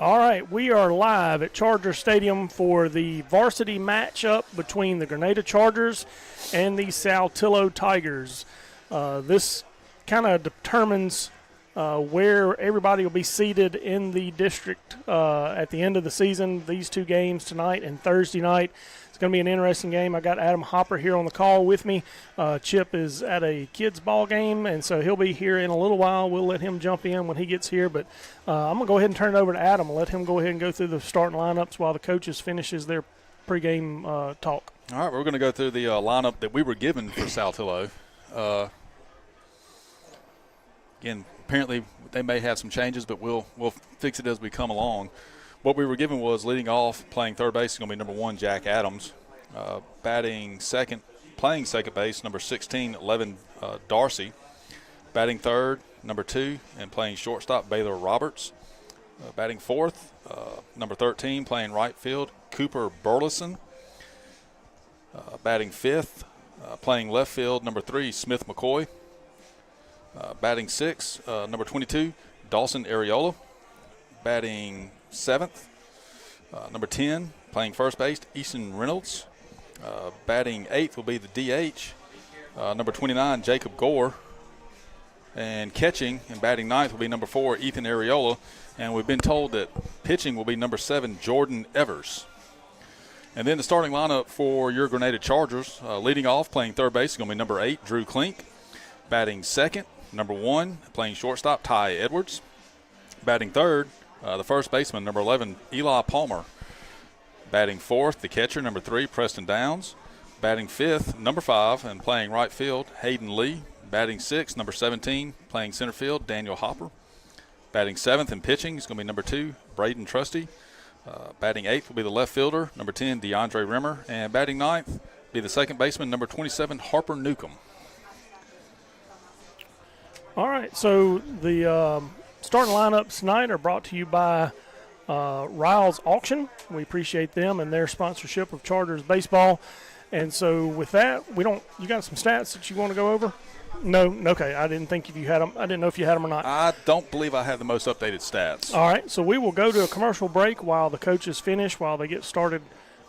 All right, we are live at Charger Stadium for the varsity matchup between the Grenada Chargers and the SALTILO Tigers. This kind of determines where everybody will be seated in the district at the end of the season. These two games tonight and Thursday night. It's going to be an interesting game. I got Adam Hopper here on the call with me. Chip is at a kids' ball game, and so he'll be here in a little while. We'll let him jump in when he gets here, but I'm going to go ahead and turn it over to Adam and let him go ahead and go through the starting lineups while the coaches finishes their pregame talk. All right, we're going to go through the lineup that we were given for Saltillo. Again, apparently they may have some changes, but we'll fix it as we come along. What we were given was leading off, playing third base is going to be number 1, Jack Adams. Batting second, playing second base, number 16, 11, Darcy. Batting third, number 2, and playing shortstop, Baylor Roberts. Batting fourth, number 13, playing right field, Cooper Burleson. Batting fifth, playing left field, number 3, Smith McCoy. Batting sixth, number 22, Dawson Areola. Batting seventh, number 10, playing first base, Easton Reynolds. Batting eighth will be the DH, number 29, Jacob Gore. And catching and batting ninth will be number 4, Ethan Areola. And we've been told that pitching will be number 7, Jordan Evers. And then the starting lineup for your Grenada Chargers, leading off, playing third base, is going to be number 8, Drew Klink. Batting second, number 1, playing shortstop, Ty Edwards. Batting third, the first baseman, number 11, Eli Palmer. Batting fourth, the catcher, number 3, Preston Downs. Batting fifth, number 5, and playing right field, Hayden Lee. Batting sixth, number 17, playing center field, Daniel Hopper. Batting seventh and pitching is going to be number 2, Braden Trusty. Batting eighth will be the left fielder, number 10, DeAndre Rimmer. And batting ninth will be the second baseman, number 27, Harper Newcomb. All right, so the starting lineups tonight are brought to you by Riles Auction. We appreciate them and their sponsorship of Chargers baseball. And so with that, you got some stats that you want to go over? No, okay. I didn't think if you had them. I didn't know if you had them or not. I don't believe I have the most updated stats. All right, so we will go to a commercial break while the coaches finish, while they get started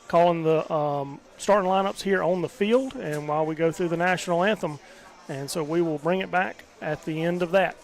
calling the starting lineups here on the field, and while we go through the national anthem. And so we will bring it back at the end of that.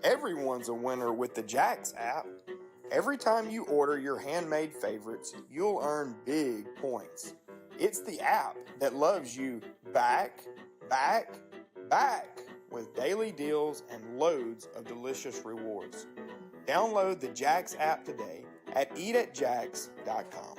Everyone's a winner with the Jax app. Every time you order your handmade favorites, you'll earn big points. It's the app that loves you back, back, back with daily deals and loads of delicious rewards. Download the Jax app today at eatatjax.com.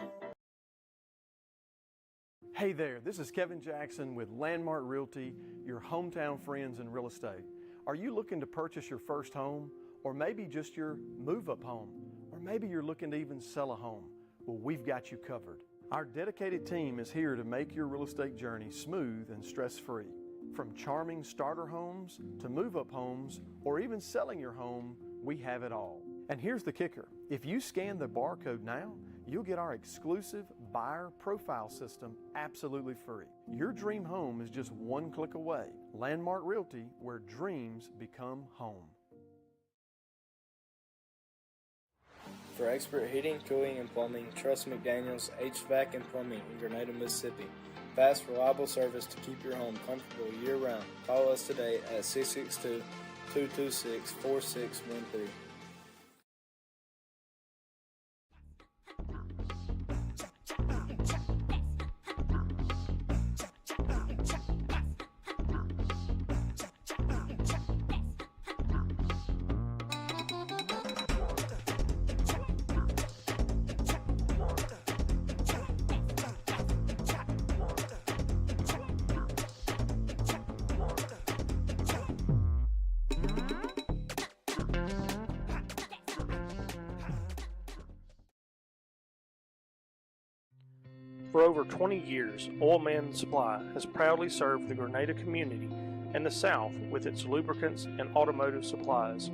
Hey there, this is Kevin Jackson with Landmark Realty, your hometown friends in real estate. Are you looking to purchase your first home, or maybe just your move-up home, or maybe you're looking to even sell a home? Well, we've got you covered. Our dedicated team is here to make your real estate journey smooth and stress-free. From charming starter homes to move-up homes, or even selling your home, we have it all. And here's the kicker. If you scan the barcode now, you'll get our exclusive buyer profile system absolutely free. Your dream home is just one click away. Landmark Realty, where dreams become home. For expert heating, cooling, and plumbing, trust McDaniels HVAC and Plumbing in Grenada, Mississippi. Fast, reliable service to keep your home comfortable year-round. Call us today at 662-226-4613. For over 20 years, Oil Man Supply has proudly served the Grenada community and the South with its lubricants and automotive supplies.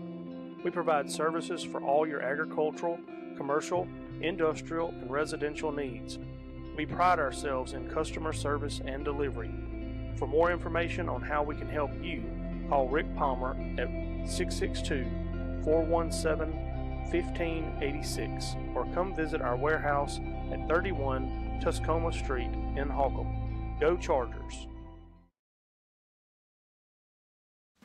We provide services for all your agricultural, commercial, industrial, and residential needs. We pride ourselves in customer service and delivery. For more information on how we can help you, call Rick Palmer at 662-417-1586 or come visit our warehouse at 31 Tuscoma Street in Holcomb. Go Chargers!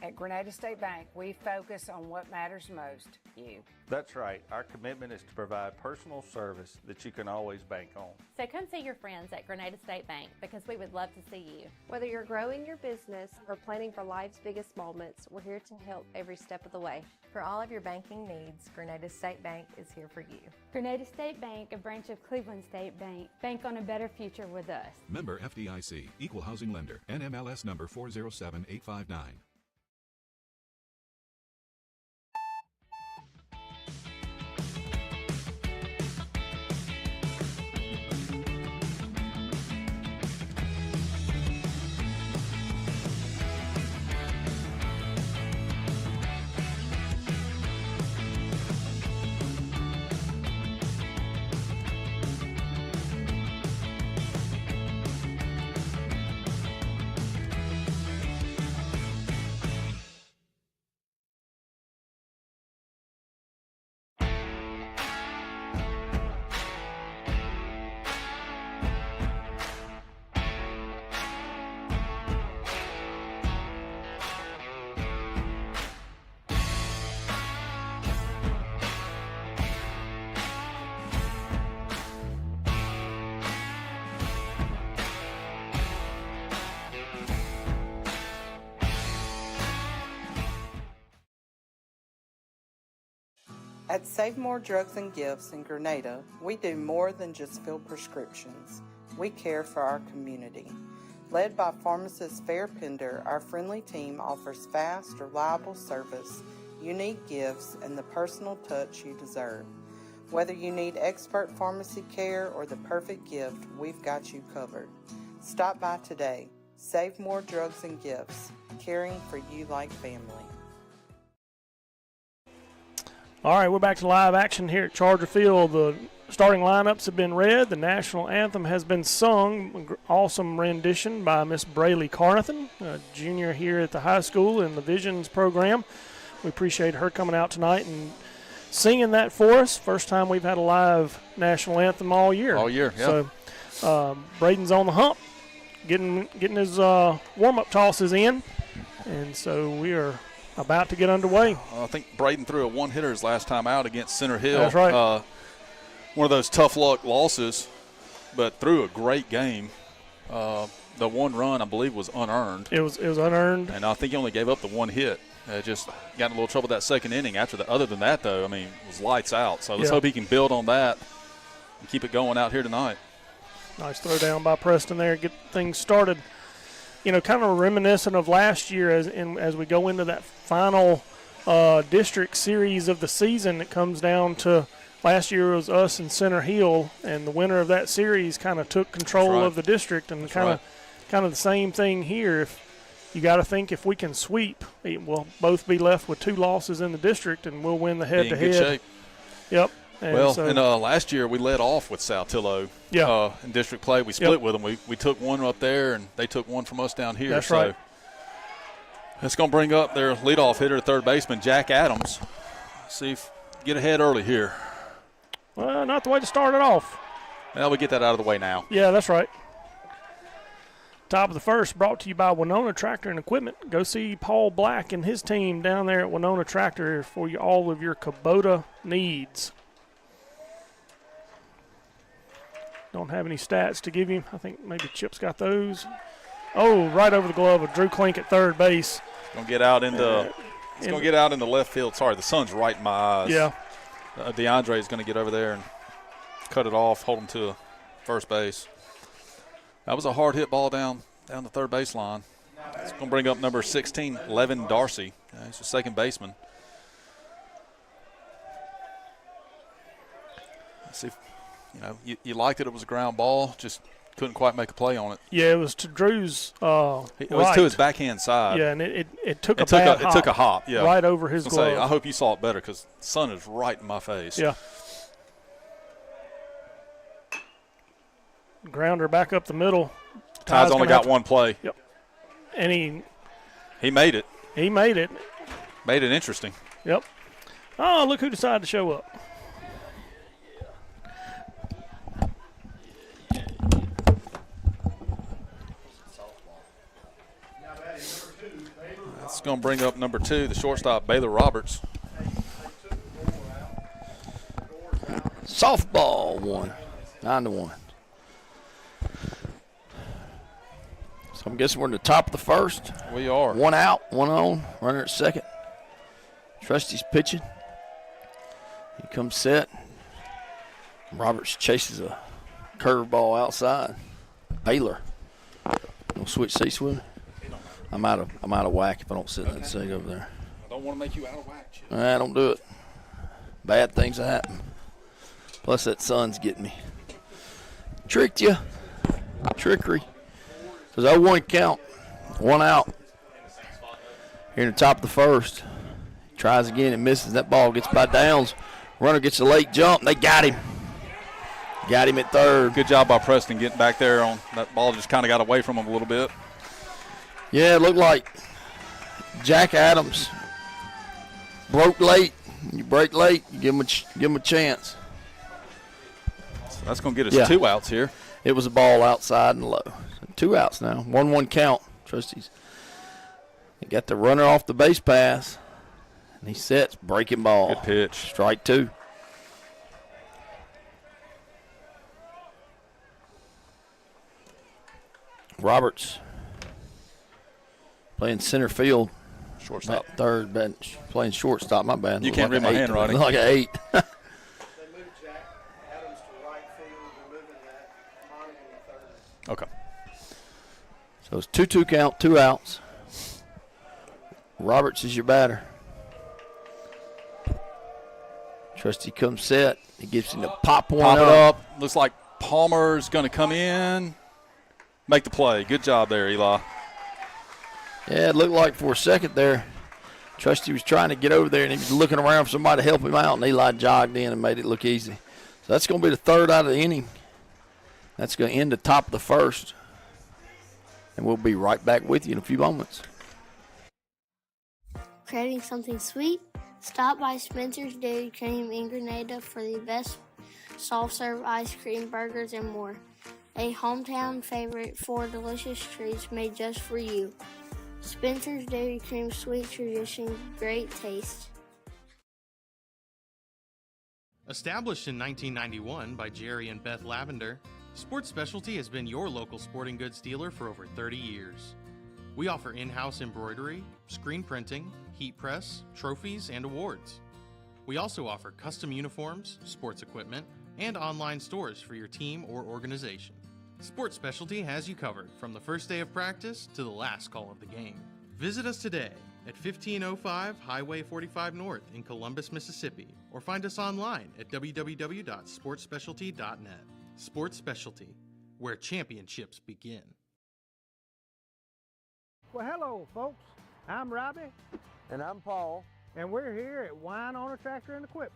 At Grenada State Bank, we focus on what matters most, you. That's right. Our commitment is to provide personal service that you can always bank on. So come see your friends at Grenada State Bank because we would love to see you. Whether you're growing your business or planning for life's biggest moments, we're here to help every step of the way. For all of your banking needs, Grenada State Bank is here for you. Grenada State Bank, a branch of Cleveland State Bank. Bank on a better future with us. Member FDIC, Equal Housing Lender, NMLS number 407859. At Save More Drugs and Gifts in Grenada, we do more than just fill prescriptions. We care for our community. Led by pharmacist Fair Pender, our friendly team offers fast, reliable service, unique gifts, and the personal touch you deserve. Whether you need expert pharmacy care or the perfect gift, we've got you covered. Stop by today. Save More Drugs and Gifts, caring for you like family. All right, we're back to live action here at Charger Field. The starting lineups have been read. The national anthem has been sung. Awesome rendition by Miss Braylee Carnathan, a junior here at the high school in the Visions program. We appreciate her coming out tonight and singing that for us. First time we've had a live national anthem all year. All year, yeah. So Braden's on the hump, getting his warm-up tosses in, and so we are about to get underway. I think Braden threw a one-hitter his last time out against Center Hill. That's right. One of those tough luck losses, but threw a great game. The one run, I believe, was unearned. It was unearned. And I think he only gave up the one hit. Just got in a little trouble that second inning. Other than that, though, I mean, it was lights out. So let's hope he can build on that and keep it going out here tonight. Nice throw down by Preston there, get things started. You know, kind of reminiscent of last year as we go into that final district series of the season. It comes down to last year was us and Center Hill, and the winner of that series kind of took control of the district, and kind of the same thing here. If you got to think if we can sweep, we'll both be left with 2 losses in the district, and we'll win the head-to-head. In good shape. Yep. And last year we led off with Saltillo in district play. We split with them. We took one up there, and they took one from us down here. That's right. It's going to bring up their leadoff hitter, third baseman, Jack Adams. See if get ahead early here. Well, not the way to start it off. Well, we get that out of the way now. Yeah, that's right. Top of the first, brought to you by Winona Tractor and Equipment. Go see Paul Black and his team down there at Winona Tractor for all of your Kubota needs. Don't have any stats to give you. I think maybe Chip's got those. Oh, right over the glove of Drew Klink at third base. Going to get out into get out into left field. Sorry, the sun's right in my eyes. Yeah. DeAndre is going to get over there and cut it off, hold him to first base. That was a hard hit ball down the third baseline. It's going to bring up number 16, Levin Darcy. He's the second baseman. Let's see if, you liked it. It was a ground ball. Just couldn't quite make a play on it. Yeah, it was to Drew's It was right. to his backhand side. Yeah, and it took It a took a hop, yeah. right over his glove. I hope you saw it better because the sun is right in my face. Yeah. Grounder back up the middle. Ty's only got one play. Yep. And he made it. He made it. Made it interesting. Yep. Oh, look who decided to show up. That's going to bring up number 2, the shortstop, Baylor Roberts. Softball 1, 9-1. So I'm guessing we're in the top of the first. We are. 1 out, 1 on, runner at second. Trusty's pitching. He comes set. Roberts chases a curveball outside. Baylor. Gonna switch seats with me. I'm out of whack if I don't sit in that seat over there. I don't want to make you out of whack, Chip. Don't do it. Bad things happen. Plus that sun's getting me. Tricked you. Trickery. Because 0-1 count. 1 out. Here in the top of the first. Tries again and misses. That ball gets by Downs. Runner gets a late jump. They got him. Got him at third. Good job by Preston getting back there on that ball. Just kind of got away from him a little bit. Yeah, it looked like Jack Adams broke late. You break late, you give him a chance. So that's going to get us 2 outs here. It was a ball outside and low. So 2 outs now. 1-1 count. Trustees. They got the runner off the base pass. And he sets, breaking ball. Good pitch. Strike 2. Roberts playing center field. Shortstop. Third bench. Playing shortstop, my bad. You can't read my handwriting. Like an 8. They moved Jack Adams to right field, removing that Monty in the third. Okay. So it's 2-2 count, 2 outs. Roberts is your batter. Trusty comes set. He gets him to pop one Pop it up. up. Looks like Palmer's going to come in. Make the play. Good job there, Eli. Yeah, it looked like for a second there, Trusty was trying to get over there, and he was looking around for somebody to help him out, and Eli jogged in and made it look easy. So that's going to be the third out of the inning. That's going to end the top of the first. And we'll be right back with you in a few moments. Craving something sweet? Stop by Spencer's Dairy Cream in Grenada for the best soft-serve ice cream, burgers, and more. A hometown favorite for delicious treats made just for you. Spencer's Dairy Cream, sweet tradition, great taste. Established in 1991 by Jerry and Beth Lavender, Sports Specialty has been your local sporting goods dealer for over 30 years. We offer in-house embroidery, screen printing, heat press, trophies, and awards. We also offer custom uniforms, sports equipment, and online stores for your team or organization. Sports Specialty has you covered from the first day of practice to the last call of the game. Visit us today at 1505 Highway 45 North in Columbus, Mississippi, or find us online at www.sportsspecialty.net. Sports Specialty, where championships begin. Well, hello, folks. I'm Robbie. And I'm Paul. And we're here at Wine Owner Tractor and Equipment.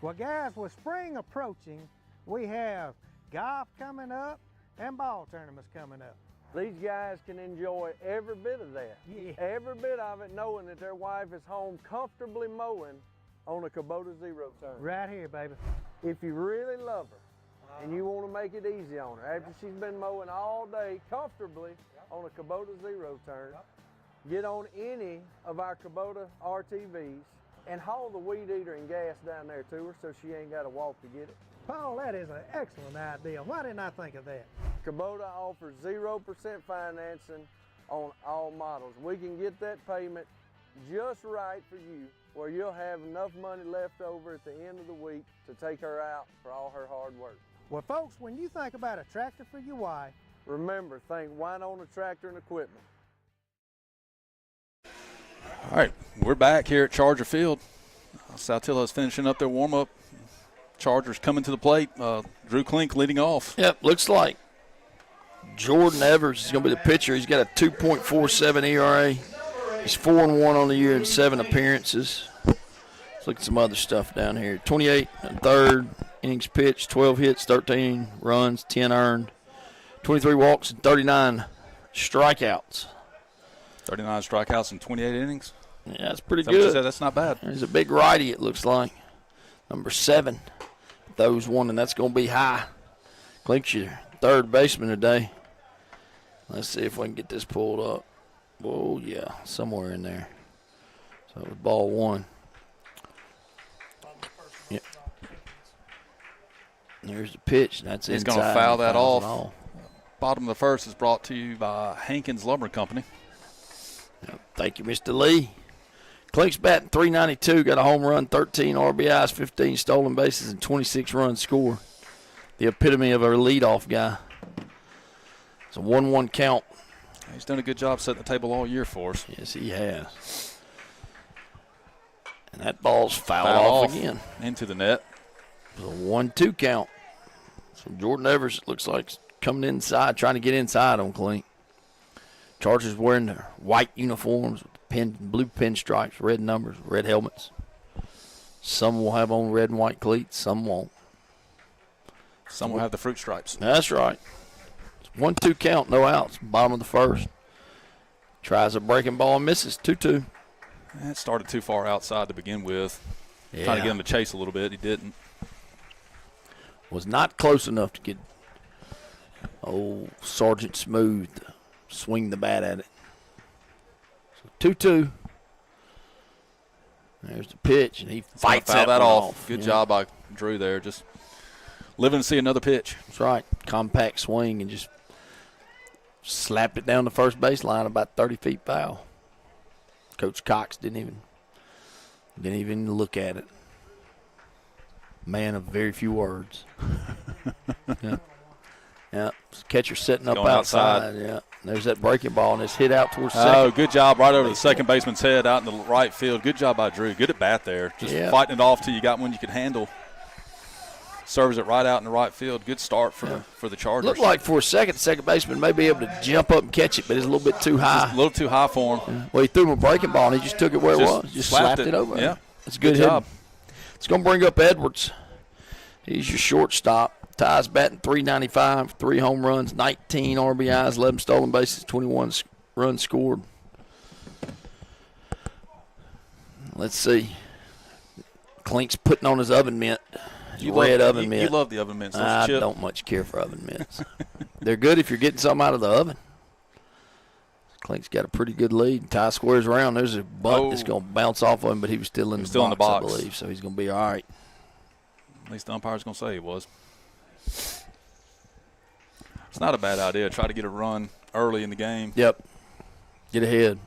Well, guys, with spring approaching, we have golf coming up and ball tournaments coming up. These guys can enjoy every bit of that. Yeah. Every bit of it, knowing that their wife is home comfortably mowing on a Kubota Zero turn. Right here, baby. If you really love her and you want to make it easy on her, after she's been mowing all day comfortably on a Kubota Zero turn, get on any of our Kubota RTVs and haul the weed eater and gas down there to her so she ain't got to walk to get it. Paul, that is an excellent idea. Why didn't I think of that? Kubota offers 0% financing on all models. We can get that payment just right for you, where you'll have enough money left over at the end of the week to take her out for all her hard work. Well, folks, when you think about a tractor for your wife, remember, think Wine Owner Tractor and Equipment. All right, we're back here at Charger Field. Saltillo is finishing up their warm-up. Chargers coming to the plate. Drew Klink leading off. Yep, looks like Jordan Evers is going to be the pitcher. He's got a 2.47 ERA. He's 4-1 on the year in 7 appearances. Let's look at some other stuff down here. 28 and third innings pitched, 12 hits, 13 runs, 10 earned, 23 walks, and 39 strikeouts. 39 strikeouts in 28 innings. Yeah, that's pretty What you good. said? That's not bad. He's a big righty, it looks like. Number 7. Those one, and that's going to be high. Clink's your third baseman today. Let's see if we can get this pulled up. Oh, yeah, somewhere in there. So it was ball 1. Yep. There's the pitch. That's He's inside. going to foul that Fouls off. it all. Bottom of the first is brought to you by Hankins Lumber Company. Yep. Thank you, Mr. Lee. Clink's batting .392, got a home run, 13 RBIs, 15 stolen bases, and 26 runs scored. The epitome of a leadoff guy. It's a 1-1 count. He's done a good job setting the table all year for us. Yes, he has. And that ball's fouled off again. Into the net. It's a 1-2 count. So Jordan Evers looks like coming inside, trying to get inside on Clink. Chargers wearing their white uniforms with blue pinstripes, red numbers, red helmets. Some will have on red and white cleats, some won't. Some will have the fruit stripes. That's right. It's 1-2 count, no outs, bottom of the first. Tries a breaking ball and misses, 2-2. That started too far outside to begin with. Trying to get him to chase a little bit. He didn't. Was not close enough to get old Sergeant Smooth to swing the bat at it. So 2-2. There's the pitch, and he fights that one off. Good job by Drew there. Just living to see another pitch. That's right. Compact swing and just slapped it down the first baseline about 30 feet foul. Coach Cox didn't even look at it. Man of very few words. Yeah. Catcher setting up outside. Yeah. There's that breaking ball, and it's hit out towards second. Oh, good job right over the second baseman's head out in the right field. Good job by Drew. Good at bat there. Just fighting it off till you got one you could handle. Serves it right out in the right field. Good start for the Chargers. Looked like for a second, the second baseman may be able to jump up and catch it, but it's a little bit too high. Just a little too high for him. Yeah. Well, he threw him a breaking ball, and he just took it where it was. Just slapped it over. Yeah. That's a good job. It's going to bring up Edwards. He's your shortstop. Ty's batting .395, 3 home runs, 19 RBIs, 11 stolen bases, 21 runs scored. Let's see. Clink's putting on his oven mitt. Oven mitt. You love the oven mitts, don't I you, Chip? don't much care for oven mitts. They're good if you're getting something out of the oven. Clink's got a pretty good lead. Ty squares around. There's a bunt that's going to bounce off of him, but he was still in the box, I believe, so he's going to be all right. At least the umpire's going to say he was. It's not a bad idea. Try to get a run early in the game. Yep. Get ahead.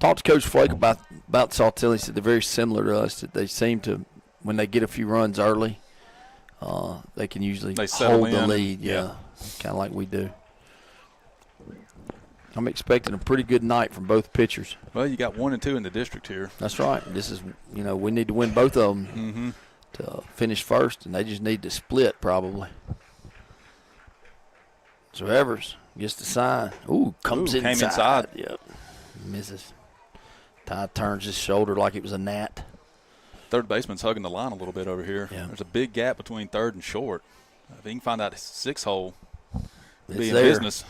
Talked to Coach Flake about Saltillo. He said they're very similar to us. That they seem to, when they get a few runs early, they can usually hold the lead. Yeah. Kind of like we do. I'm expecting a pretty good night from both pitchers. Well, you got 1 and 2 in the district here. That's right. This is, we need to win both of them to finish first, and they just need to split probably. So Evers gets the sign. Comes inside. Came inside. Yep. Misses. Ty turns his shoulder like it was a gnat. Third baseman's hugging the line a little bit over here. Yeah. There's a big gap between third and short. If he can find that 6 hole, he'll be in business.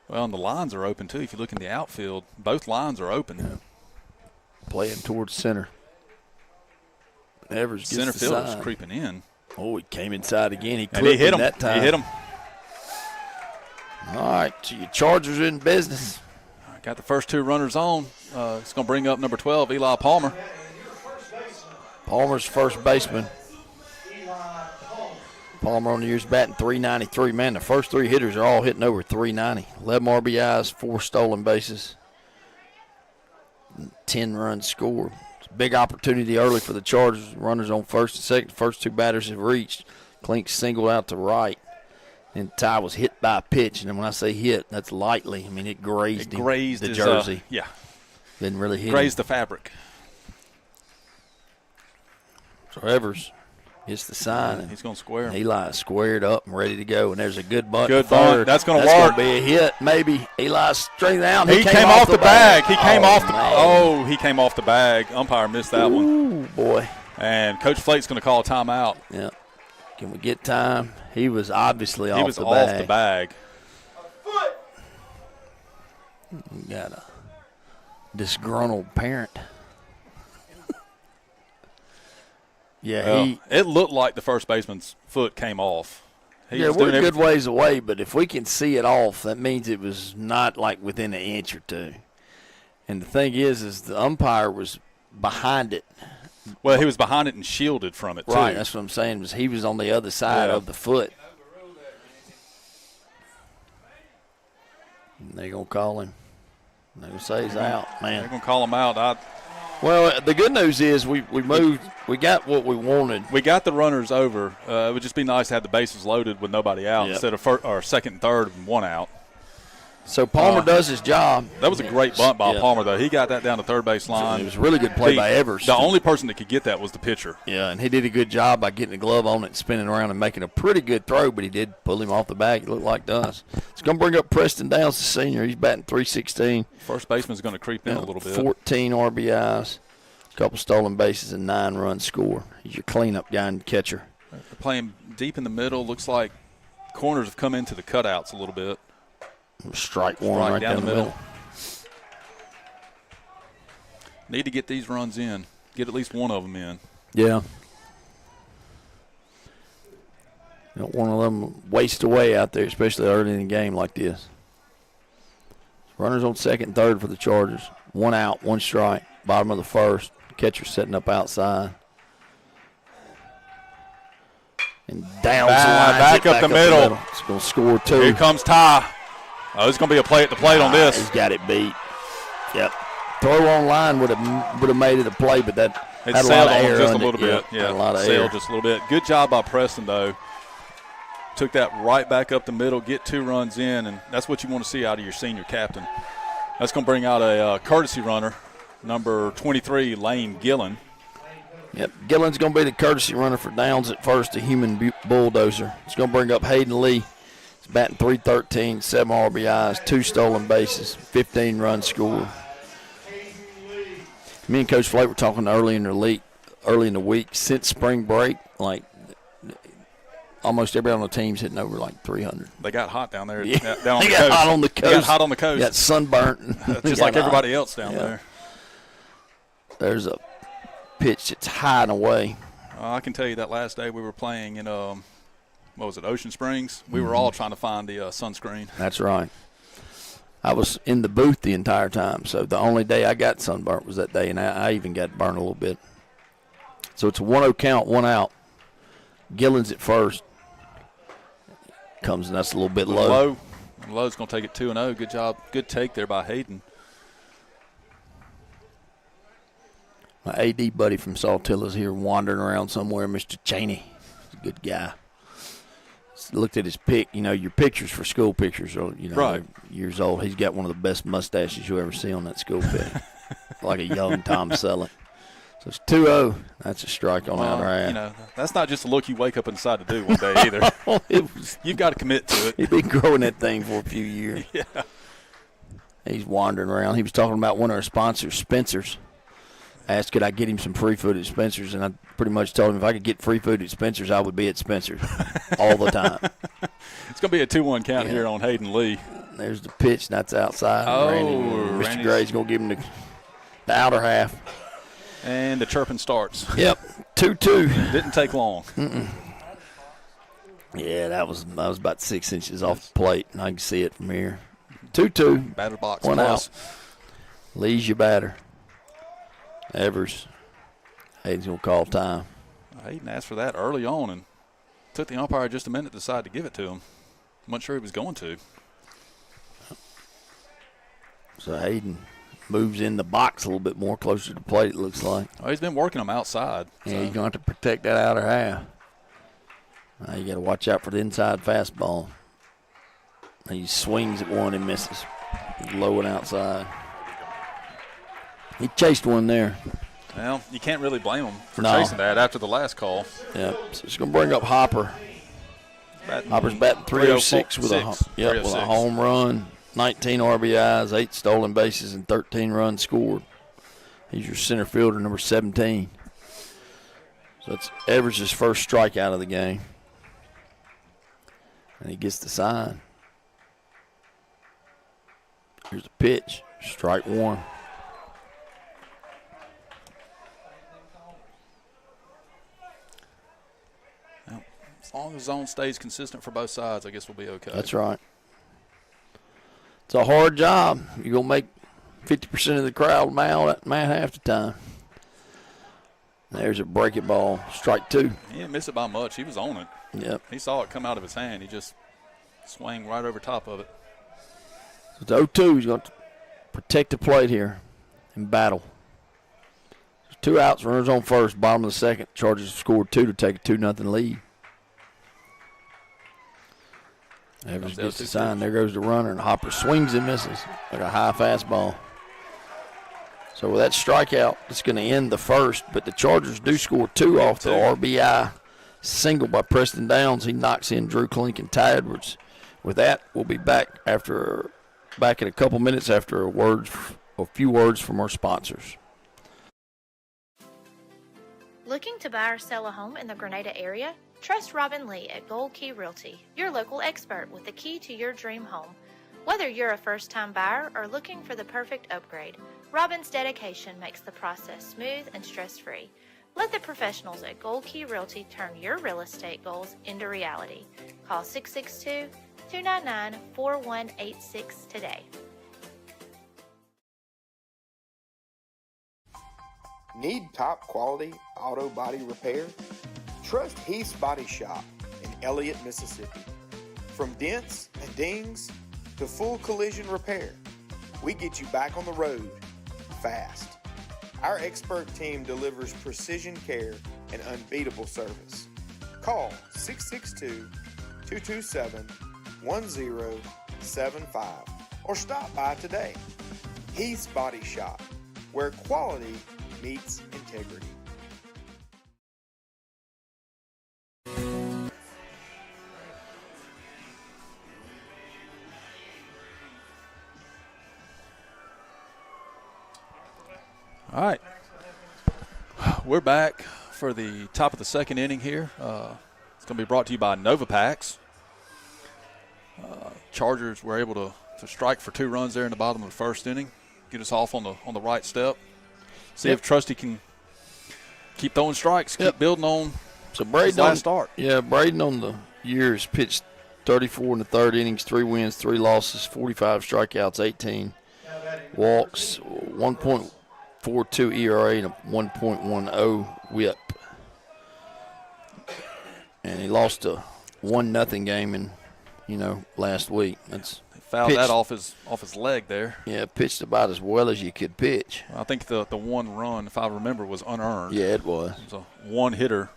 Well, and the lines are open, too. If you look in the outfield, both lines are open. Yeah. Playing towards center. Evers gets center the field sign. is creeping in. Oh, he came inside again. He hit him that time. He hit him. All right, so your Chargers are in business. Got the first 2 runners on. It's going to bring up number 12, Eli Palmer. Palmer's first baseman. Palmer on the year's batting .393. Man, the first 3 hitters are all hitting over .390. 11 RBIs, 4 stolen bases, 10 runs scored. It's a big opportunity early for the Chargers. Runners on first and second. First 2 batters have reached. Klink singled out to right. And Ty was hit by a pitch. And when I say hit, that's lightly. I mean, it grazed him. Grazed the his, jersey. Yeah. Didn't really hit grazed him. the fabric. So Evers Hits the sign. Yeah, he's going to square him. Eli's squared up and ready to go, and there's a good bunt. Good bunt. That's going to work. That's going to be a hit, maybe. Eli's straight out. He came off the bag. He came off the man. Oh, he came off the bag. Umpire missed that one. Ooh, boy. And Coach Flake's going to call a timeout. Yeah. Can we get time? He was obviously off the bag. He was off the bag. We got a disgruntled parent. Yeah, it looked like the first baseman's foot came off. We're a good ways away, but if we can see it off, that means it was not like within an inch or two. And the thing is the umpire was behind it. Well, he was behind it and shielded from it, too. Right, that's what I'm saying. He was on the other side of the foot. And they're going to call him. They're going to say he's out, man. They're going to call him out. Well, the good news is we moved. We got what we wanted. We got the runners over. It would just be nice to have the bases loaded with nobody out instead of second and third and one out. So Palmer does his job. That was a great bunt by Palmer, though. He got that down the third base line. It was a really good play by Evers. The only person that could get that was the pitcher. Yeah, and he did a good job by getting the glove on it and spinning around and making a pretty good throw, but he did pull him off the bag, it looked like to us. It's going to bring up Preston Downs, the senior. He's batting .316. First baseman's going to creep in a little bit. 14 RBIs, a couple stolen bases, and 9-run score. He's your cleanup guy and catcher. They're playing deep in the middle. Looks like corners have come into the cutouts a little bit. Strike one right down the middle. Need to get these runs in. Get at least one of them in. Yeah. You don't want them waste away out there, especially early in the game like this. Runners on second and third for the Chargers. One out, one strike. Bottom of the first. Catcher setting up outside. And Downs back up the middle. It's going to score two. Here comes Ty. Oh, there's going to be a play at the plate on this. He's got it beat. Yep. Throw on line would have made it a play, but that had a lot of air just on a little bit. Yeah, Yeah, a lot of sailed air. just a little bit. Good job by Preston, though. Took that right back up the middle, get 2 runs in, and that's what you want to see out of your senior captain. That's going to bring out a courtesy runner, number 23, Lane Gillen. Yep, Gillen's going to be the courtesy runner for Downs at first, a human bulldozer. It's going to bring up Hayden Lee. He's batting .313, 7 RBIs, 2 stolen bases, 15-run score. Me and Coach Flake were talking early in the week. Since spring break, like almost everybody on the team's hitting over like 300. They got hot down there. Yeah. Down on They the got coast. hot on the coast. They got hot on the coast. Got sunburnt. Just like everybody else down there. There's a pitch that's high and away. I can tell you that last day we were playing in, Ocean Springs? We were all trying to find the sunscreen. That's right. I was in the booth the entire time, so the only day I got sunburnt was that day, and I even got burned a little bit. So it's a 1-0 count, 1 out. Gillen's at first. Comes, and that's a little bit low. Low's going to take it 2-0. Good job. Good take there by Hayden. My AD buddy from Saltilo's here wandering around somewhere, Mr. Cheney. He's a good guy. Looked at his pic. You know, your pictures for school pictures are, right. Years old. He's got one of the best mustaches you'll ever see on that school pic. Like a young Tom Selleck. So it's 2-0. That's a strike on the outer half. That's not just a look you wake up and decide to do one day either. You've got to commit to it. He's been growing that thing for a few years. Yeah. He's wandering around. He was talking about one of our sponsors, Spencer's. Asked could I get him some free food at Spencer's, and I pretty much told him if I could get free food at Spencer's, I would be at Spencer's all the time. It's going to be a 2-1 count here on Hayden Lee. There's the pitch, and that's outside. Mr. Gray's going to give him the outer half. And the chirping starts. Yep, 2-2. Didn't take long. Yeah, that was about 6 inches off the plate, and I can see it from here. 2-2. Batter box 1 plus. out. Lee's your batter. Evers. Hayden's going to call time. Hayden asked for that early on and took the umpire just a minute to decide to give it to him. Wasn't sure he was going to. So Hayden moves in the box a little bit more, closer to the plate, it looks like. Oh, he's been working them outside. Yeah, he's going to have to protect that outer half. Now you got to watch out for the inside fastball. He swings at one and misses. He's low and outside. He chased one there. Well, you can't really blame them for No. chasing that after the last call. Yeah, so it's going to bring up Hopper. Hopper's batting 306 with a 306. home run, 19 RBIs, 8 stolen bases, and 13 runs scored. He's your center fielder, number 17. So it's Everett's first strikeout of the game. And he gets the sign. Here's the pitch, strike one. As long as zone stays consistent for both sides, I guess we'll be okay. That's right. It's a hard job. You're going to make 50% of the crowd mad half the time. There's a break it ball, strike two. He didn't miss it by much. He was on it. Yep. He saw it come out of his hand. He just swung right over top of it. It's 0-2. He's going to protect the plate here and battle. There's 2 outs, runners on first, bottom of the second. Chargers have scored 2 to take a 2-0 lead. Evers gets the sign. There goes the runner, and Hopper swings and misses like a high fastball. So with that strikeout, it's going to end the first, but the Chargers do score 2 off the RBI single by Preston Downs. He knocks in Drew Klink and Ty Edwards. With that, we'll be back in a couple minutes after a few words from our sponsors. Looking to buy or sell a home in the Grenada area? Trust Robin Lee at Gold Key Realty, your local expert with the key to your dream home. Whether you're a first-time buyer or looking for the perfect upgrade, Robin's dedication makes the process smooth and stress-free. Let the professionals at Gold Key Realty turn your real estate goals into reality. Call 662-299-4186 today. Need top quality auto body repair? Trust Heath's Body Shop in Elliott, Mississippi. From dents and dings to full collision repair, we get you back on the road fast. Our expert team delivers precision care and unbeatable service. Call 662-227-1075 or stop by today. Heath's Body Shop, where quality meets integrity. All right. We're back for the top of the second inning here. It's going to be brought to you by NovaPax. Chargers were able to strike for 2 runs there in the bottom of the first inning, get us off on the right step. See if Trusty can keep throwing strikes, keep building on his last start. Yeah, Braden on the year has pitched 34 in the third innings, 3 wins, 3 losses, 45 strikeouts, 18 walks, 1.42 ERA, and a 1.10 whip. And he lost a 1-0 game in, last week. He fouled that off his leg there. Yeah, pitched about as well as you could pitch. I think the 1 run, if I remember, was unearned. Yeah, it was. It was a 1-hitter.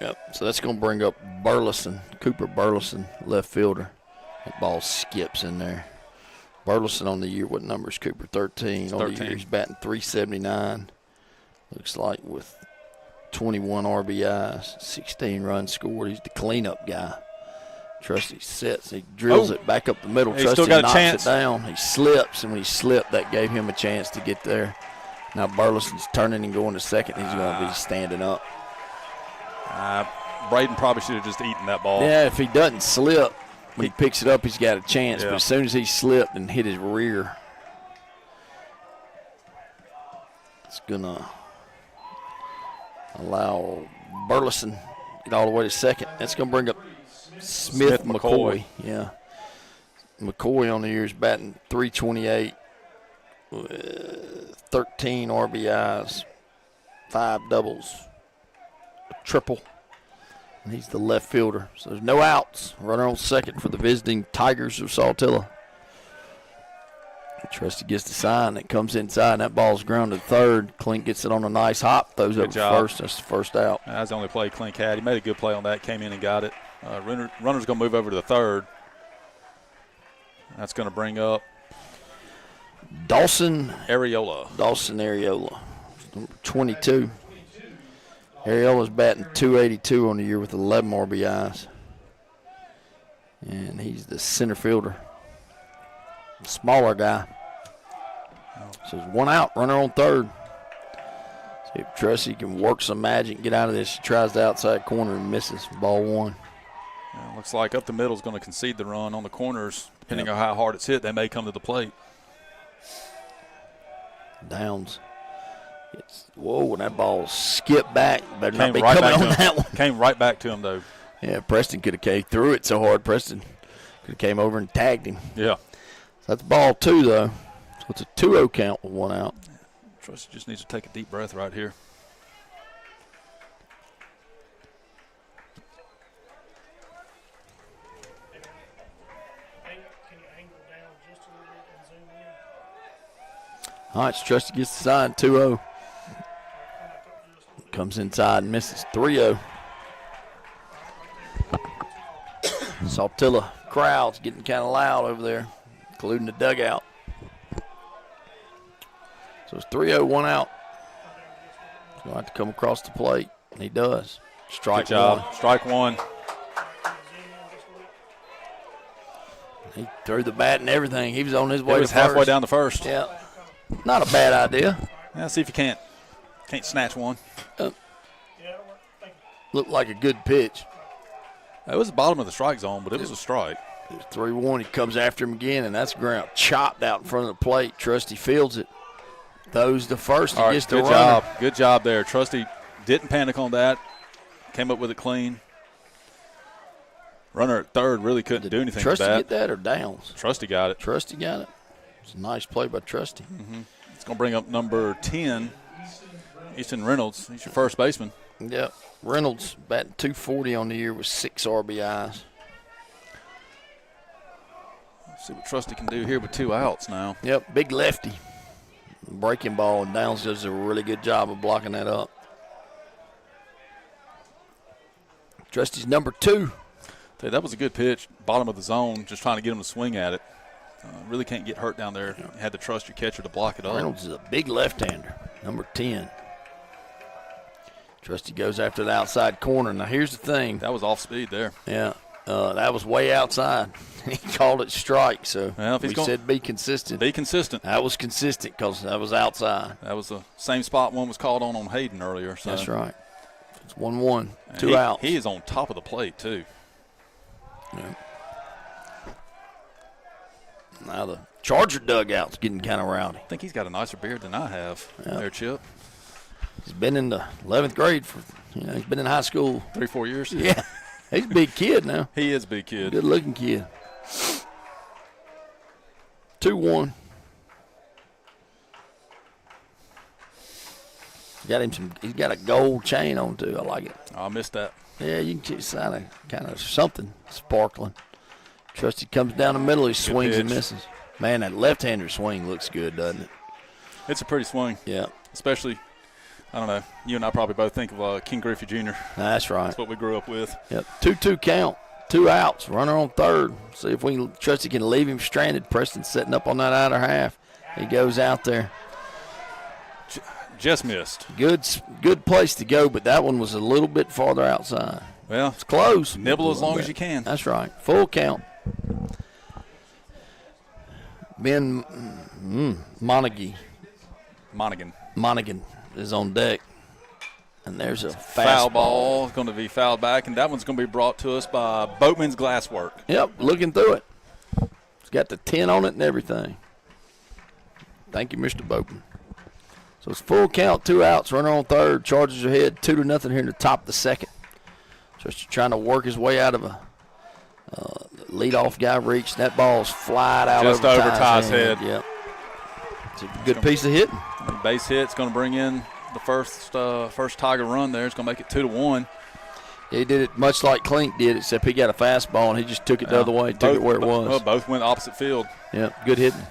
Yep, so that's going to bring up Burleson, Cooper Burleson, left fielder. That ball skips in there. Burleson on the year, what number is Cooper? 13. On the year, he's batting .379. Looks like with 21 RBIs, 16 runs scored. He's the cleanup guy. Trusty sets. He drills it back up the middle. He's Trusty still got a knocks chance. it down. He slips, and when he slipped, that gave him a chance to get there. Now Burleson's turning and going to second. He's going to be standing up. Braden probably should have just eaten that ball. Yeah, if he doesn't slip, when he picks it up, he's got a chance. But as soon as he slipped and hit his rear, it's going to allow Burleson to get all the way to second. That's going to bring up Smith McCoy. Yeah. McCoy on the year is batting .328, 13 RBIs, 5 doubles, a triple. And he's the left fielder. So there's no outs. Runner on second for the visiting Tigers of Saltillo. Trusty gets the sign. That comes inside. And that ball's grounded third. Klink gets it on a nice hop. Throws up first. That's the first out. That's the only play Klink had. He made a good play on that. Came in and got it. Runner's going to move over to the third. That's going to bring up Dawson Areola. number 22. Ariola's batting .282 on the year with 11 RBIs. And he's the center fielder. Smaller guy. So it's one out, runner on third. See if Trusty can work some magic and get out of this. She tries the outside corner and misses. Ball one. Looks like up the middle is going to concede the run. On the corners, depending on how hard it's hit, they may come to the plate. Downs. Whoa, and that ball skipped back. Better not be right coming back on to that him. one. Came right back to him, though. Yeah, Preston could have came through it so hard. Preston could have came over and tagged him. Yeah. So that's ball two, though. So it's a 2-0 count with one out. Trusty just needs to take a deep breath right here. All right, so Trusty gets the sign, 2-0. Comes inside and misses, 3-0. Saltilla crowd's getting kind of loud over there, including the dugout. So it's 3-0, one out. He's going to have to come across the plate, and he does. Strike Good job. one. Strike one. He threw the bat and everything. He was on his way He was to first. halfway down the first. Yeah. Not a bad idea. Yeah, see if you can't snatch one. Looked like a good pitch. It was the bottom of the strike zone, but it was a strike. It's 3-1. He comes after him again, and that's ground chopped out in front of the plate. Trusty fields it. Throws the first. He All right, gets the good runner. job. Good job there. Trusty didn't panic on that. Came up with it clean. Runner at third really couldn't do anything with Trusty that. get that or Downs? Trusty got it. Trusty got it. It's a nice play by Trusty. Mm-hmm. It's going to bring up number 10, Easton Reynolds. He's your first baseman. Yep. Reynolds batting .240 on the year with 6 RBIs. Let's see what Trusty can do here with 2 outs now. Yep, big lefty. Breaking ball, and Downs does a really good job of blocking that up. Trusty's number 2. Hey, that was a good pitch, bottom of the zone, just trying to get him to swing at it. Really can't get hurt down there. You had to trust your catcher to block it up. Reynolds is a big left-hander, number 10. Trusty goes after the outside corner. Now, here's the thing. That was off speed there. Yeah, that was way outside. He called it strike, so we said be consistent. Be consistent. That was consistent because that was outside. That was the same spot one was called on Hayden earlier. So. That's right. It's 1-1, 2 outs. He is on top of the plate, too. Yeah. Now the Charger dugout's getting kind of rowdy. I think he's got a nicer beard than I have there, Chip. He's been in the 11th grade he's been in high school. 3-4 years? Yeah. He's a big kid now. He is a big kid. Good-looking kid. 2-1. He's got a gold chain on, too. I like it. I missed that. Yeah, you can see kind of something sparkling. Trusty comes down the middle. He swings and misses. Man, that left-hander swing looks good, doesn't it? It's a pretty swing. Yeah. Especially, I don't know, you and I probably both think of King Griffey Jr. That's right. That's what we grew up with. Yep. 2-2 count. 2 outs. Runner on third. See if Trusty can leave him stranded. Preston's setting up on that outer half. He goes out there. Just missed. Good place to go, but that one was a little bit farther outside. Well, it's close. Nibble as long as you can. That's right. Full count. Ben Monaghan is on deck. And there's a foul ball going to be fouled back, and that one's going to be brought to us by Boatman's Glasswork. Yep, looking through it. It's got the 10 on it and everything. Thank you, Mr. Boatman. So it's full count, 2 outs, runner on third. Chargers ahead 2-0 here in the top of the second. Just trying to work his way out of a leadoff guy reached. That ball's flied out just over Ty's head. Yep. It's a good piece of hitting. Base hit's going to bring in the first Tiger run there. It's going to make it 2-1. He did it much like Klink did, except he got a fastball and he just took it the other way, took it where it was. Well, both went opposite field. Yep, good hitting.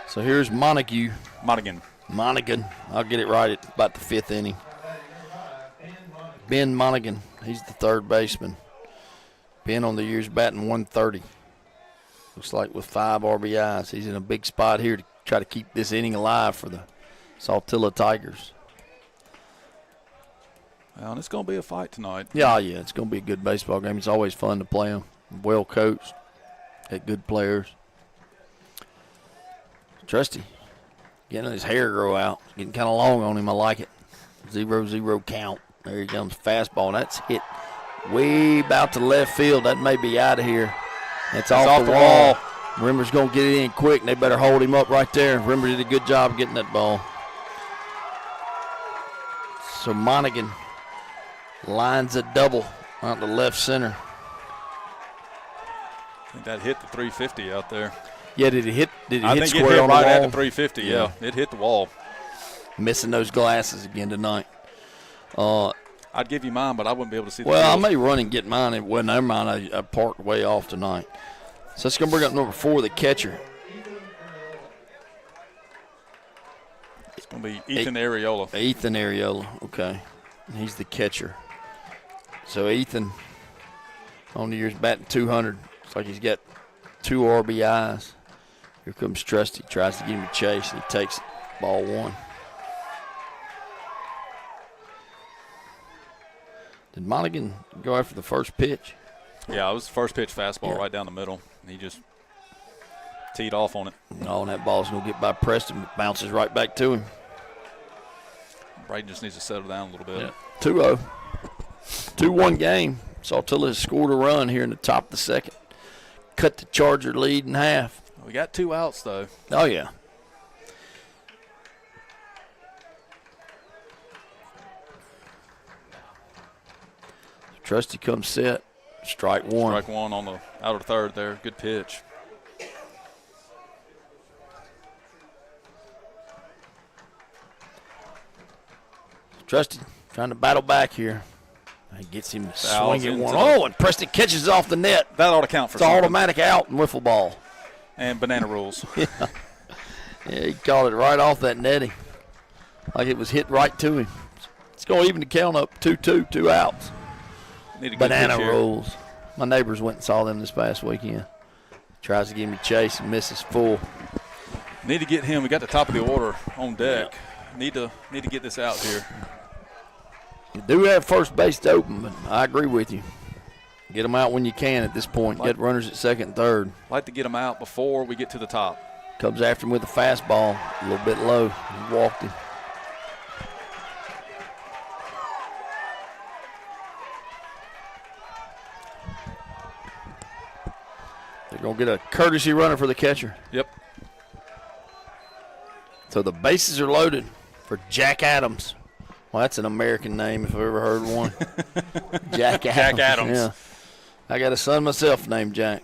So here's Monaghan. I'll get it right at about the 5th inning. Ben Monaghan, he's the third baseman. Ben on the year's batting .130. Looks like with 5 RBIs. He's in a big spot here to try to keep this inning alive for the Saltillo Tigers. Well, and it's going to be a fight tonight. Yeah, it's going to be a good baseball game. It's always fun to play them. Well coached, got good players. Trusty, getting his hair grow out. It's getting kind of long on him. I like it. 0-0 count. There he comes. Fastball. That's hit way about to left field. That may be out of here. That's off the wall. Rimmer's going to get it in quick, and they better hold him up right there. Rimmer did a good job getting that ball. So Monaghan lines a double out to left center. I think that hit the 350 out there. Yeah, did it hit? Did it I hit think square it hit on right the wall? at the 350. Yeah, it hit the wall. Missing those glasses again tonight. I'd give you mine, but I wouldn't be able to see the Well, I field. may run and get mine. Well, never mind. I parked way off tonight. So it's going to bring up number 4, the catcher. It's going to be Ethan Areola. Ethan Areola, okay. He's the catcher. So Ethan, on the year's batting 200. Looks like he's got 2 RBIs. Here comes Trusty. Tries to give him a chase, and he takes it. Ball 1. Did Monaghan go after the first pitch? Yeah, it was the first pitch fastball right down the middle. He just teed off on it. No, and that ball's going to get by Preston. It bounces right back to him. Braden just needs to settle down a little bit. Yeah. 2-0. 2-1 game. Saltillo has scored a run here in the top of the second. Cut the Charger lead in half. We got 2 outs, though. Oh, yeah. Trusty comes set. Strike 1. Strike 1 on the out of the third there. Good pitch. Trusty trying to battle back here. He gets him Fouls swinging into one. Oh, and Preston catches it off the net. That ought to count for It's something. automatic out and wiffle ball. And banana rules. Yeah, he called it right off that netting. Like it was hit right to him. It's going to even the count up 2-2, 2 outs. Need a good Banana pitch here. rolls. My neighbors went and saw them this past weekend. Tries to give him a chase and misses full. Need to get him. We got the top of the order on deck. Need to get this out here. You do have first base open, but I agree with you. Get them out when you can at this point. Get runners at second and third. Like to get him out before we get to the top. Comes after him with a fastball, a little bit low. He walked him. They're going to get a courtesy runner for the catcher. Yep. So the bases are loaded for Jack Adams. Well, that's an American name if I've ever heard one. Jack Adams. Jack Adams. Yeah. I got a son myself named Jack.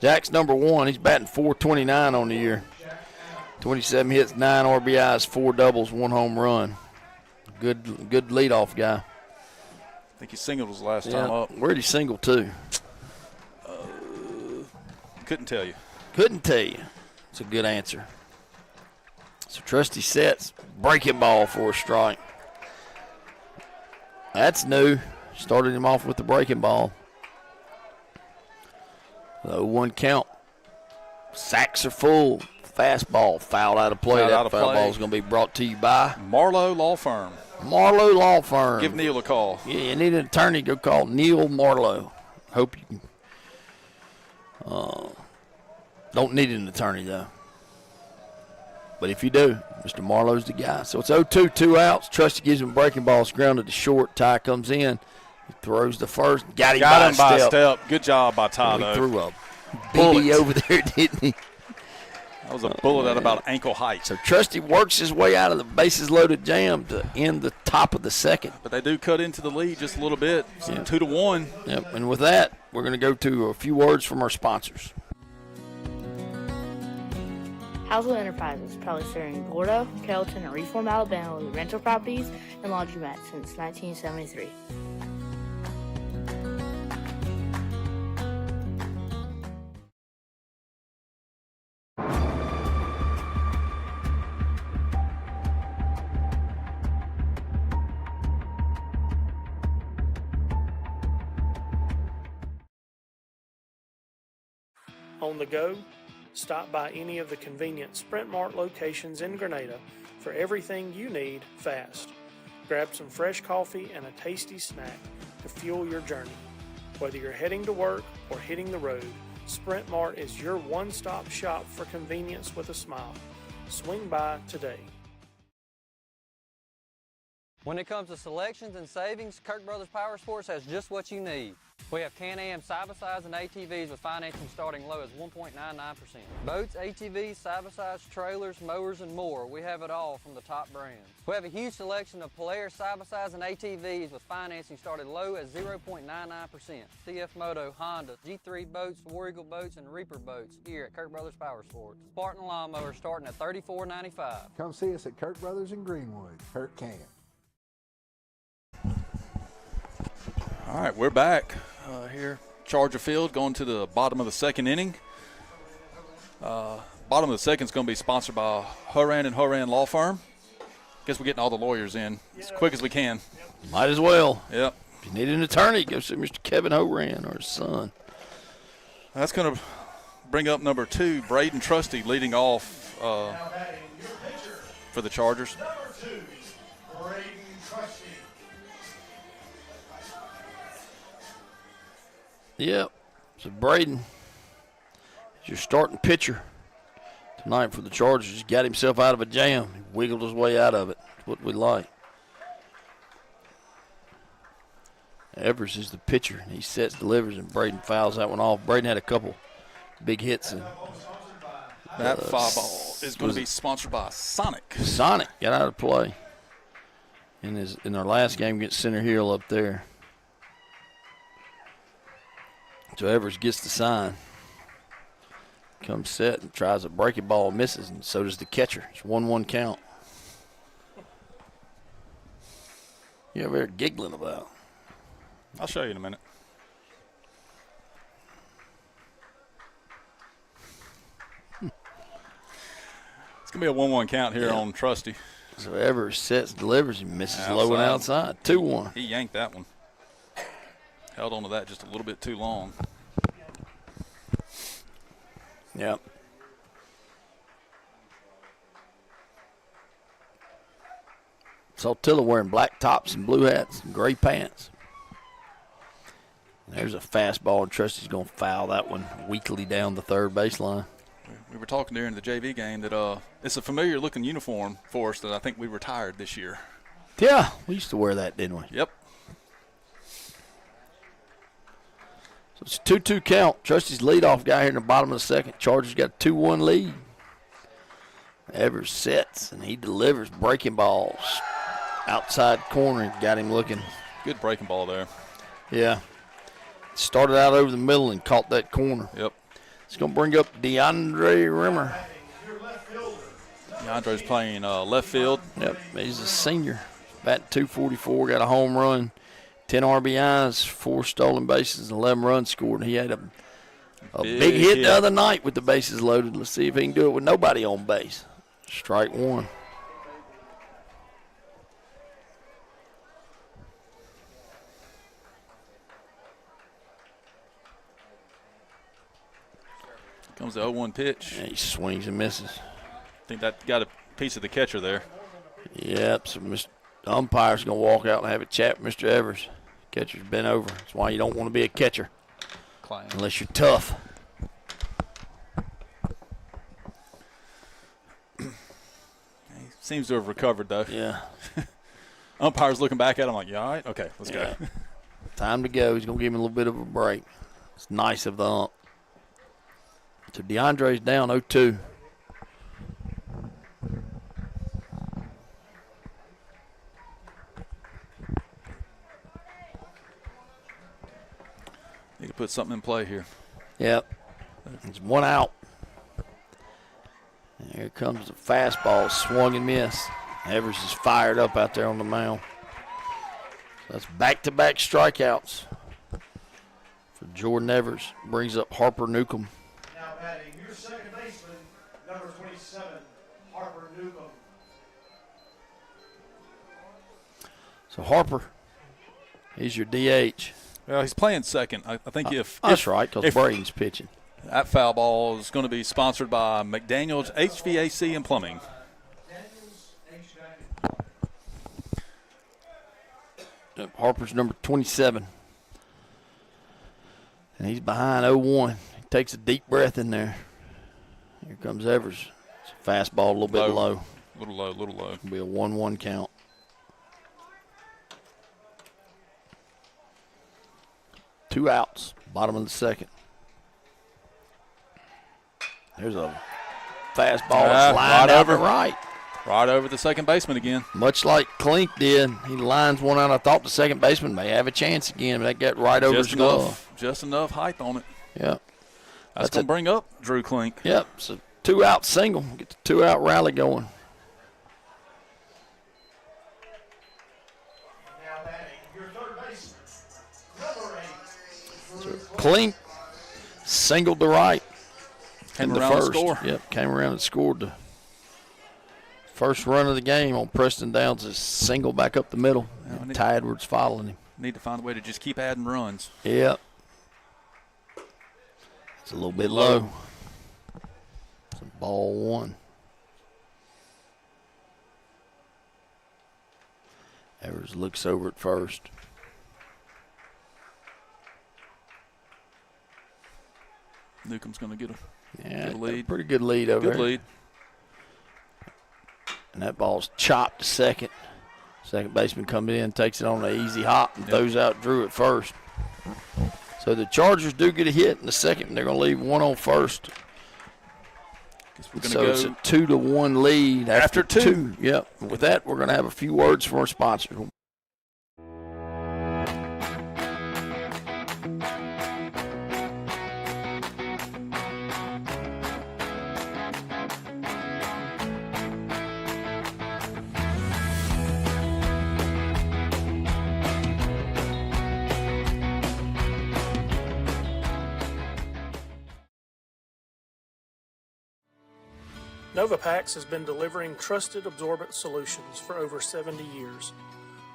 Jack's number 1. He's batting .429 on the year. 27 hits, 9 RBIs, 4 doubles, 1 home run. Good leadoff guy. I think he singled his last time up. Where'd he single to? Couldn't tell you. Couldn't tell you. It's a good answer. So Trusty sets, breaking ball for a strike. That's new. Started him off with the breaking ball. The 0-1 count. Sacks are full. Fastball fouled out of play. Fouled That out of foul play. ball is going to be brought to you by Marlowe Law Firm. Marlowe Law Firm. Give Neil a call. Yeah, you need an attorney, go call Neil Marlowe. Hope you can. Don't need an attorney, though. But if you do, Mr. Marlowe's the guy. So it's 0-2, 2 outs. Trusty gives him a breaking ball. It's grounded to short. Ty comes in. He throws the first. Got him by a step. Good job by Ty, He though. threw a Bullet. BB over there, didn't he? That was a bullet at about ankle height. So Trusty works his way out of the bases-loaded jam to end the top of the second. But they do cut into the lead just a little bit. So 2-1. Yep. And with that, we're going to go to a few words from our sponsors. Housel Enterprises, proudly serving Gordo, Carrollton, and Reform, Alabama with rental properties and laundromats since 1973. On the go, Stop by any of the convenient Sprint Mart locations in Grenada for everything you need fast. Grab some fresh coffee and a tasty snack to fuel your journey. Whether you're heading to work or hitting the road, Sprint Mart is your one-stop shop for convenience with a smile. Swing by today. When it comes to selections and savings, Kirk Brothers Power Sports has just what you need. We have Can-Am side-by-sides and ATVs with financing starting low as 1.99%. Boats, ATVs, side-by-sides, trailers, mowers, and more. We have it all from the top brands. We have a huge selection of Polaris side-by-sides and ATVs with financing started low at 0.99%. CF Moto, Honda, G3 boats, War Eagle boats, and Reaper boats here at Kirk Brothers Power Sports. Spartan lawnmower starting at $34.95. Come see us at Kirk Brothers in Greenwood. Kirk can. All right, we're back here. Charger Field going to the bottom of the second inning. Bottom of the second is going to be sponsored by Horan and Horan Law Firm. Guess we're getting all the lawyers in as quick as we can. Might as well. Yep. If you need an attorney, go see Mr. Kevin Horan or his son. That's going to bring up number 2, Braden Trusty, leading off for the Chargers. Number 2, Braden Trusty. Yep. So Braden is your starting pitcher tonight for the Chargers. He's got himself out of a jam. He wiggled his way out of it. That's what we like. Evers is the pitcher. He sets, delivers, and Braden fouls that one off. Braden had a couple big hits. That foul ball is going to be sponsored by Sonic. Sonic got out of play in their last game against Center Hill up there. So Evers gets the sign. Comes set and tries a breaking ball, misses, and so does the catcher. It's 1-1 count. You over there giggling about? I'll show you in a minute. It's going to be a 1-1 count here on Trusty. So Evers sets, delivers, and misses low and outside. 2-1. He yanked that one. Held on to that just a little bit too long. Yep. Saltillo wearing black tops and blue hats and gray pants. There's a fastball, and Trusty's going to foul that one weakly down the third baseline. We were talking during the JV game that it's a familiar-looking uniform for us that I think we retired this year. Yeah, we used to wear that, didn't we? Yep. So it's a 2-2 count. Trusty's leadoff guy here in the bottom of the second. Chargers got a 2-1 lead. Evers sets, and he delivers breaking balls. Outside corner, got him looking. Good breaking ball there. Yeah. Started out over the middle and caught that corner. Yep. It's going to bring up DeAndre Rimmer. DeAndre's playing left field. Yep, he's a senior. Batting .244, got a home run, 10 RBIs, 4 stolen bases, and 11 runs scored. He had a big hit the other night with the bases loaded. Let's see if he can do it with nobody on base. Strike one. Comes the 0-1 pitch. Yeah, he swings and misses. I think that got a piece of the catcher there. Yep, so Mr. Umpire's going to walk out and have a chat with Mr. Evers. Catcher's been over. That's why you don't want to be a catcher unless you're tough. He seems to have recovered, though. Yeah. Umpire's looking back at him like, you all right? Okay, let's go. Time to go. He's going to give him a little bit of a break. It's nice of the ump. So DeAndre's down 0-2. Need to put something in play here. Yep. It's one out. And here comes the fastball, swung and miss. Evers is fired up out there on the mound. So that's back-to-back strikeouts for Jordan Evers. Brings up Harper Newcomb. Now batting your second baseman, number 27, Harper Newcomb. So Harper, he's your DH. Well, he's playing second. I think if that's right, because Braden's pitching. That foul ball is going to be sponsored by McDaniel's HVAC and Plumbing. Harper's number 27. And he's behind 0-1. He takes a deep breath in there. Here comes Evers. It's a fastball a little bit low. Little low. It'll be a 1-1 count. Two outs, bottom of the second. There's a fastball lined out to right. Right over the second baseman again. Much like Klink did. He lines one out. I thought the second baseman may have a chance again, but that got right over his glove. Just enough height on it. Yep. That's going to bring up Drew Klink. Yep. So 2-out single. Get the 2-out rally going. So Klink singled to right. Came around to score. Yep, came around and scored the first run of the game on Preston Downs. A single back up the middle. And Ty Edwards following him. Need to find a way to just keep adding runs. Yep. It's a little bit low. It's a ball one. Evers looks over at first. Newcomb's going to get a lead. Pretty good lead over there. Good lead. And that ball's chopped to second. Second baseman comes in, takes it on an easy hop, and throws out Drew at first. So the Chargers do get a hit in the second, and they're going to leave one on first. So it's a 2-1 lead after two. Yep. With that, we're going to have a few words from our sponsors. Novapax has been delivering trusted absorbent solutions for over 70 years.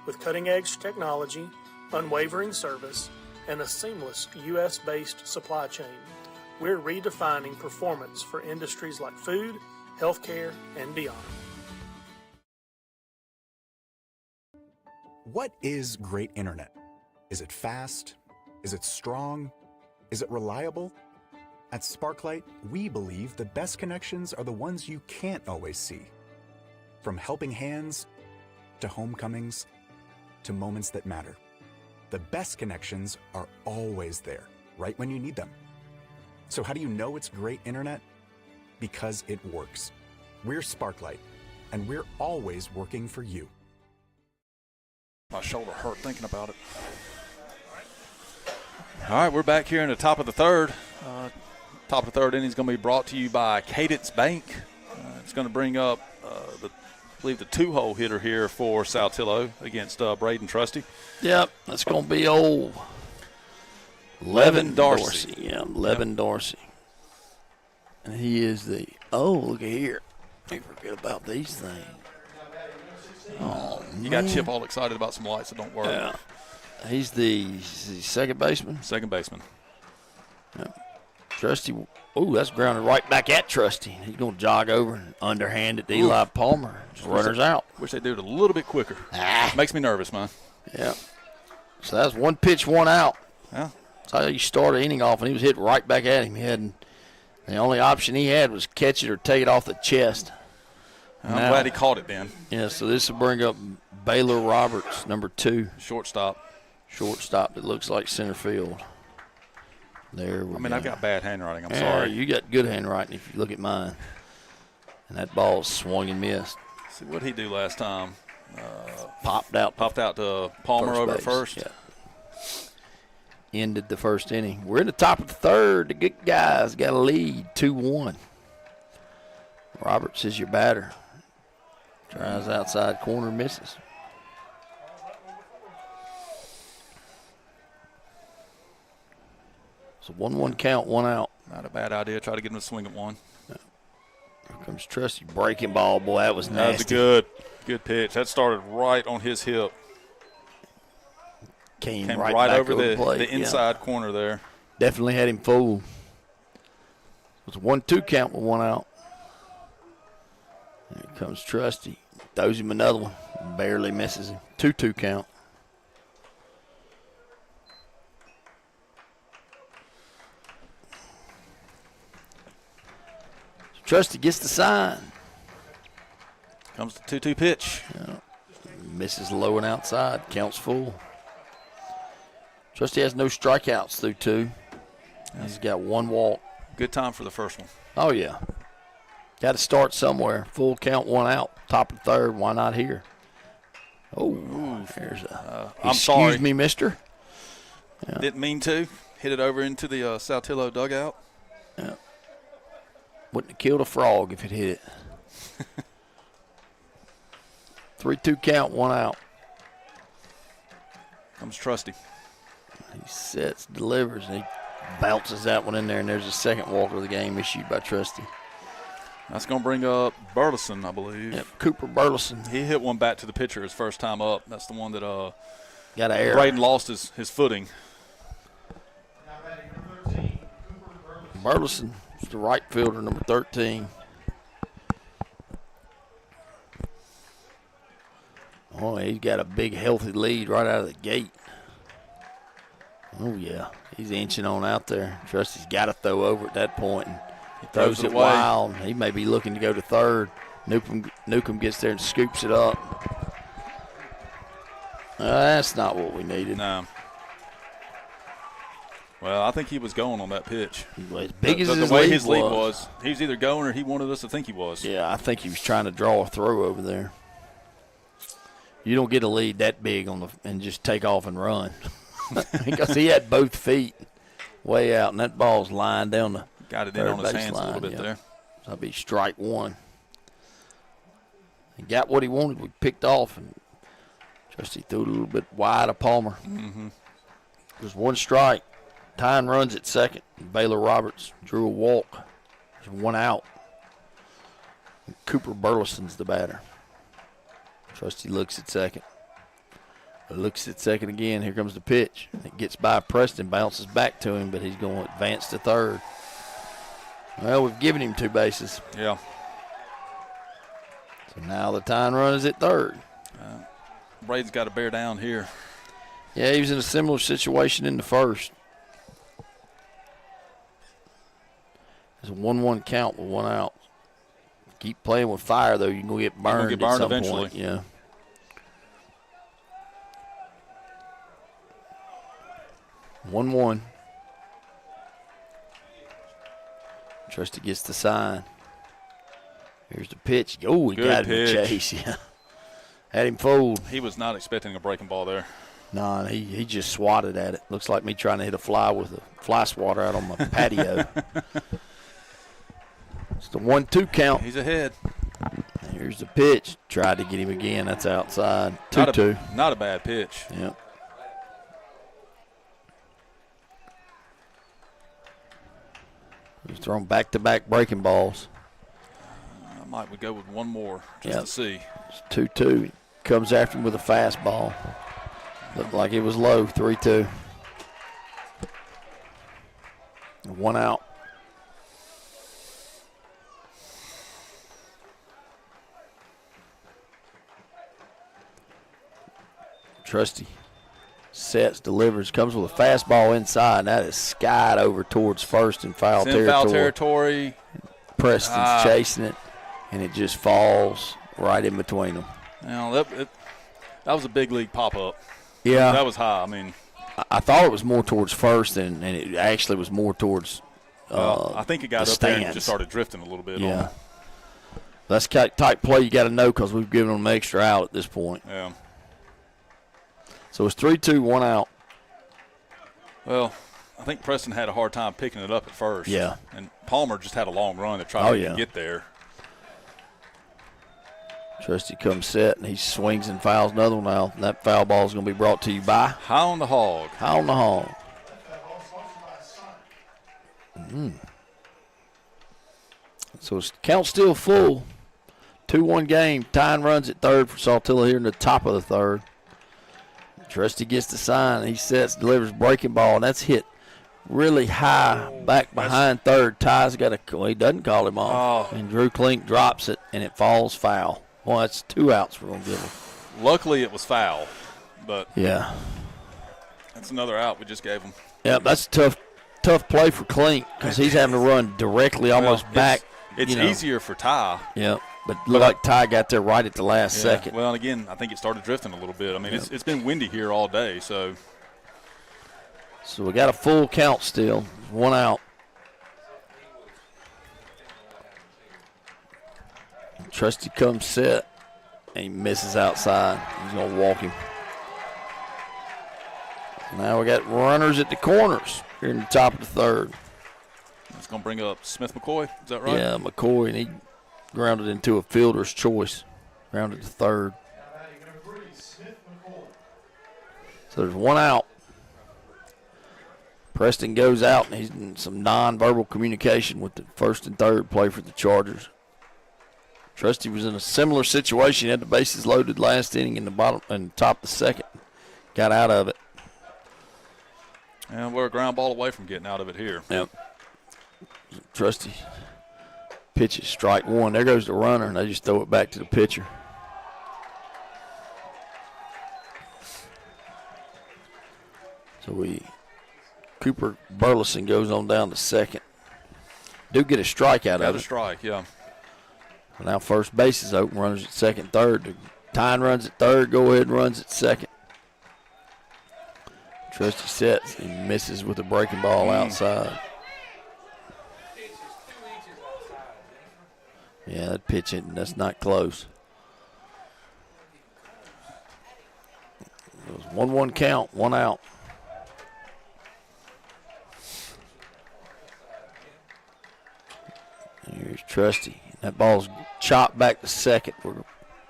With cutting-edge technology, unwavering service, and a seamless U.S.-based supply chain, we're redefining performance for industries like food, healthcare, and beyond. What is great internet? Is it fast? Is it strong? Is it reliable? At Sparklight, we believe the best connections are the ones you can't always see. From helping hands, to homecomings, to moments that matter. The best connections are always there, right when you need them. So how do you know it's great internet? Because it works. We're Sparklight, and we're always working for you. My shoulder hurt thinking about it. All right, we're back here in the top of the third. Top of the third inning is going to be brought to you by Cadence Bank. It's going to bring up, I believe, the two-hole hitter here for Saltillo against Braden Trusty. Yep, that's going to be old Levin Dorsey. Yeah, Levin Dorsey. And he is the, look at here. I forget about these things. Oh, you got Chip all excited about some lights that don't work. Yeah. He's the second baseman? Second baseman. Yeah. Trusty, that's grounded right back at Trusty. He's going to jog over and underhand it to Eli Palmer. Just runners out. Wish they do it a little bit quicker. Makes me nervous, man. Yeah. So that's one pitch, one out. Yeah. That's how you started the inning off, and he was hit right back at him. The only option he had was catch it or take it off the chest. I'm glad he caught it then. Yeah, so this will bring up Baylor Roberts, number 2. Shortstop that looks like center field. There we go. I've got bad handwriting. I'm sorry. You got good handwriting if you look at mine. And that ball swung and missed. See what he do last time? Popped out to Palmer over at first. Yeah. Ended the first inning. We're in the top of the third. The good guys got a lead, 2-1. Roberts is your batter. Tries outside corner, misses. So 1-1 count, 1 out. Not a bad idea. Try to get him to swing at one. Here comes Trusty. Breaking ball. Boy, that was nasty. That was a good pitch. That started right on his hip. Came right over the inside corner there. Definitely had him fooled. It's a 1-2 count with 1 out. Here comes Trusty. Throws him another one. Barely misses him. 2-2 count. Trusty gets the sign. Comes the 2-2 pitch. Yeah. Misses low and outside. Counts full. Trusty has no strikeouts through 2. He's got 1 walk. Good time for the first one. Oh, yeah. Got to start somewhere. Full count, 1 out. Top of the 3rd. Why not here? Oh, there's a. I'm sorry. Excuse me, mister. Yeah. Didn't mean to. Hit it over into the Saltillo dugout. Yeah. Wouldn't have killed a frog if it hit it. 3-2 count, 1 out. Comes Trusty. He sets, delivers, and he bounces that one in there, and there's a second walk of the game issued by Trusty. That's going to bring up Burleson, I believe. Yep, Cooper Burleson. He hit one back to the pitcher his first time up. That's the one that got an error. Braden lost his footing. Burleson is the right fielder, number 13. Oh, he's got a big, healthy lead right out of the gate. Oh, yeah. He's inching on out there. Trusty's got to throw over at that point. And he throws it wild. He may be looking to go to 3rd. Newcomb gets there and scoops it up. That's not what we needed. No. Well, I think he was going on that pitch. As big as the way his lead was, he was either going or he wanted us to think he was. Yeah, I think he was trying to draw a throw over there. You don't get a lead that big and just take off and run. Because he had both feet way out, and that ball's lying down the got it in on his hands a little bit there. So that'd be strike 1. He got what he wanted. We picked off, and Trusty threw it a little bit wide of Palmer. Mm-hmm. There's 1 strike. Tyne runs at 2nd. Baylor Roberts drew a walk. There's 1 out. And Cooper Burleson's the batter. Trusty looks at 2nd. Looks at 2nd again. Here comes the pitch. It gets by Preston, bounces back to him, but he's going to advance to 3rd. Well, we've given him 2 bases. Yeah. So now the Tyne run is at 3rd. Braden's got to bear down here. Yeah, he was in a similar situation in the first. It's a 1-1 count with 1 out. Keep playing with fire, though. You can go get burned, at some eventually. Point. Yeah. One. Trusty gets the sign. Here's the pitch. Oh, he got him in chase. Yeah. Had him fooled. He was not expecting a breaking ball there. No, he just swatted at it. Looks like me trying to hit a fly with a fly swatter out on my patio. It's the 1-2 count. He's ahead. Here's the pitch. Tried to get him again. That's outside. 2-2. Not a bad pitch. Yep. He's thrown back-to-back breaking balls. I might would go with 1 more just to see. It's 2-2. Comes after him with a fastball. Looked like it was low. 3-2. 1 out. Trusty sets, delivers, comes with a fastball inside. That is skied over towards 1st and foul territory. Foul territory. Preston's chasing it, and it just falls right in between them. Now that was a big league pop-up. Yeah. That was high. I mean, I thought it was more towards 1st, and it actually was more towards I think it got the up there and stands. just started drifting a little bit. Yeah. That's the type play you got to know because we've given them an extra out at this point. Yeah. So it's 3-2, 1 out. Well, I think Preston had a hard time picking it up at first. Yeah. And Palmer just had a long run to try to get there. Trusty comes set, and he swings and fouls another one out. And that foul ball is going to be brought to you by High on the Hog. High on the Hog. So it's count still full. 2-1 game. Tyne runs at 3rd for Saltillo here in the top of the 3rd. Trusty gets the sign. He sets, delivers breaking ball, and that's hit really high back behind third. Ty's got he doesn't call him off. And Drew Klink drops it, and it falls foul. Well, that's 2 outs we're going to give him. Luckily, it was foul, but yeah, that's another out we just gave him. Yeah, that's a tough play for Klink because he's having to run directly almost back. It's easier for Ty. Yeah, but looked like Ty got there right at the last second. Well, and again, I think it started drifting a little bit. I mean, it's been windy here all day, so. So we got a full count still, 1 out. Trusty comes set, and he misses outside. He's going to walk him. Now we got runners at the corners here in the top of the third. It's going to bring up Smith McCoy. Is that right? Yeah, McCoy, and he grounded into a fielder's choice. Grounded to third. So there's 1 out. Preston goes out, and he's in some nonverbal communication with the first and third play for the Chargers. Trusty was in a similar situation. He had the bases loaded last inning in the bottom and top of the second. Got out of it. And we're a ground ball away from getting out of it here. Yep. Trusty pitches strike 1. There goes the runner, and they just throw it back to the pitcher. So Cooper Burleson goes on down to second. Do get a strike out of it. Got a strike, yeah. Now first base is open, runners at second, third. Tyne runs at third, go ahead and runs at second. Trusty sets, he misses with a breaking ball outside. Yeah, that pitch, that's not close. It was 1-1 count, 1 out. Here's Trusty. That ball's chopped back to second. We're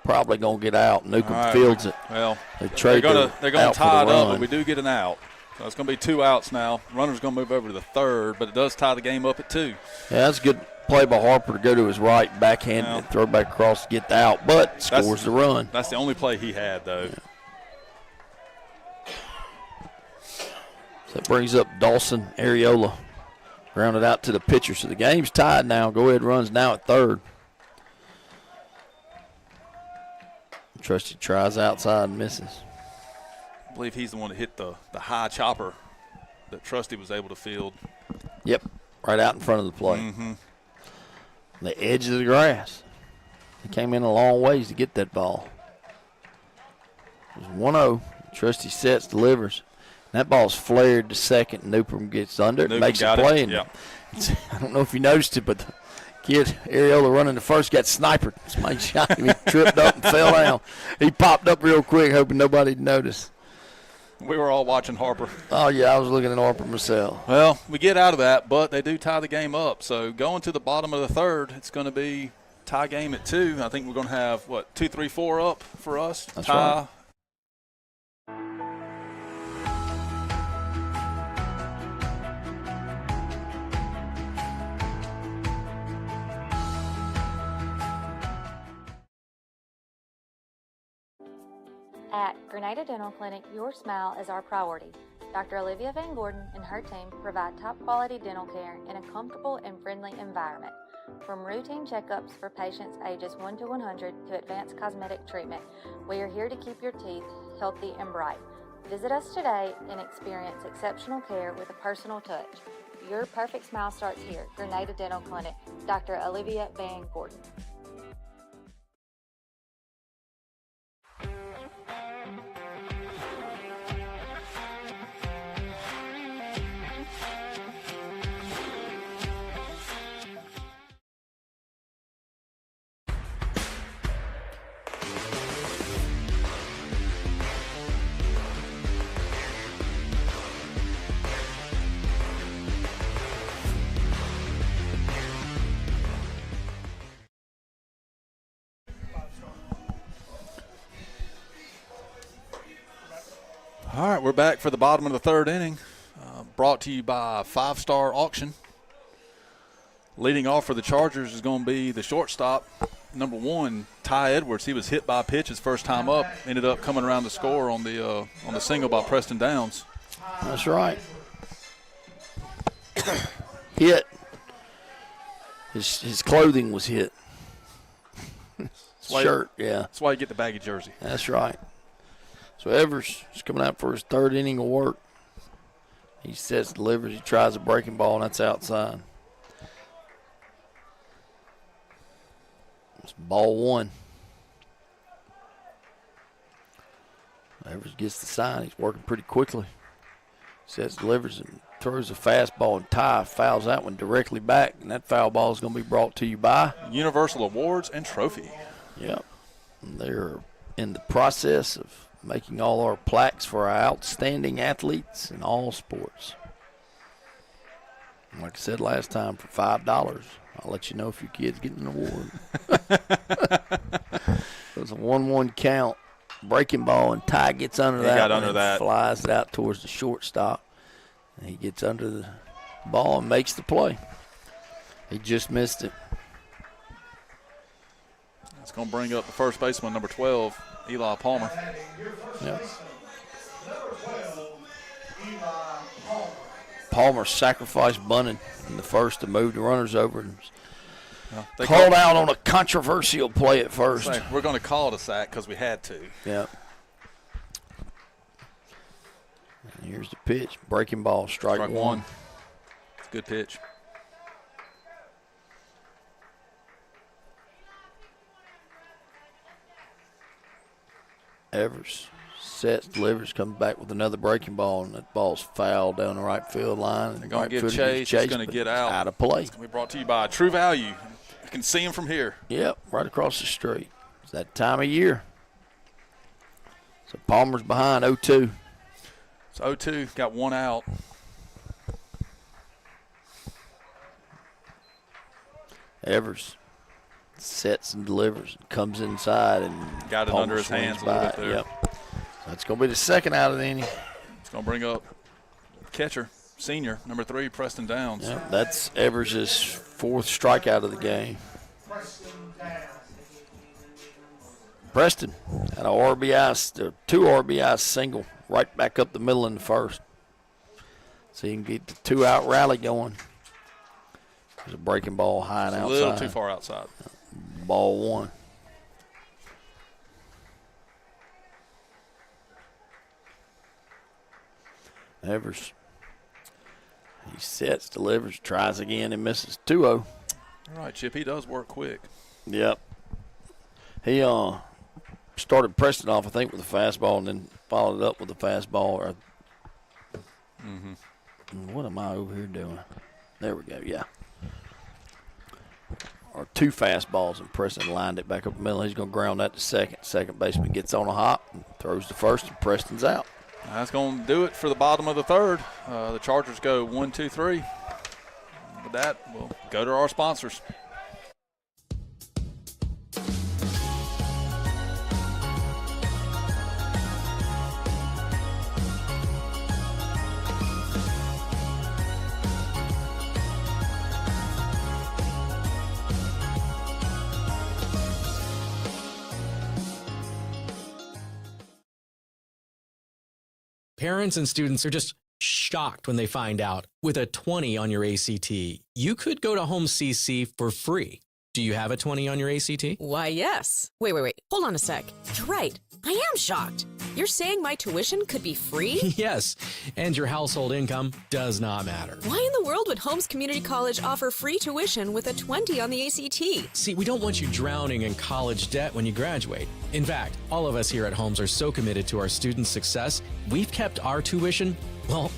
probably going to get out. Newcomb fields it. Well, they're going to tie it up, but we do get an out. So it's going to be 2 outs now. Runner's going to move over to the third, but it does tie the game up at 2. Yeah, that's a good play by Harper to go to his right, backhand, and throw back across to get the out, but scores the run. That's the only play he had, though. Yeah. So that brings up Dawson Areola. Grounded out to the pitcher. So the game's tied now. Go ahead runs now at third. Trusty tries outside and misses. I believe he's the one that hit the high chopper that Trusty was able to field. Yep, right out in front of the plate. Mm-hmm. The edge of the grass. He came in a long ways to get that ball. It was 1-0. Trusty sets, delivers. That ball's flared to second, and Newcomb gets under it, makes a play. And I don't know if you noticed it, but the kid, Areola, running to first, got sniped. Somebody shot him. He tripped up and fell down. He popped up real quick, hoping nobody'd notice. We were all watching Harper. Oh, yeah, I was looking at Harper myself. Well, we get out of that, but they do tie the game up. So going to the bottom of the third, it's going to be tie game at 2. I think we're going to have, 2, 3, 4 up for us? That's tie. Right. At Grenada Dental Clinic, your smile is our priority. Dr. Olivia Van Gordon and her team provide top-quality dental care in a comfortable and friendly environment. From routine checkups for patients ages 1 to 100 to advanced cosmetic treatment, we are here to keep your teeth healthy and bright. Visit us today and experience exceptional care with a personal touch. Your perfect smile starts here. Grenada Dental Clinic, Dr. Olivia Van Gordon. All right, we're back for the bottom of the third inning. Brought to you by 5 Star Auction. Leading off for the Chargers is going to be the shortstop, number 1, Ty Edwards. He was hit by a pitch his first time up. Ended up coming around to score on the single by Preston Downs. That's right. hit. His clothing was hit. Shirt, yeah. That's why you get the baggy jersey. That's right. So Evers is coming out for his third inning of work. He sets, delivers, he tries a breaking ball, and that's outside. It's ball one. Evers gets the sign. He's working pretty quickly. Sets, delivers, and throws a fastball, and Ty fouls that one directly back, and that foul ball is going to be brought to you by Universal Awards and Trophy. Yep. And they're in the process of making all our plaques for our outstanding athletes in all sports. Like I said last time, for $5, I'll let you know if your kid's getting an award. It was a 1-1 count. Breaking ball, and Ty gets under that. He got under that. Flies it out towards the shortstop. And he gets under the ball and makes the play. He just missed it. It's going to bring up the first baseman, number 12, Eli Palmer. Yep. Palmer sacrificed bunting in the first to move the runners over. And called out on a controversial play at first. We're going to call it a sack because we had to. Yeah. And here's the pitch. Breaking ball, strike one. It's a good pitch. Evers sets, delivers, comes back with another breaking ball, and that ball's fouled down the right field line. They're going to get chased. It's going to get out. Out of play. It's going to be brought to you by True Value. You can see him from here. Yep, right across the street. It's that time of year. So Palmer's behind 0-2. It's 0-2, got one out. Evers sets and delivers, comes inside and got it Palmer under his hands a by little bit there. Yep. So that's going to be the second out of the inning. It's going to bring up catcher, senior, number 3, Preston Downs. Yep, that's Evers' fourth strikeout of the game. Preston had a RBI, 2 RBI single right back up the middle in the first. So you can get the 2-out rally going. There's a breaking ball high and outside. A little too far outside. Ball one. Evers. He sets, delivers, tries again, and misses 2-0. All right, Chip, he does work quick. Yep. He started Preston off, I think, with a fastball and then followed it up with a fastball. What am I over here doing? There we go, yeah. Or 2 fastballs, and Preston lined it back up the middle. He's going to ground that to second. Second baseman gets on a hop and throws to first, and Preston's out. That's going to do it for the bottom of the third. The Chargers go 1, 2, 3. With that, we'll go to our sponsors. Parents and students are just shocked when they find out with a 20 on your ACT, you could go to Home CC for free. Do you have a 20 on your ACT? Why, yes. Wait. Hold on a sec. You're right. I am shocked. You're saying my tuition could be free? Yes, and your household income does not matter. Why in the world would Holmes Community College offer free tuition with a 20 on the ACT? See, we don't want you drowning in college debt when you graduate. In fact, all of us here at Holmes are so committed to our students' success, we've kept our tuition, well,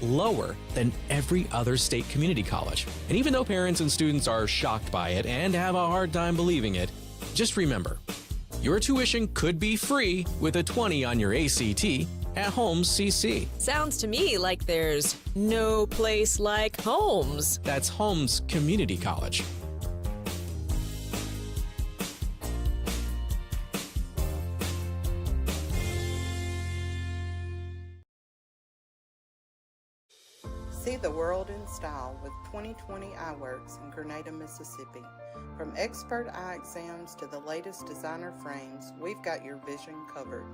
lower than every other state community college. And even though parents and students are shocked by it and have a hard time believing it, just remember, your tuition could be free with a 20 on your ACT at Holmes CC. Sounds to me like there's no place like Holmes. That's Holmes Community College. See the world in style with 2020 Eyeworks in Grenada, Mississippi. From expert eye exams to the latest designer frames, we've got your vision covered.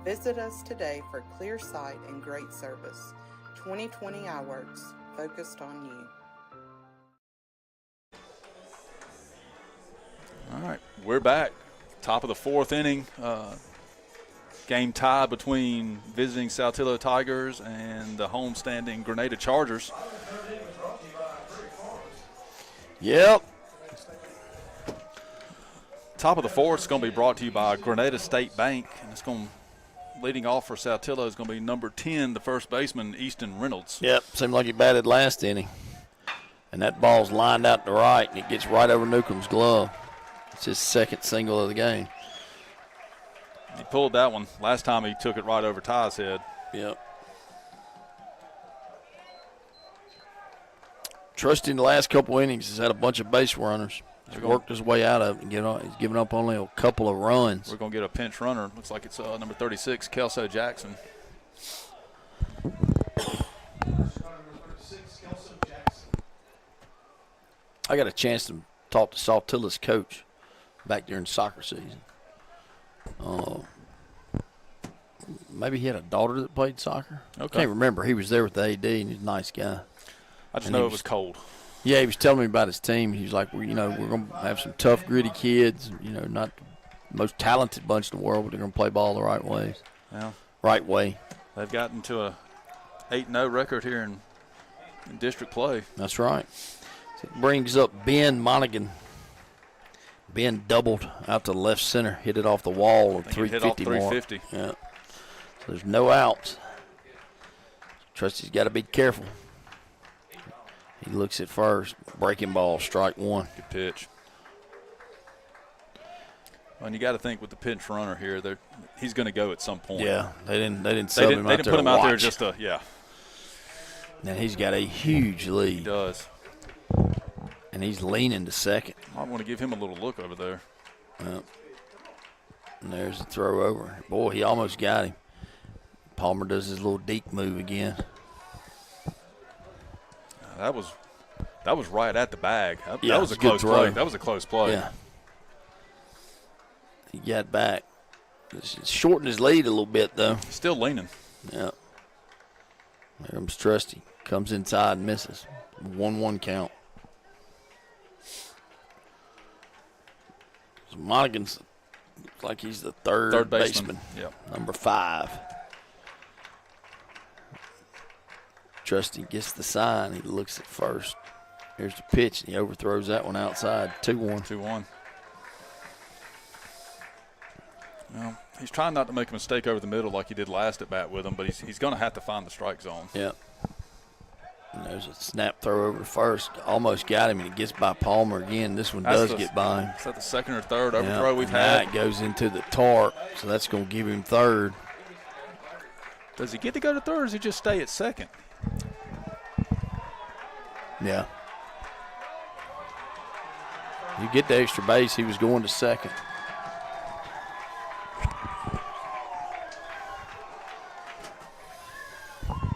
Visit us today for clear sight and great service. 2020 Eyeworks, focused on you. All right, we're back. Top of the fourth inning. Game tie between visiting Saltillo Tigers and the homestanding Grenada Chargers. Yep. Top of the fourth is going to be brought to you by Grenada State Bank, and it's going leading off for Saltillo is going to be number 10, the first baseman, Easton Reynolds. Yep, seemed like he batted last inning. And that ball's lined out to right, and it gets right over Newcomb's glove. It's his second single of the game. He pulled that one. Last time he took it right over Ty's head. Yep. Trusty in the last couple innings has had a bunch of base runners. He's worked his way out of it. He's given up only a couple of runs. We're going to get a pinch runner. Looks like it's number 36, Kelso Jackson. I got a chance to talk to Saltillo's coach back during soccer season. Maybe he had a daughter that played soccer. Okay. Can't remember. He was there with the AD, and he's a nice guy. I just know it was cold. Yeah, he was telling me about his team. He was like, we're going to have some tough, gritty kids. Not the most talented bunch in the world, but they're going to play ball the right ways. Yeah. Right way. They've gotten to a 8-0 record here in district play. That's right. So it brings up Ben Monaghan. Ben doubled out to left center, hit it off the wall at 350 mark. 350. Yeah. So there's no outs. Trusty's got to be careful. He looks at first. Breaking ball, strike one. Good pitch. Well, and you got to think with the pinch runner here, he's going to go at some point. Yeah, they didn't sub him out there. They didn't put him out there just to, yeah. And he's got a huge lead. He does. And he's leaning to second. I want to give him a little look over there. And there's the throw over. Boy, he almost got him. Palmer does his little deke move again. That was right at the bag. That was a good close throw. play. That was a close play. Yeah. He got back. It's shortened his lead a little bit, though. Still leaning. Yeah. There comes Trusty. Comes inside and misses. 1-1 count. So Monaghan's looks like he's the third baseman. Yep. Number 5. Trusty gets the sign. He looks at first. Here's the pitch, and he overthrows that one outside. 2-1. 2-1. Well, he's trying not to make a mistake over the middle like he did last at bat with him, but he's going to have to find the strike zone. Yeah. And there's a snap throw over to first. Almost got him, and it gets by Palmer again. This one does get by him. Is that the second or third overthrow we've had? That goes into the tarp, so that's going to give him third. Does he get to go to third, or does he just stay at second? Yeah. You get the extra base, he was going to second.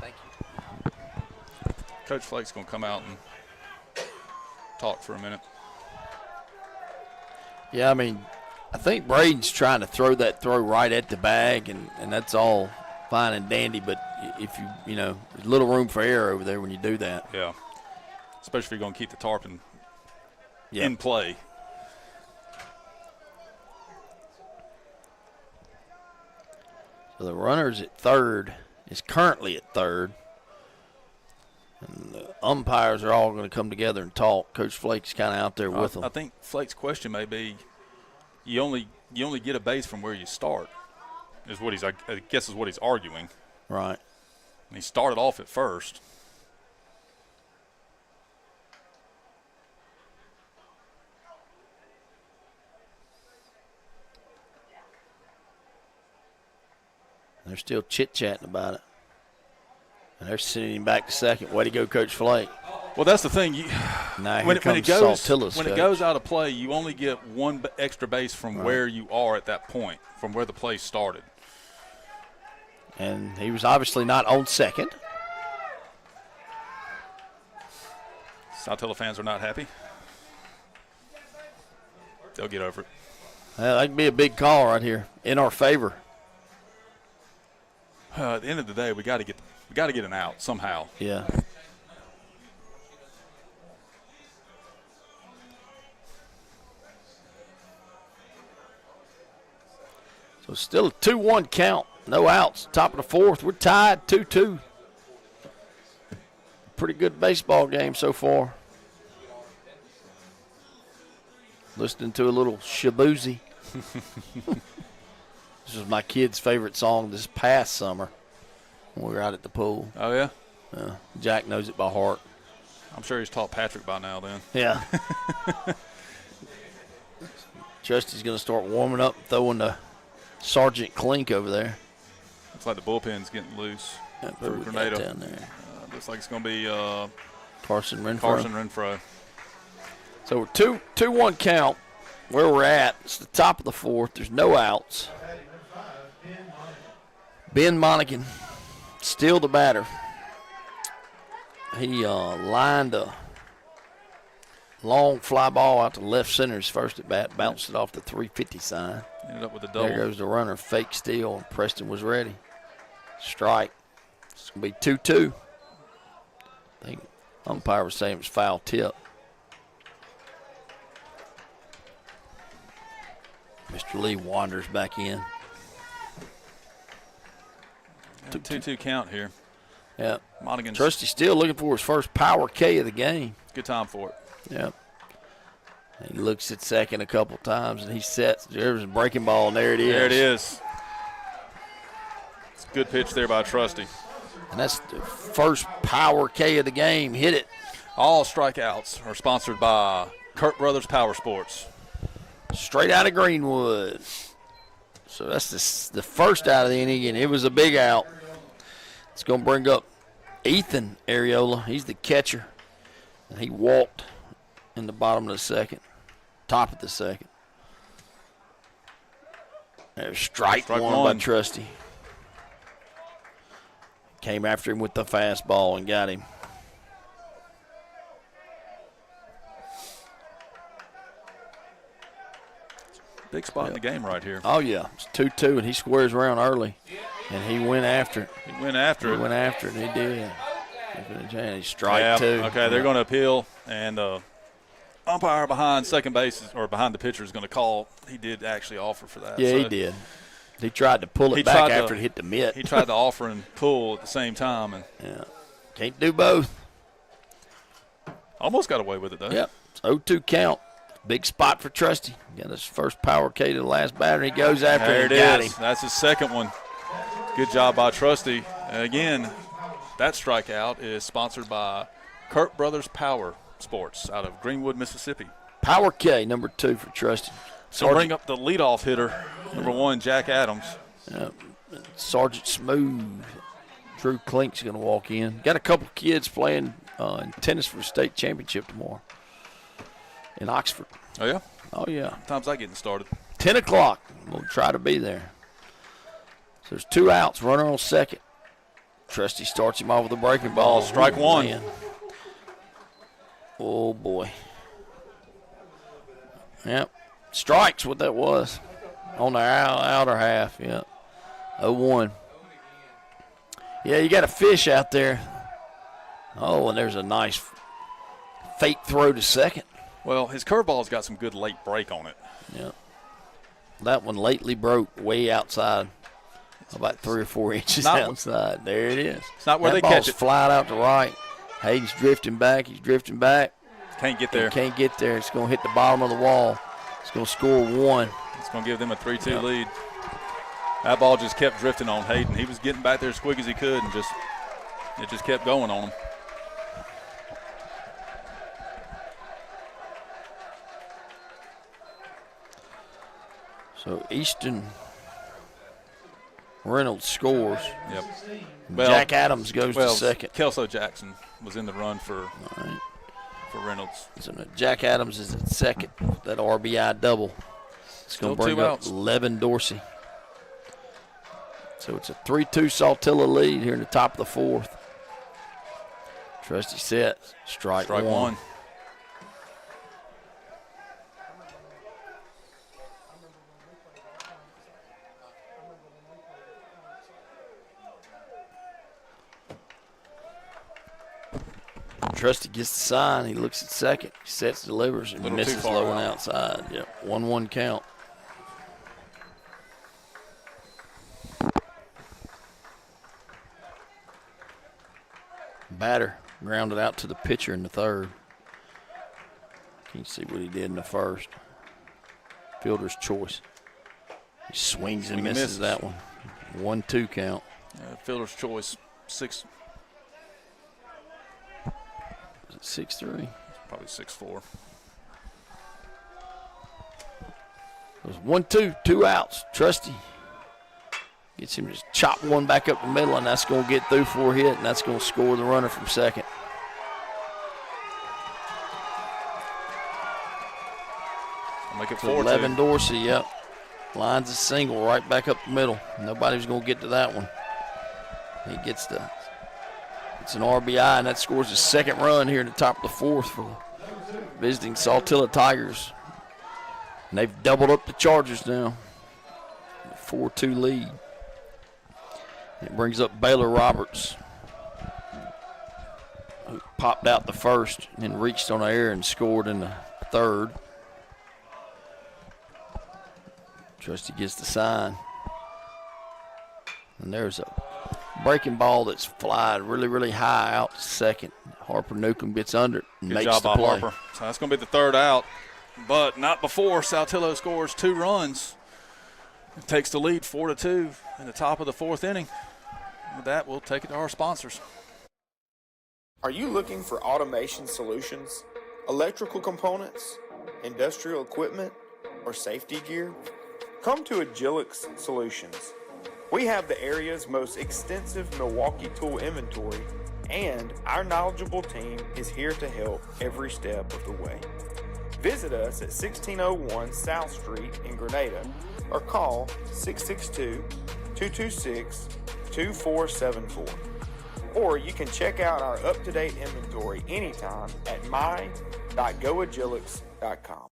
Thank you. Coach Flake's going to come out and talk for a minute. Yeah, I mean, I think Braden's trying to throw that throw right at the bag, and that's all fine and dandy, but if there's little room for error over there when you do that. Yeah. Especially if you're going to keep the tarp in play. So the runner's at third, is currently at third. And the umpires are all going to come together and talk. Coach Flake's kind of out there with them. I think Flake's question may be, you only get a base from where you start, is what is what he's arguing. Right. And he started off at first. They're still chit-chatting about it. And they're sending him back to second. Way to go, Coach Flake. Well, that's the thing. When it goes out of play, you only get one extra base from where you are at that point, from where the play started. And he was obviously not on second. Saltillo fans are not happy. They'll get over it. That could be a big call right here in our favor. At the end of the day, we got to get an out somehow. Yeah. So still a 2-1 count. No outs. Top of the fourth. We're tied 2-2. Pretty good baseball game so far. Listening to a little Shabuzi. This was my kid's favorite song this past summer when we were out at the pool. Oh, yeah? Jack knows it by heart. I'm sure he's taught Patrick by now then. Yeah. Trusty's going to start warming up, throwing the Sergeant Clink over there. Looks like the bullpen's getting loose for we got Grenada. down there? Looks like it's going to be Carson Renfro. Carson Renfro. So we're 2-1 count. Where we're at, it's the top of the fourth. There's no outs. Ben Monaghan, still the batter. He lined a long fly ball out to left center his first at bat, bounced it off the 350 sign. Ended up with a double. There goes the runner, fake steal, and Preston was ready. Strike. It's going to be 2-2. I think umpire was saying it was foul tip. Mr. Lee wanders back in. 2-2 count here. Yeah. Monaghan's Trusty still looking for his first power K of the game. good time for it. Yep. He looks at second a couple times, and he sets. There's a breaking ball, and there it is. There it is. It's a good pitch there by Trusty. And that's the first power K of the game. Hit it. All strikeouts are sponsored by Kirk Brothers Power Sports. Straight out of Greenwood. So that's the first out of the inning, and it was a big out. It's going to bring up Ethan Areola. He's the catcher. And he walked in the bottom of the second, top of the second. There's strike one by Trusty. Came after him with the fastball and got him. Big spot in the game right here. Oh, yeah. It's 2-2, and he squares around early. And he went after it. He went after it, and he did. He strike two. Okay, they're going to appeal, and umpire behind second base or behind the pitcher is going to call. He did actually offer for that. Yeah, so he did. He tried to pull it back after it hit the mitt. He tried to offer and pull at the same time, and can't do both. Almost got away with it though. Yep, it's 0-2 count. Big spot for Trusty. Got his first power K to the last batter. He goes after it. Got him. That's his second one. Good job by Trusty. And again, that strikeout is sponsored by Kirk Brothers Power Sports out of Greenwood, Mississippi. Power K, number 2 for Trusty. So bring up the leadoff hitter, number 1, Jack Adams. Sergeant Smooth. Drew Klink's going to walk in. Got a couple kids playing in tennis for the state championship tomorrow in Oxford. Oh, yeah? Oh, yeah. What time's that getting started? 10 o'clock. We'll try to be there. So there's 2 outs, runner on second. Trusty starts him off with a breaking ball. Strike one. Man. Oh, boy. Yep. Strikes what that was on the outer half. Yep. 0-1. Yeah, you got a fish out there. Oh, and there's a nice fake throw to second. Well, his curveball's got some good late break on it. Yep. That one lately broke way outside. About 3 or 4 inches outside. There it is. It's not where they catch it. Flying out to right. Hayden's drifting back. He's drifting back. Can't get there. Can't get there. It's going to hit the bottom of the wall. It's going to score 1. It's going to give them a 3-2 lead. That ball just kept drifting on Hayden. He was getting back there as quick as he could, and it just kept going on him. So Easton Reynolds scores. Yep. Jack Adams goes to second. Kelso Jackson was in the run for Reynolds. So Jack Adams is at second. That RBI double. It's going to bring up Levin Dorsey. So it's a 3-2 Saltillo lead here in the top of the fourth. Trusty sets. Strike one. Trusty gets the sign. He looks at second. He sets, delivers, and misses low and outside. Yep, 1-1 count. batter grounded out to the pitcher in the third. Can't see what he did in the first. Fielder's choice. He swings and misses that one. 1-2 count. Fielder's choice. 6. Is it 6-3? Probably 6-4. It was 1-2, 2 outs. Trusty gets him to chop one back up the middle, and that's going to get through for a hit, and that's going to score the runner from second. Make it 4-2. 11 Dorsey, yep. Lines a single right back up the middle. Nobody was going to get to that one. He gets it's an RBI, and that scores his second run here in the top of the fourth for visiting Saltillo Tigers. And they've doubled up the Chargers now. 4-2 lead. It brings up Baylor Roberts, who popped out the first and then reached on the air and scored in the third. Trusty gets the sign. And there's a breaking ball that's flying really, really high out to second. Harper Newcomb gets under it and makes job the by play. Harper. So that's going to be the third out, but not before Saltillo scores 2 runs. It takes the lead 4-2 in the top of the fourth inning. With that, we'll take it to our sponsors. Are you looking for automation solutions, electrical components, industrial equipment, or safety gear? Come to Agilix Solutions. We have the area's most extensive Milwaukee tool inventory, and our knowledgeable team is here to help every step of the way. Visit us at 1601 South Street in Grenada or call 662-226-2474. Or you can check out our up-to-date inventory anytime at my.goagilix.com.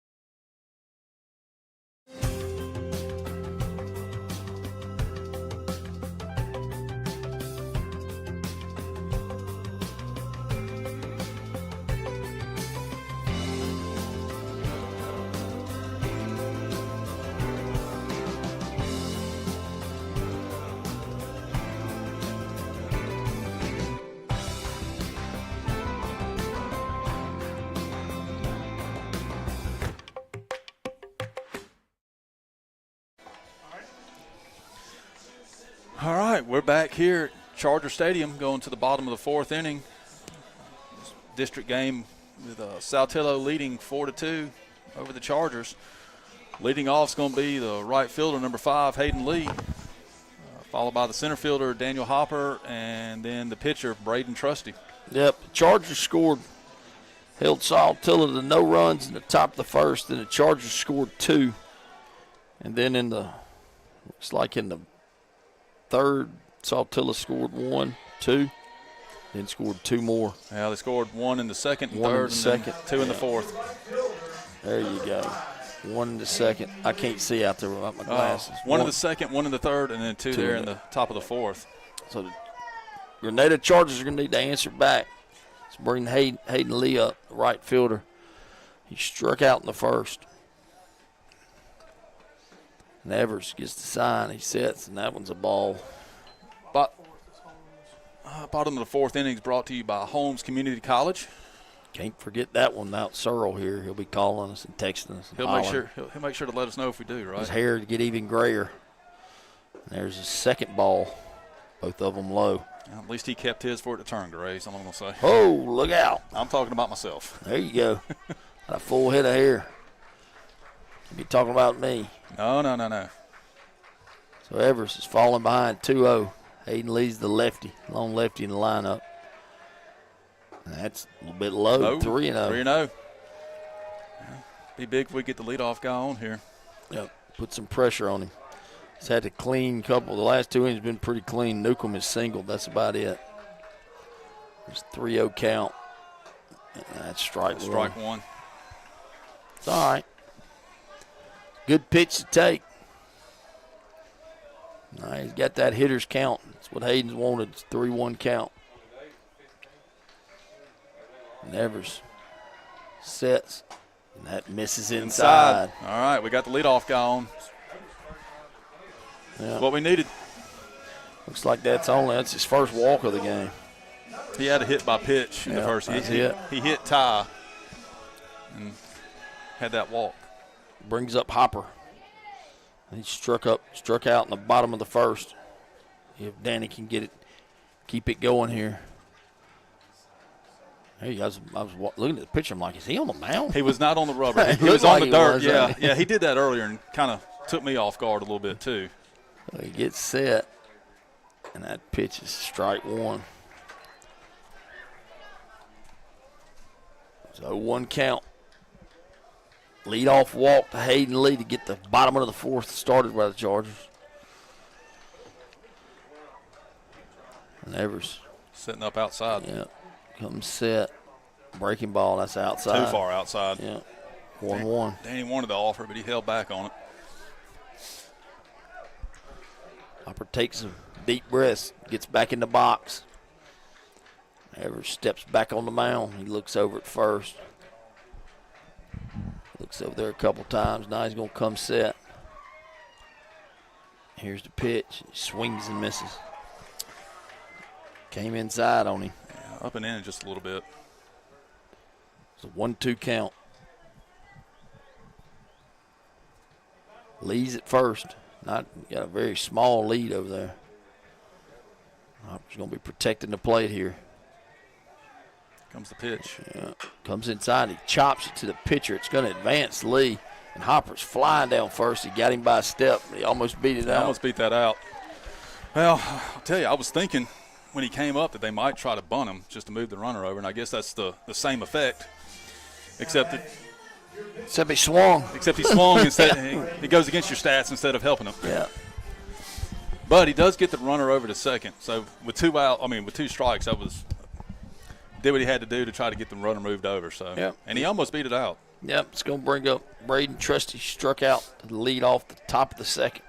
All right, we're back here at Charger Stadium going to the bottom of the fourth inning. District game with Saltillo leading 4-2 over the Chargers. Leading off is going to be the right fielder, number 5, Hayden Lee, followed by the center fielder, Daniel Hopper, and then the pitcher, Braden Trusty. Yep, the Chargers held Saltillo to no runs in the top of the first, and the Chargers scored 2. And then looks like in the third, Saltillo scored 1, 2, then scored 2 more. Yeah, they scored 1 in the second, and 1 third, in the second, 2 in the fourth. There you go. 1 in the second. I can't see out there without my glasses. 1 in the second, 1 in the third, and then 2 there in the top of the fourth. So the Grenada Chargers are going to need to answer back. Let's bring Hayden Lee up, the right fielder. He struck out in the first. And Evers gets the sign. He sets, and that one's a ball. Bottom of the fourth inning is brought to you by Holmes Community College. Can't forget that one out Searle here. He'll be calling us and texting us. And He'll make sure to let us know if we do, right? His hair to get even grayer. And there's his second ball. Both of them low. Well, at least he kept his for it to turn, Gray. That's all I'm going to say. Oh, look out. I'm talking about myself. There you go. Got a full head of hair. You be talking about me. No. So Evers is falling behind 2-0. Hayden Lee's the lefty, lone lefty in the lineup. And that's a little bit low, 3-0. 3-0. Be big if we get the leadoff guy on here. Yep, put some pressure on him. He's had to clean couple. The last 2 innings been pretty clean. Newcomb is singled. That's about it. There's 3-0 count. And that's strike one. It's all right. Good pitch to take. All right, he's got that hitter's count. That's what Hayden's wanted. It's 3-1 count. And Evers sets, and that misses inside. All right, we got the leadoff guy on. Yeah. What we needed. Looks like that's his first walk of the game. He had a hit by pitch in the first. He hit Ty and had that walk. Brings up Hopper. He struck out in the bottom of the first. If Danny can get it, keep it going here. Hey, I was looking at the pitcher. I'm like, is he on the mound? He was not on the rubber. He was on the dirt. Yeah, he did that earlier and kind of took me off guard a little bit too. So he gets set, and that pitch is strike one. So 1 count. Lead-off walk to Hayden Lee to get the bottom of the fourth started by the Chargers. And Evers. Sitting up outside. Yeah. Comes set. Breaking ball, that's outside. Too far outside. Yeah. 1-1. Danny wanted to offer, but he held back on it. Hopper takes a deep breath, gets back in the box. Evers steps back on the mound. He looks over at first. Looks over there a couple times. Now he's going to come set. Here's the pitch. He swings and misses. Came inside on him. Yeah, up and in just a little bit. It's a 1-2 count. Lee's at first. Got a very small lead over there. Hopper's going to be protecting the plate here. Comes the pitch. Yeah. Comes inside. He chops it to the pitcher. It's going to advance Lee. And Hopper's flying down first. He got him by a step. He almost beat it out. Almost beat that out. Well, I'll tell you, I was thinking when he came up that they might try to bunt him just to move the runner over, and I guess that's the same effect, except he swung. Except he swung instead. He goes against your stats instead of helping him. Yeah. But he does get the runner over to second. So with 2 strikes, did what he had to do to try to get the runner moved over. So yep. And he almost beat it out. Yep, it's going to bring up Braden Trusty. Struck out to the lead off the top of the second.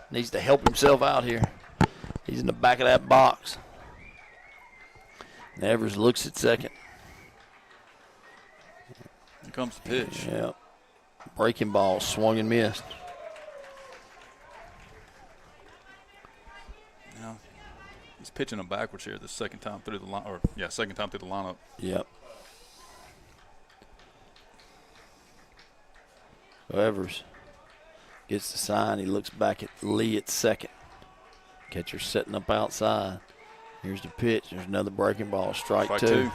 Needs to help himself out here. He's in the back of that box. And Evers looks at second. Here comes the pitch. Yep. Breaking ball, swung and missed. Now, he's pitching him backwards here the second time through the line, second time through the lineup. Yep. So Evers gets the sign. He looks back at Lee at second. Catcher setting up outside. Here's the pitch. There's another breaking ball. Strike two.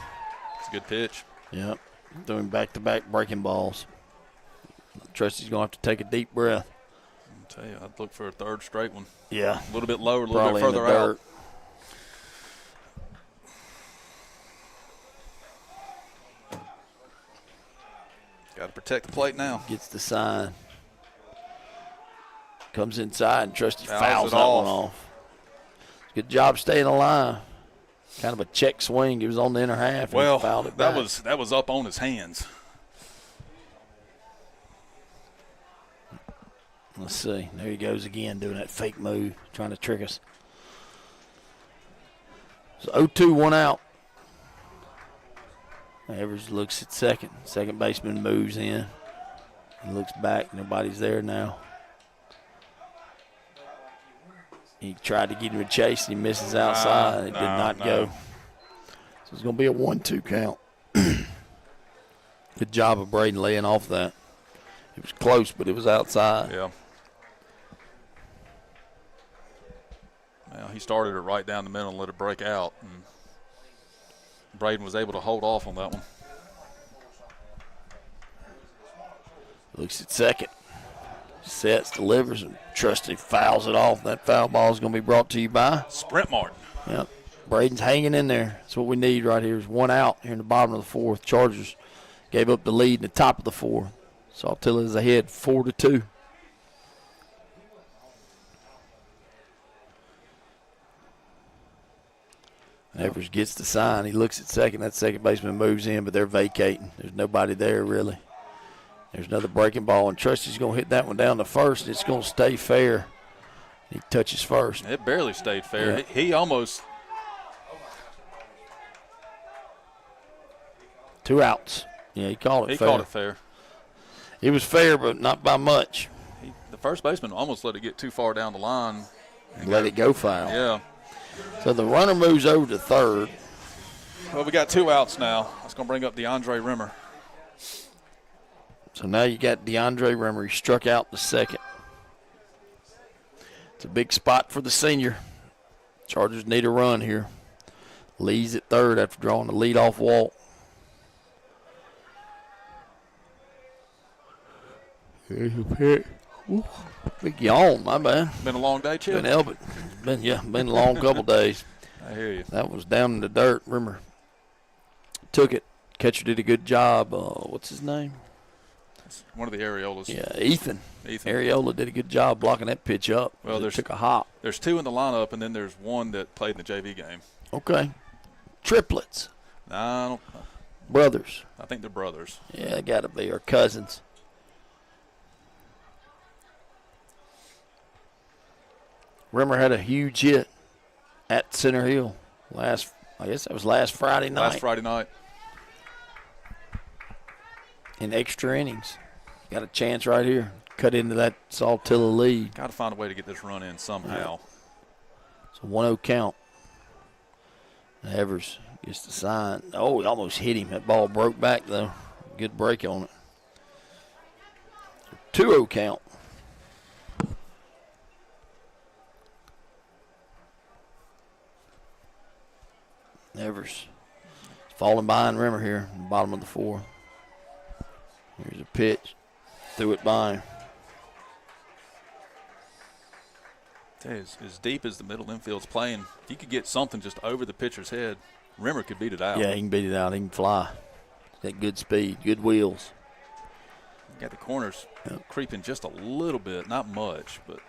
It's a good pitch. Yep. Doing back-to-back breaking balls. Trusty's going to have to take a deep breath. I'll tell you, I'd look for a third straight one. Yeah. A little bit lower, a little Probably bit further out. Got to protect the plate now. Gets the sign. Comes inside, and Trusty fouls that one off. Good job staying alive. Kind of a check swing. He was on the inner half. And he fouled it back. that was up on his hands. Let's see. There he goes again, doing that fake move, trying to trick us. So 0-2, 1 out. Evers looks at second. Second baseman moves in. He looks back. Nobody's there now. He tried to get him a chase, and he misses outside. It did not go. So it's going to be a 1-2 count. Good job of Braden laying off that. It was close, but it was outside. Yeah. Well, he started it right down the middle and let it break out. And Braden was able to hold off on that one. Looks at second. Sets, delivers, and Trusty fouls it off. That foul ball is going to be brought to you by Sprint Martin. Yep. Braden's hanging in there. That's what we need right here is 1 out here in the bottom of the fourth. Chargers gave up the lead in the top of the fourth. Saltillo is ahead 4-2. Evers gets the sign. He looks at second. That second baseman moves in, but they're vacating. There's nobody there really. There's another breaking ball, and Trusty's going to hit that one down to first. It's going to stay fair. He touches first. It barely stayed fair. Yeah. He almost. 2 outs. Yeah, he called it fair. He called it fair. It was fair, but not by much. The first baseman almost let it get too far down the line. Let it go foul. Yeah. So the runner moves over to third. Well, we got 2 outs now. That's going to bring up DeAndre Rimmer. So now you got DeAndre Rimmer. He struck out the second. It's a big spot for the senior. Chargers need a run here. Lee's at third after drawing the leadoff walk. Here's a pitch. Big yawn, my bad. Been a long day, Chip? Been a long couple days. I hear you. That was down in the dirt. Rimmer took it. Catcher did a good job. What's his name? One of the Areolas. Yeah, Ethan. Areola did a good job blocking that pitch up. Well, took a hop. There's 2 in the lineup, and then there's 1 that played in the JV game. Okay. Triplets. No, brothers. I think they're brothers. Yeah, they got to be, or cousins. Rimmer had a huge hit at Center Hill I guess that was last Friday night. Last Friday night. In extra innings. Got a chance right here. Cut into that Saltillo lead. Got to find a way to get this run in somehow. It's a 1-0 count. Evers gets the sign. Oh, he almost hit him. That ball broke back, though. Good break on it. 2-0 count. Evers falling behind Rimmer here in the bottom of the 4th. Here's a pitch. Threw it by him. As deep as the middle infield's playing, if you could get something just over the pitcher's head, Rimmer could beat it out. Yeah, he can beat it out. He can fly. Got good speed, good wheels. Got the corners creeping just a little bit, not much, but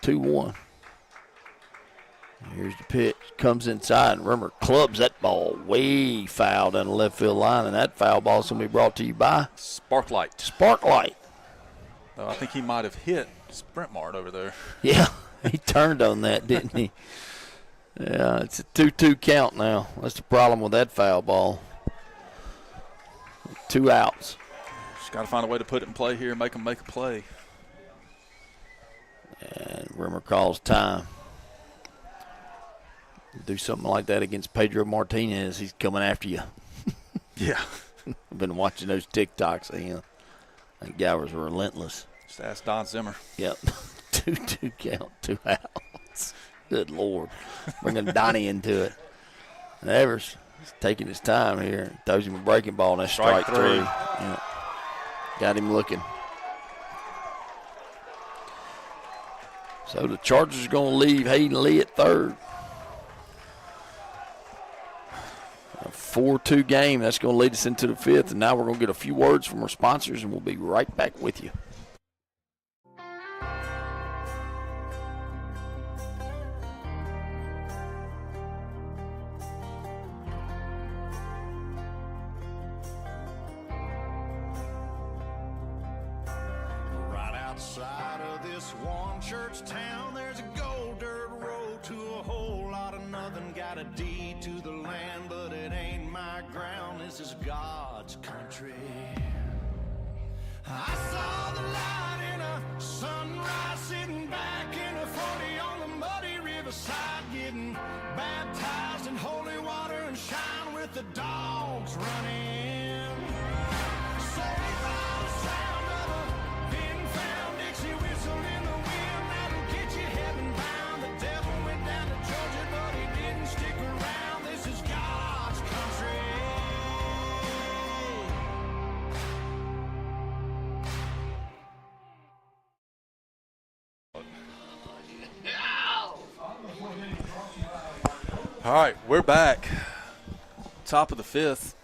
2-1. Here's the pitch. Comes inside, and Rimmer clubs that ball way foul down the left field line, and that foul ball is going to be brought to you by Sparklight. Sparklight. Oh, I think he might have hit Sprint Mart over there. Yeah, he turned on that, didn't he? Yeah, it's a 2-2 count now. That's the problem with that foul ball. 2 outs. Just got to find a way to put it in play here, make them make a play. And Rimmer calls time. Do something like that against Pedro Martinez, he's coming after you. Yeah. I've been watching those TikToks of him. That guy was relentless. Just ask Don Zimmer. Yep. 2-2 count, 2 outs. Good Lord. Bringing Donnie into it. And Evers is taking his time here. Throws him a breaking ball, and that's strike 3. Yep. Got him looking. So the Chargers are going to leave Hayden Lee at third. A 4-2 game. That's going to lead us into the 5th. And now we're going to get a few words from our sponsors, and we'll be right back with you. Right outside of this one church town, there's a gold dirt road to a whole lot of nothing. Got a deed to the land, but it ain't my ground. This is God's country. I saw the light in a sunrise, sitting back in a 40 on the muddy riverside, getting baptized in holy water and shine with the dogs running. Saved by the sound of a pin-found Dixie whistle in the wind, that'll get you heaven bound. The devil went down to Georgia, but he didn't stick around. This is God's country. All right, we're back. Top of the 5th.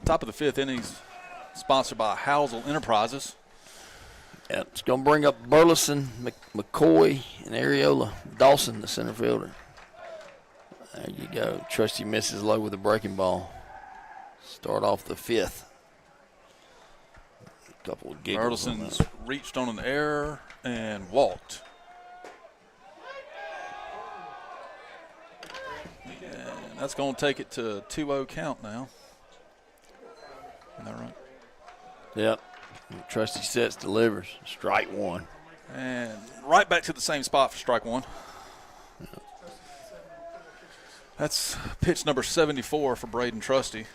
Top of the 5th innings, sponsored by Housel Enterprises. Yep, it's going to bring up Burleson, McCoy, and Areola. Dawson, the center fielder. There you go. Trusty misses low with a breaking ball. Start off the 5th. A couple of giggles. Burleson's reached on an error and walked. And that's going to take it to a 2-0 count now. Isn't that right? Yep. Trusty sets, delivers. Strike 1. And right back to the same spot for strike 1. That's pitch number 74 for Braden Trusty.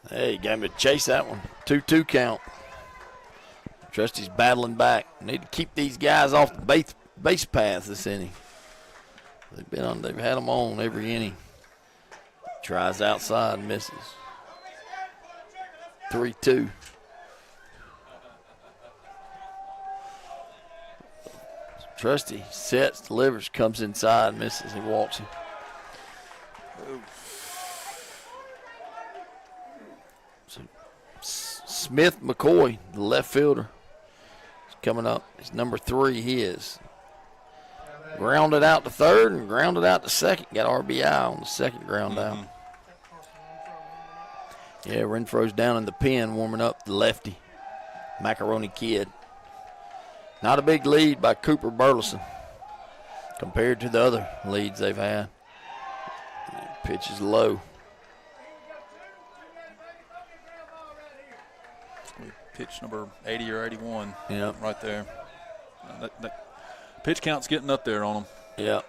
Hey, got him to chase that one. 2-2 count. Trusty's battling back. Need to keep these guys off the base path this inning. They've had them on every inning. Tries outside, misses. 3-2. Trusty sets, delivers, comes inside, misses, and walks him. So Smith McCoy, the left fielder, is coming up. He's number 3. He is. Grounded out to third and grounded out to second. Got RBI on the second ground out. Yeah, Renfro's down in the pen warming up the lefty, Macaroni Kid. Not a big lead by Cooper Burleson compared to the other leads they've had. Pitch is low. Pitch number 80 or 81. Yep. Right there. That pitch count's getting up there on him. Yeah.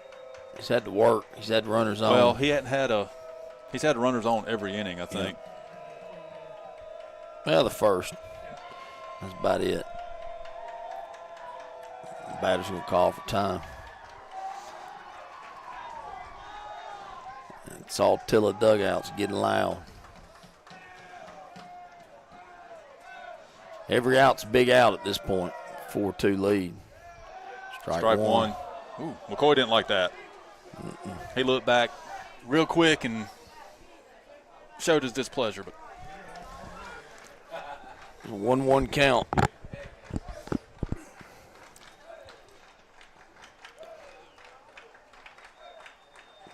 He's had to work. He's had runners on. Well, he's had runners on every inning, I think. Yeah. Well, the first. That's about it. The batter's going to call for time. And Saltillo dugout's getting loud. Every out's a big out at this point. 4-2 lead. Strike one. Ooh, McCoy didn't like that. He looked back real quick and showed his displeasure. But 1-1 count.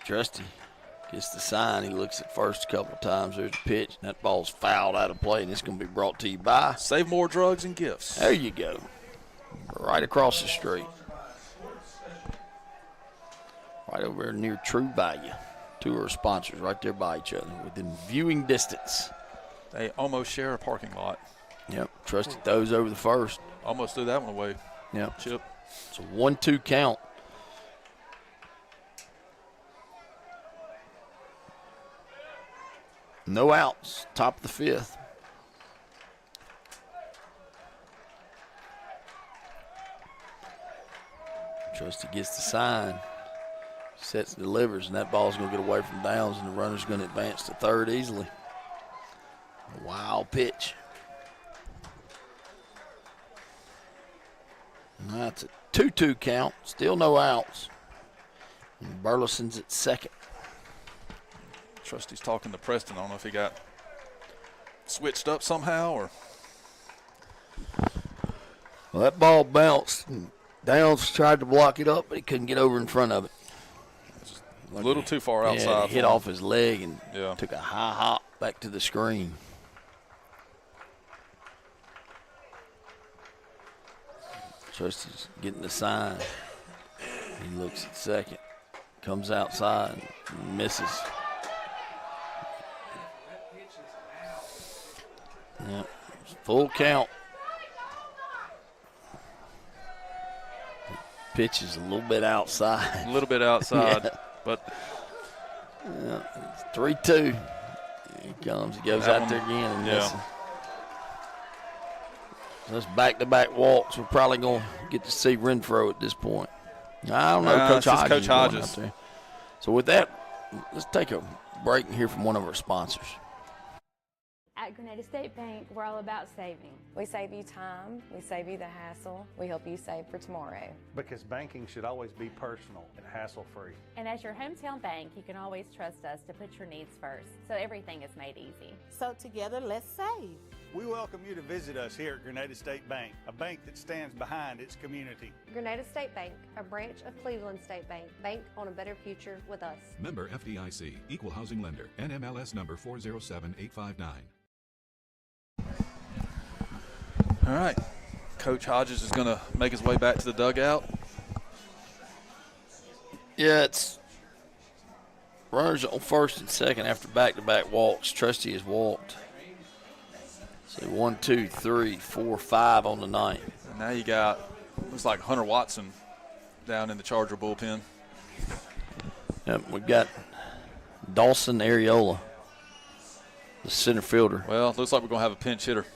Trusty gets the sign. He looks at first a couple of times. There's a pitch, and that ball's fouled out of play, and it's going to be brought to you by Save More Drugs and Gifts. There you go. Right across the street. Right over there near True Value. Two of our sponsors right there by each other within viewing distance. They almost share a parking lot. Yep. Trusty throws over the first. Almost threw that one away. Yep. Chip. It's a 1-2 count. No outs. Top of the fifth. Trusty gets the sign. Sets and delivers, and that ball's going to get away from Downs, and the runner's going to advance to third easily. A wild pitch. And that's a 2-2 count. Still no outs. And Burleson's at second. Trusty's talking to Preston. I don't know if he got switched up somehow or. Well, that ball bounced. Downs tried to block it up, but he couldn't get over in front of it. A little too far outside. Yeah, hit off his leg and Yeah. took a high hop back to the screen. Trusty's getting the sign. He looks at second. Comes outside and misses. Yep. Full count. Pitch is a little bit outside. A little bit outside, Yeah. but Yeah, it's 3-2. Here he comes. He goes That out one- there again and yeah. misses. Those back-to-back walks. We're probably going to get to see Renfro at this point. I don't know. Coach it's just Hodges. Coach is going Hodges. out there. So with that, let's take a break and hear from one of our sponsors. At Grenada State Bank, we're all about saving. We save you time, we save you the hassle, we help you save for tomorrow. Because banking should always be personal and hassle-free. And as your hometown bank, you can always trust us to put your needs first, so everything is made easy. So together, let's save. We welcome you to visit us here at Grenada State Bank, a bank that stands behind its community. Grenada State Bank, a branch of Cleveland State Bank. Bank on a better future with us. Member FDIC, Equal Housing Lender, NMLS number 407859. all right. Coach Hodges is going to make his way back to the dugout. Yeah, it's runners on first and second after back-to-back walks. Trusty has walked. So 1, 2, 3, 4, 5 on the ninth. And now you got, looks like Hunter Watson down in the Charger bullpen. Yep, we've got Dawson Areola, the center fielder. Well, looks like we're going to have a pinch hitter.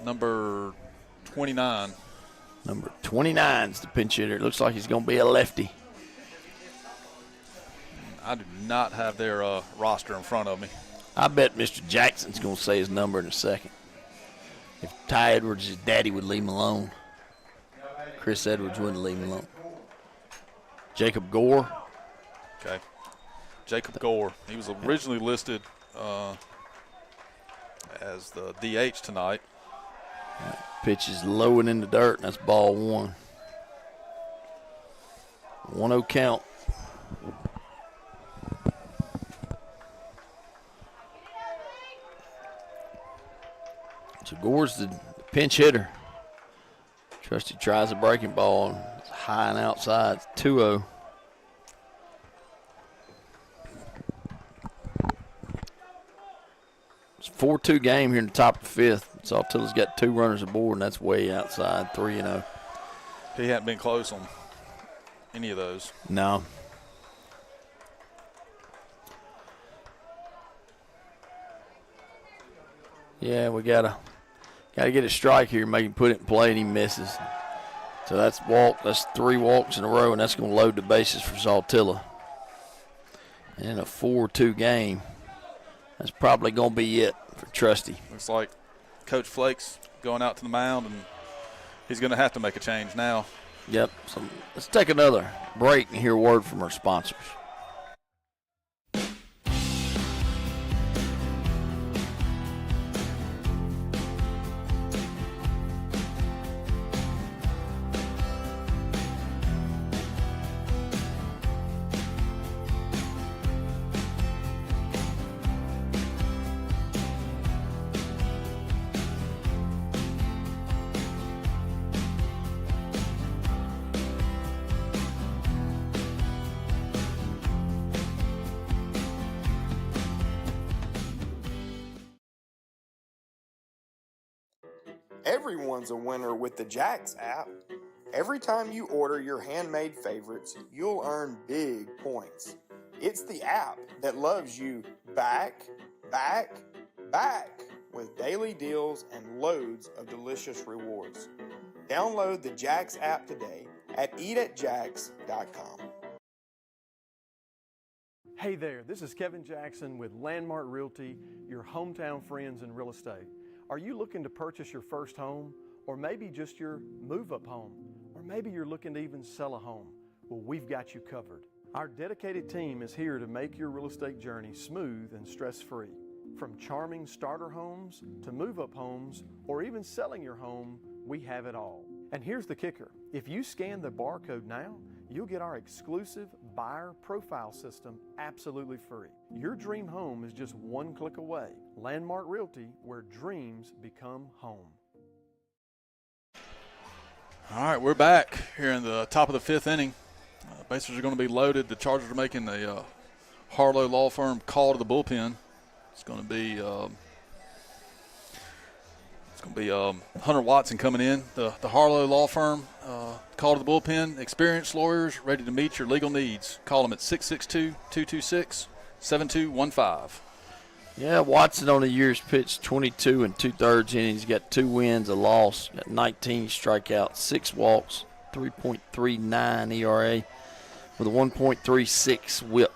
Number 29. Number 29 is the pinch hitter. It looks like he's going to be a lefty. I do not have their roster in front of me. I bet Mr. Jackson's going to say his number in a second. If Ty Edwards, his daddy, would leave him alone. Chris Edwards wouldn't leave him alone. Jacob Gore. Okay. Jacob Gore. He was originally listed as the DH tonight. Pitch is low and in the dirt, and that's ball one. 1-0 count. So Gore's the pinch hitter. Trusty tries a breaking ball, and it's high and outside. It's 2-0. It's a 4-2 game here in the top of the fifth. Saltilo's got 2 runners aboard, and that's way outside, 3-0. He hadn't been close on any of those. No. Yeah, we gotta get a strike here, make him put it in play, and he misses. So that's 3 walks in a row, and that's going to load the bases for Saltillo. And a 4-2 game. That's probably going to be it for Trusty. Looks like Coach Flake's going out to the mound, and he's going to have to make a change now. Yep. So let's take another break and hear a word from our sponsors. Everyone's a winner with the Jax app. Every time you order your handmade favorites, you'll earn big points. It's the app that loves you back, back, back with daily deals and loads of delicious rewards. Download the Jax app today at eatatjax.com. Hey there, this is Kevin Jackson with Landmark Realty, your hometown friends in real estate. Are you looking to purchase your first home, or maybe just your move-up home, or maybe you're looking to even sell a home? Well, we've got you covered. Our dedicated team is here to make your real estate journey smooth and stress-free. From charming starter homes to move-up homes, or even selling your home, we have it all. And here's the kicker. If you scan the barcode now, you'll get our exclusive buyer profile system absolutely free. Your dream home is just one click away. Landmark Realty, where dreams become home. All right, we're back here in the top of the 5th inning. Bases are going to be loaded. The Chargers are making a Harlow Law Firm call to the bullpen. It's going to be Hunter Watson coming in. The Harlow Law Firm call to the bullpen. Experienced lawyers ready to meet your legal needs. Call them at 662-226-7215. Yeah, Watson on the year's pitched 22 2/3 innings. Got 2 wins, a loss, got 19 strikeouts, 6 walks, 3.39 ERA with a 1.36 whip.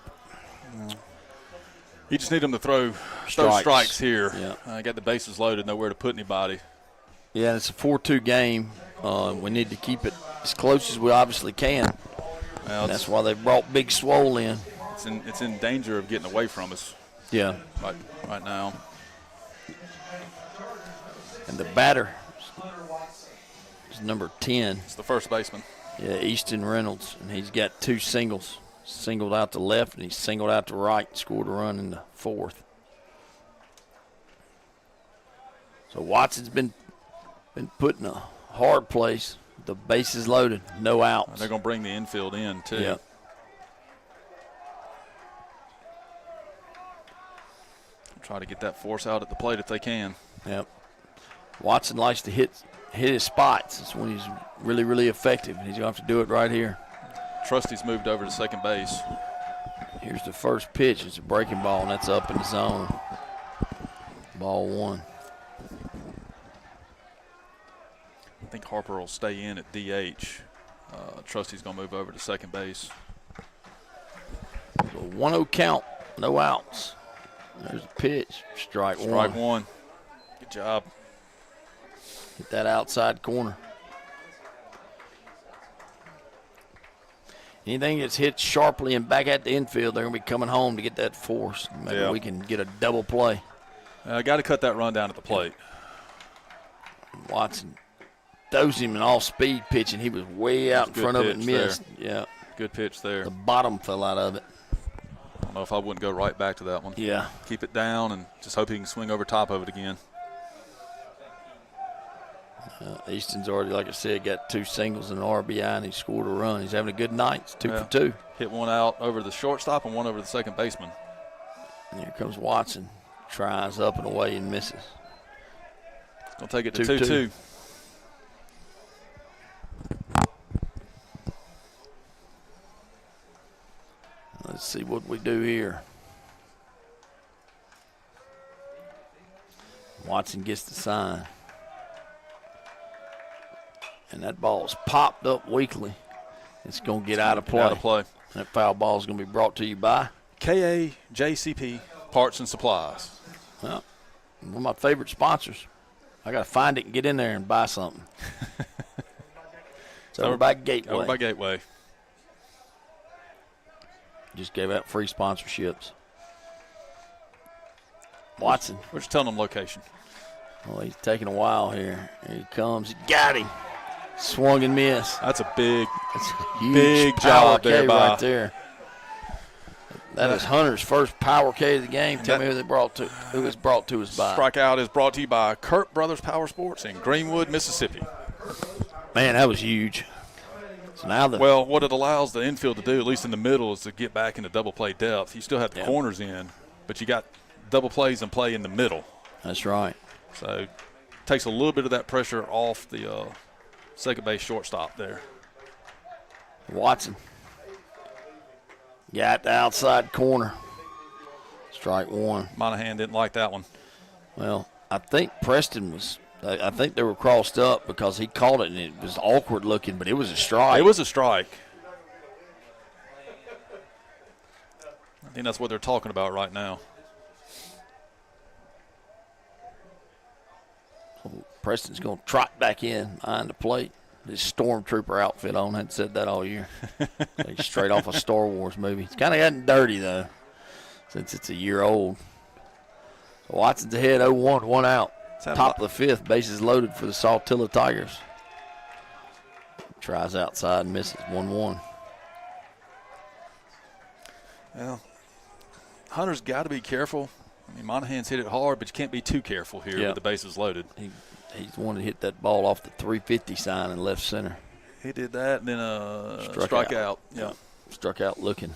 You just need them to throw strikes here. Yeah. Got the bases loaded, nowhere to put anybody. Yeah, it's a 4-2 game. We need to keep it as close as we obviously can. Well, that's why they brought Big Swole in. It's in danger of getting away from us. Yeah. Right now. And the batter is number 10. It's the first baseman. Yeah, Easton Reynolds, and he's got 2 singles. Singled out to left, and he singled out to right, scored a run in the 4th. So Watson's been put in a hard place. The bases loaded, no outs. They're going to bring the infield in, too. Yeah. Try to get that force out at the plate if they can. Yep. Watson likes to hit his spots. That's when he's really, really effective, and he's going to have to do it right here. Trusty's moved over to second base. Here's the first pitch. It's a breaking ball, and that's up in the zone. Ball 1. I think Harper will stay in at DH. Trusty's going to move over to second base. So 1-0 count, no outs. There's a pitch. Strike one. Strike one. Good job. Hit that outside corner. Anything that's hit sharply and back at the infield, they're going to be coming home to get that force. Maybe we can get a double play. Got to cut that run down at the plate. Watson throws him an off-speed pitch, and he was way out in front of it and missed. Yeah. Good pitch there. The bottom fell out of it. I don't know if I wouldn't go right back to that one. Yeah. Keep it down and just hope he can swing over top of it again. Easton's already, like I said, got 2 singles and an RBI, and he scored a run. He's having a good night. It's 2 for 2. Hit one out over the shortstop and one over the second baseman. And here comes Watson. Tries up and away and misses. It's going to take it to 2-2. Let's see what we do here. Watson gets the sign. And that ball's popped up weakly. It's going to get out of play. Out of play. That foul ball is going to be brought to you by KAJCP Parts and Supplies. Well, one of my favorite sponsors. I got to find it and get in there and buy something. It's over by Gateway. Over by Gateway. Just gave out free sponsorships. Watson. We're just telling them location. Well, he's taking a while here. Here he comes. He got him. Swung and missed. That's a big job there right there. That is Hunter's first power K of the game. Tell me who it's brought to us by. Strikeout is brought to you by Kurt Brothers Power Sports in Greenwood, Mississippi. Man, that was huge. So now what it allows the infield to do, at least in the middle, is to get back into double play depth. You still have the corners in, but you got double plays and play in the middle. That's right. So it takes a little bit of that pressure off the second base shortstop there. Watson. Got the outside corner. Strike one. Monahan didn't like that one. Well, I think Preston was – I think they were crossed up because he caught it, and it was awkward looking, but it was a strike. It was a strike. I think that's what they're talking about right now. Preston's going to trot back in behind the plate. His stormtrooper outfit on. Hadn't said that all year. Like straight off a Star Wars movie. It's kind of gotten dirty, though, since it's a year old. So Watson's ahead 0-1, 1 out. Top of the fifth, bases loaded for the Saltillo Tigers. Tries outside and misses 1-1. Well, Hunter's got to be careful. I mean, Monahan's hit it hard, but you can't be too careful here with the bases loaded. He's wanted to hit that ball off the 350 sign in left center. He did that, and then struck out. Yeah, struck out looking.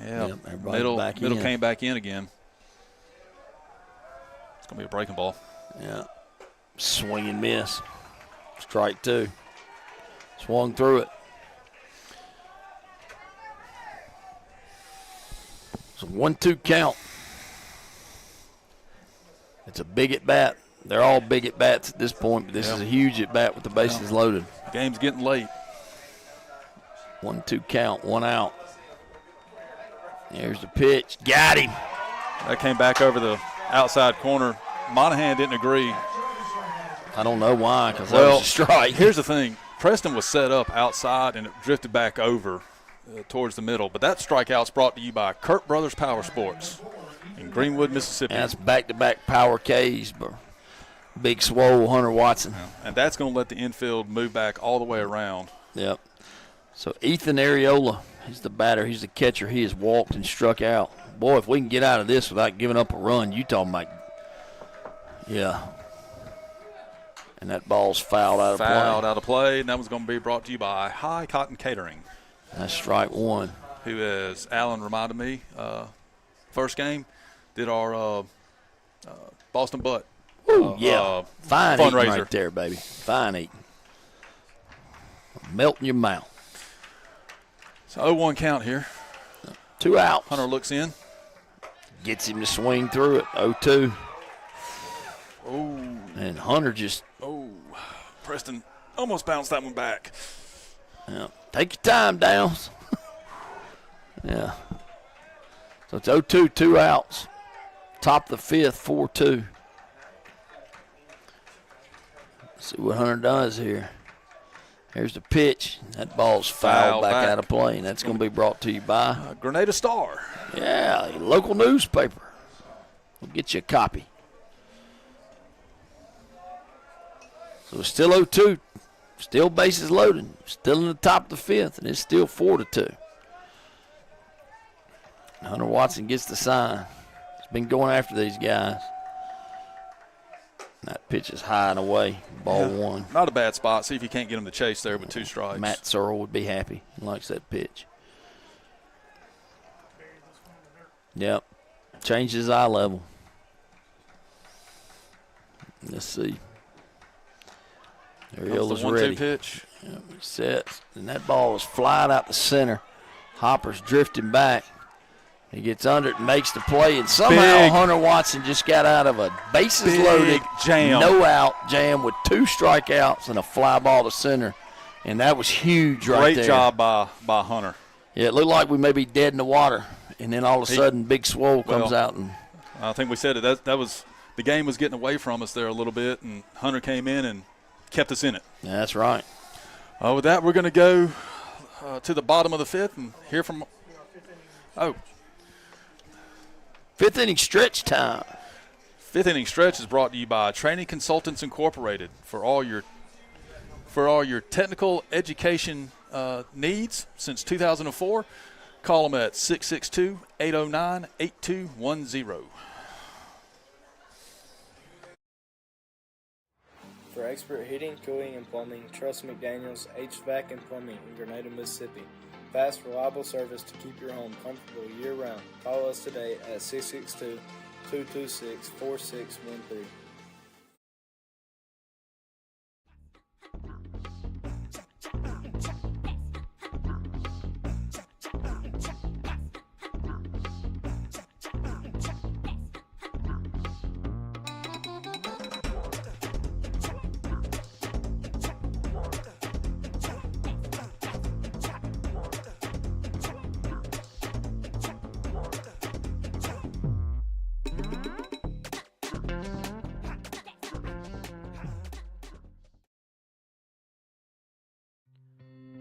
Yeah, middle came back in again. It's going to be a breaking ball. Yeah, swing and miss. Strike two. Swung through it. It's a 1-2 count. It's a big at bat. They're all big at bats at this point, but this is a huge at bat with the bases loaded. Game's getting late. 1-2 count, 1 out. There's the pitch. Got him. That came back over the outside corner. Monahan didn't agree. I don't know why, because that was a strike. Here's the thing. Preston was set up outside, and it drifted back over towards the middle. But that strikeout's brought to you by Kurt Brothers Power Sports in Greenwood, Mississippi. And that's back-to-back power Ks, but big swole Hunter Watson. And that's going to let the infield move back all the way around. Yep. So Ethan Areola, he's the batter. He's the catcher. He has walked and struck out. Boy, if we can get out of this without giving up a run, you talking about, And that ball's fouled out of play. Fouled out of play, and that was going to be brought to you by High Cotton Catering. That's strike one. Who, as Alan reminded me, first game, did our Boston Butt fine fundraiser eating right there, baby. Fine eating. melt in your mouth. So 0-1 count here. 2 outs. Hunter looks in. Gets him to swing through it. 0-2. Oh. And Hunter just. Oh. Preston almost bounced that one back. Yeah. Take your time, Downs. Yeah. So it's 0-2, 2 outs. Top of the 5th, 4-2. See what Hunter does here. Here's the pitch. That ball's fouled back out of play, and that's going to be brought to you by Grenada Star. Yeah, your local newspaper. We'll get you a copy. So it's still 0-2. Still bases loaded. Still in the top of the 5th, and it's still 4-2. Hunter Watson gets the sign. He's been going after these guys. That pitch is high and away. Ball 1. Not a bad spot. See if you can't get him to chase there with 2 strikes. Matt Searle would be happy. He likes that pitch. Yep. Changed his eye level. Let's see. Ariola's the 1-2 ready. pitch. Yep, he sets. And that ball is flying out the center. Hopper's drifting back. He gets under it and makes the play, and somehow Hunter Watson just got out of a bases loaded, jam. no out jam with 2 strikeouts and a fly ball to center, and that was huge right there. Great job by Hunter. Yeah, it looked like we may be dead in the water, and then all of a sudden Big Swole comes out. And I think we said it. That was the game was getting away from us there a little bit, and Hunter came in and kept us in it. Yeah, that's right. With that, we're going to go to the bottom of the 5th and hear from – 5th inning stretch time. 5th inning stretch is brought to you by Training Consultants Incorporated for all your technical education needs since 2004. Call them at 662-809-8210. For expert heating, cooling, and plumbing, trust McDaniels HVAC and Plumbing in Grenada, Mississippi. Fast, reliable service to keep your home comfortable year-round. Call us today at 662-226-4613.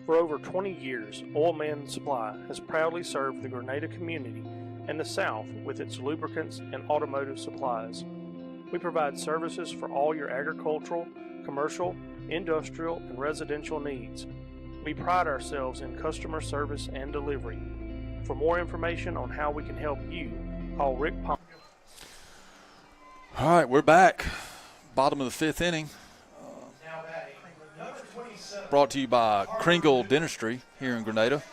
For over 20 years, Oil Man Supply has proudly served the Grenada community and the South with its lubricants and automotive supplies. We provide services for all your agricultural, commercial, industrial, and residential needs. We pride ourselves in customer service and delivery. For more information on how we can help you, call Rick Palm. All right, we're back. Bottom of the 5th inning. Brought to you by Kringle Dentistry here in Grenada.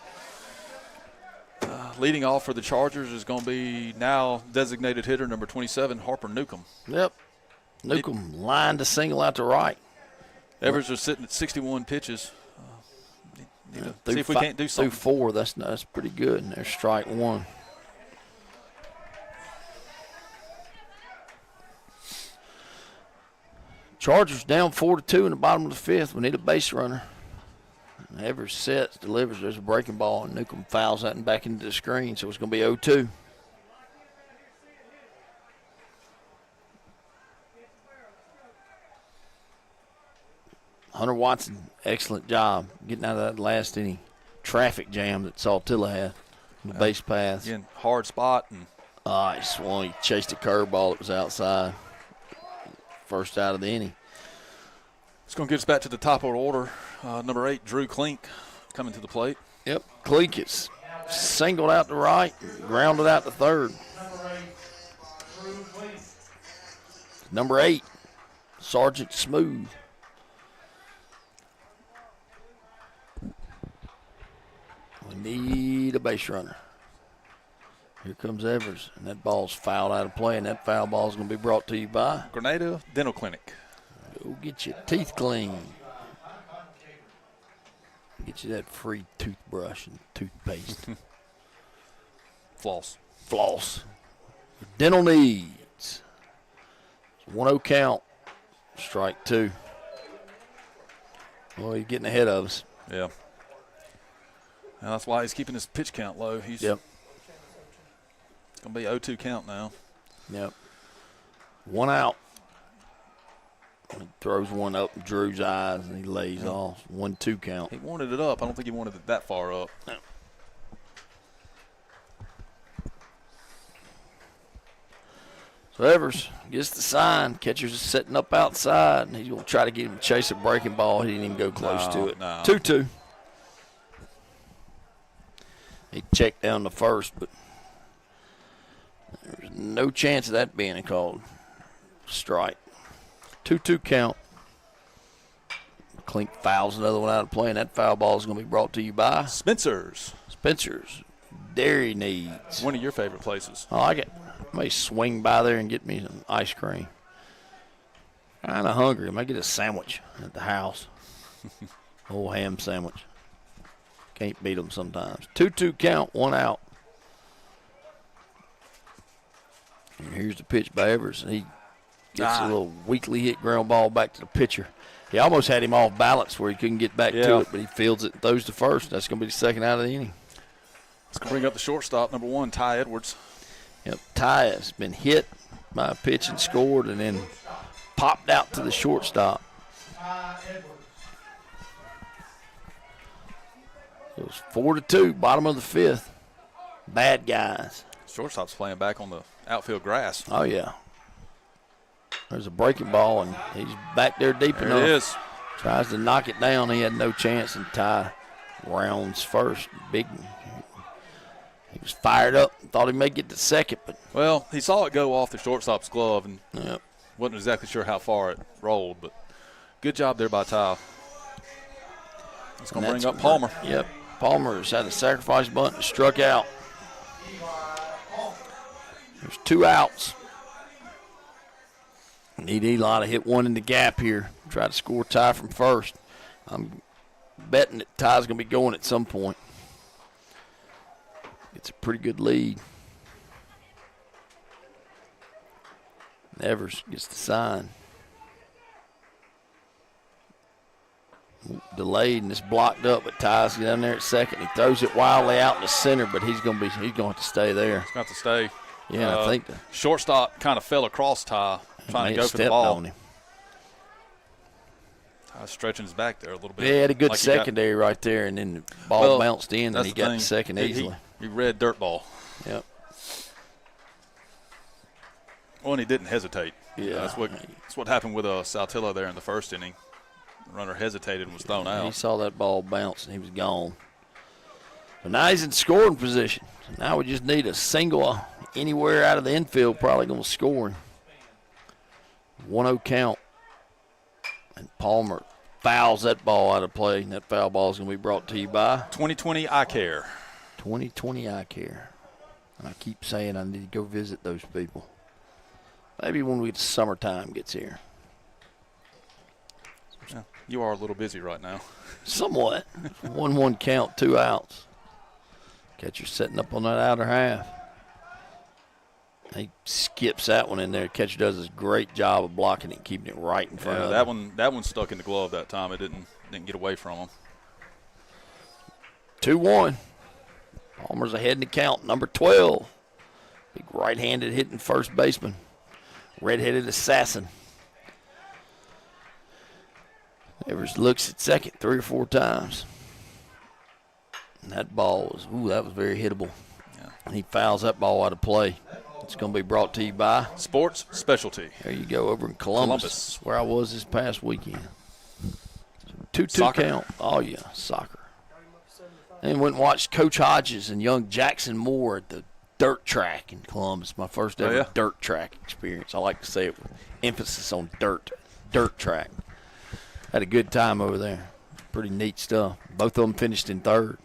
Leading off for the Chargers is going to be now designated hitter number 27, Harper Newcomb. Yep. Newcomb lined to single out to right. Evers are sitting at 61 pitches. See if we can't do something. Through 4, that's pretty good. And there's strike 1. Chargers down 4-2 in the bottom of the 5th. We need a base runner. Evers sets, delivers. There's a breaking ball, and Newcomb fouls that and back into the screen, so it's going to be 0-2. Hunter Watson, excellent job getting out of that last inning traffic jam that Saltillo had in the base paths. Again, hard spot. And he swung. He chased a curveball that was outside. First out of the inning. It's going to get us back to the top of the order. Number 8, Drew Klink, coming to the plate. Yep, Klink is singled out to right, grounded out to third. Number 8, Sergeant Smooth. We need a base runner. Here comes Evers, and that ball's fouled out of play, and that foul ball is going to be brought to you by Grenada Dental Clinic. Go get your teeth clean. Get you that free toothbrush and toothpaste. Floss. Dental needs. 1-0 count. Strike 2. Well, he's getting ahead of us. Yeah. And that's why he's keeping his pitch count low. It's Yep. going to be 0-2 count now. Yep. 1 out. He throws one up in Drew's eyes, and he lays off. 1-2 count. He wanted it up. I don't think he wanted it that far up. No. So Evers gets the sign. Catcher's just setting up outside, and he's going to try to get him to chase a breaking ball. He didn't even go close to it. 2-2. He checked down the first, but there's no chance of that being a called strike. 2-2 count. Clink fouls another one out of play, and that foul ball is going to be brought to you by Spencer's. Dairy needs. One of your favorite places. I like it. I may swing by there and get me some ice cream. Kind of hungry. I might get a sandwich at the house. Old ham sandwich. Can't beat them sometimes. 2-2 count, 1 out. And here's the pitch by Evers, and he gets a little weakly hit ground ball back to the pitcher. He almost had him off balance where he couldn't get back to it, but he fields it and throws to first. That's going to be the second out of the inning. Let's bring up the shortstop, number 1, Ty Edwards. Yep, Ty has been hit by a pitch and scored and then popped out to the shortstop. It was 4-2, bottom of the 5th. Bad guys. Shortstop's playing back on the outfield grass. Oh, yeah. There's a breaking ball, and he's back there deep enough. There it is. Tries to knock it down. He had no chance, and Ty rounds first. He was fired up. Thought he may get to second, but well, he saw it go off the shortstop's glove and wasn't exactly sure how far it rolled, but good job there by Ty. It's going to bring up Palmer. Yep, Palmer's had a sacrifice bunt and struck out. There's 2 outs. Need Eli to hit one in the gap here. Try to score Ty from first. I'm betting that Ty's going to be going at some point. It's a pretty good lead. Evers gets the sign. Delayed and it's blocked up, but Ty's down there at second. He throws it wildly out in the center, but he's going to have to stay there. He's got to stay. Yeah, I think shortstop kind of fell across Ty, trying to go for the ball. On him. Ty's stretching his back there a little bit. Yeah, he had a good secondary right there, and then the ball bounced in, and he got the second easily. He read dirt ball. Yep. Well, and he didn't hesitate. Yeah. That's what happened with Saltillo there in the first inning. The runner hesitated and was thrown out. He saw that ball bounce, and he was gone. So now he's in scoring position. So now we just need a single anywhere out of the infield, probably going to score him. 1-0 count. And Palmer fouls that ball out of play, and that foul ball is going to be brought to you by 2020 Eye Care. 2020 Eye Care. And I keep saying I need to go visit those people. Maybe when the summertime gets here. Yeah, you are a little busy right now. Somewhat. 1-1 count, 2 outs. Catcher setting up on that outer half. He skips that one in there. Catcher does a great job of blocking it and keeping it right in front of him. That one stuck in the glove that time. It didn't get away from him. 2-1. Palmer's ahead in the count. Number 12. Big right-handed hitting first baseman. Red-headed assassin. Evers looks at second 3 or 4 times. And that ball that was very hittable. Yeah. And he fouls that ball out of play. It's going to be brought to you by Sports Specialty. There you go, over in Columbus. Where I was this past weekend. 2-2 count. Oh, yeah, soccer. And went and watched Coach Hodges and young Jackson Moore at the dirt track in Columbus. My first ever dirt track experience. I like to say it with emphasis on dirt track. Had a good time over there. Pretty neat stuff. Both of them finished in 3rd.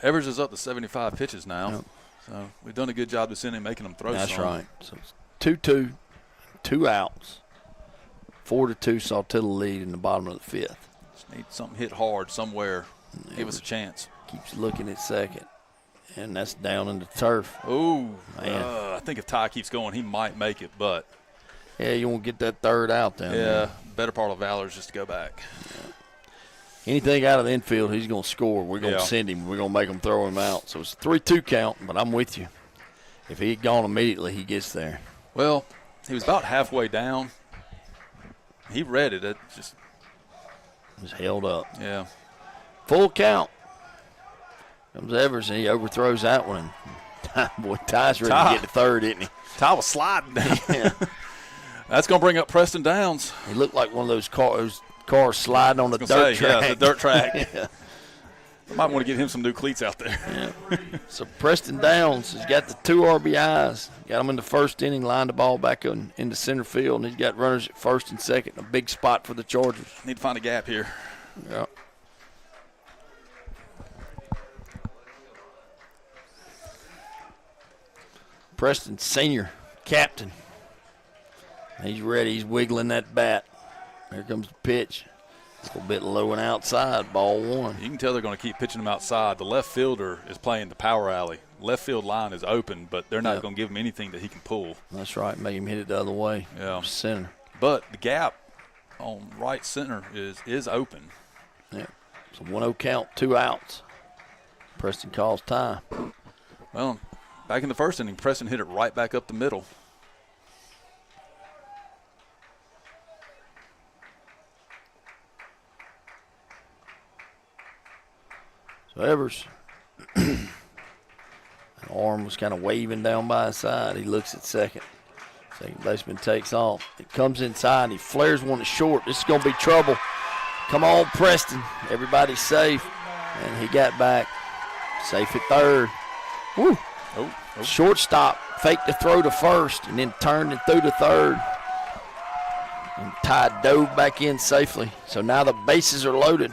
Evers is up to 75 pitches now. Yep. So we've done a good job this inning making them throw. That's right. So it's 2-2, 2 outs. 4-2 Saltillo lead in the bottom of the 5th. Just need something hit hard somewhere. Give us a chance. Keeps looking at second. And that's down in the turf. Oh, man. I think if Ty keeps going, he might make it, but. Yeah, you won't get that third out down there. Yeah, better part of Valor is just to go back. Yeah. Anything out of the infield, he's going to score. We're going to send him. We're going to make him throw him out. So it's a 3-2 count, but I'm with you. If he had gone immediately, he gets there. Well, he was about halfway down. He read it. It just was held up. Yeah. Full count. Comes Evers, and he overthrows that one. Boy, Ty's ready to get to third, isn't he? Ty was sliding down. Yeah. That's going to bring up Preston Downs. He looked like one of those cars sliding on the dirt track. Yeah, the dirt track. Yeah. Might want to get him some new cleats out there. Yeah. So Preston Downs has got the 2 RBIs. Got him in the first inning, lined the ball back into center field, and he's got runners at first and second. A big spot for the Chargers. Need to find a gap here. Yeah. Preston Senior, captain. He's ready. He's wiggling that bat. Here comes the pitch. A little bit low and outside, ball 1. You can tell they're going to keep pitching him outside. The left fielder is playing the power alley. Left field line is open, but they're not going to give him anything that he can pull. That's right. Make him hit it the other way. Yeah. Center. But the gap on right center is open. Yeah. So 1-0 count, 2 outs. Preston calls time. Well, back in the first inning, Preston hit it right back up the middle. So Evers, an arm was kind of waving down by his side. He looks at second. Second baseman takes off. It comes inside, and he flares one to short. This is going to be trouble. Come on, Preston. Everybody's safe. And he got back. Safe at third. Woo. Oh. Shortstop faked the throw to first and then turned and threw to third. And Ty dove back in safely. So now the bases are loaded.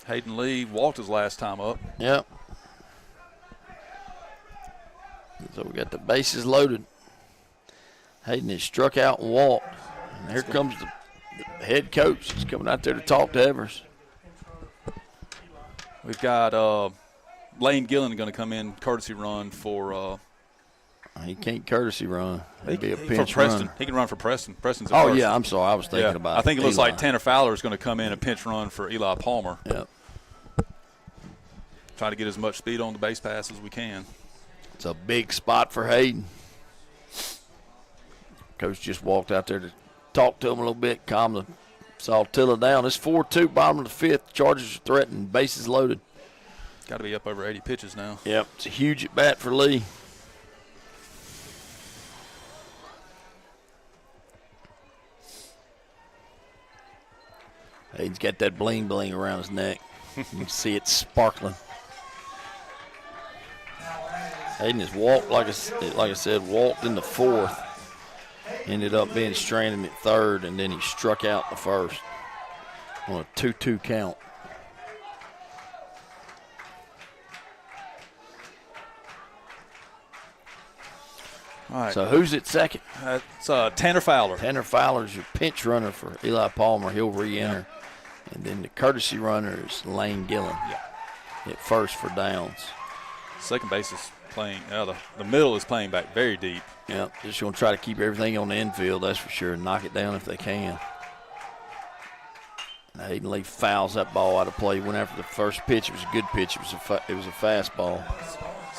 Hayden Lee walked his last time up. Yep. So we got the bases loaded. Hayden has struck out and walked. And here comes the head coach. He's coming out there to talk to Evers. We've got Lane Gillen going to come in, courtesy run for. He can't courtesy run. He'd be a pinch for Preston. run. He can run for Preston. Preston's Oh, yeah, I'm sorry. I was thinking about it. I think it looks Eli. like Tanner Fowler is going to come in and pinch run for Eli Palmer. Yep. Try to get as much speed on the base pass as we can. It's a big spot for Hayden. Coach just walked out there to talk to him a little bit, calm the Saltillo down. It's 4-2, bottom of the fifth. Chargers are threatened, bases loaded. Got to be up over 80 pitches now. Yep, it's a huge at bat for Lee. Hayden's got that bling bling around his neck. You can see it sparkling. Hayden has walked, like I said, walked in the fourth. Ended up being stranded at third, and then he struck out in the first on a 2-2 count. All right. So who's at second? It's Tanner Fowler. Tanner Fowler's your pinch runner for Eli Palmer. He'll re-enter. And then the courtesy runner is Lane Gillen. Yeah. At first for Downs. Second base is playing. The middle is playing back very deep. Yeah, just going to try to keep everything on the infield, that's for sure. Knock it down if they can. And Hayden Lee fouls that ball out of play. Went after the first pitch. It was a good pitch. It was a fastball.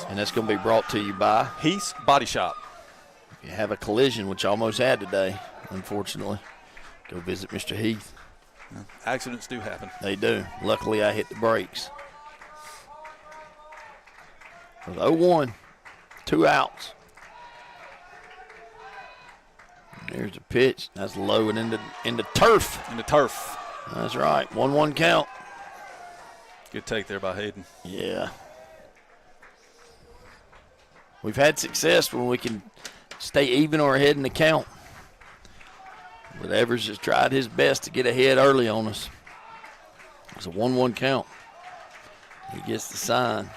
And that's going to be brought to you by Heath's Body Shop. If you have a collision, which I almost had today, unfortunately, go visit Mr. Heath. Accidents do happen. They do. Luckily, I hit the brakes. It was 0-1, 2 outs. There's the pitch. That's low and into turf. Into turf. That's right. 1-1 count. Good take there by Hayden. Yeah. We've had success when we can stay even or ahead in the count. But Evers has tried his best to get ahead early on us. It's a 1-1 count. He gets the sign.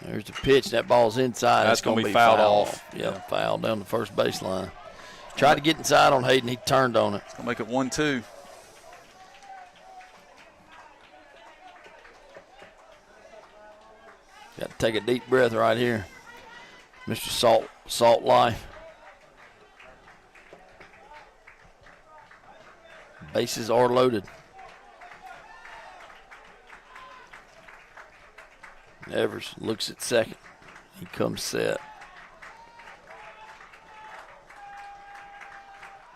There's the pitch. That ball's inside. That's going to be fouled off. Yep, foul down the first baseline. Tried to get inside on Hayden. He turned on it. It's going to make it 1-2. Got to take a deep breath right here. Mr. Salt Life. Bases are loaded. Evers looks at second. He comes set.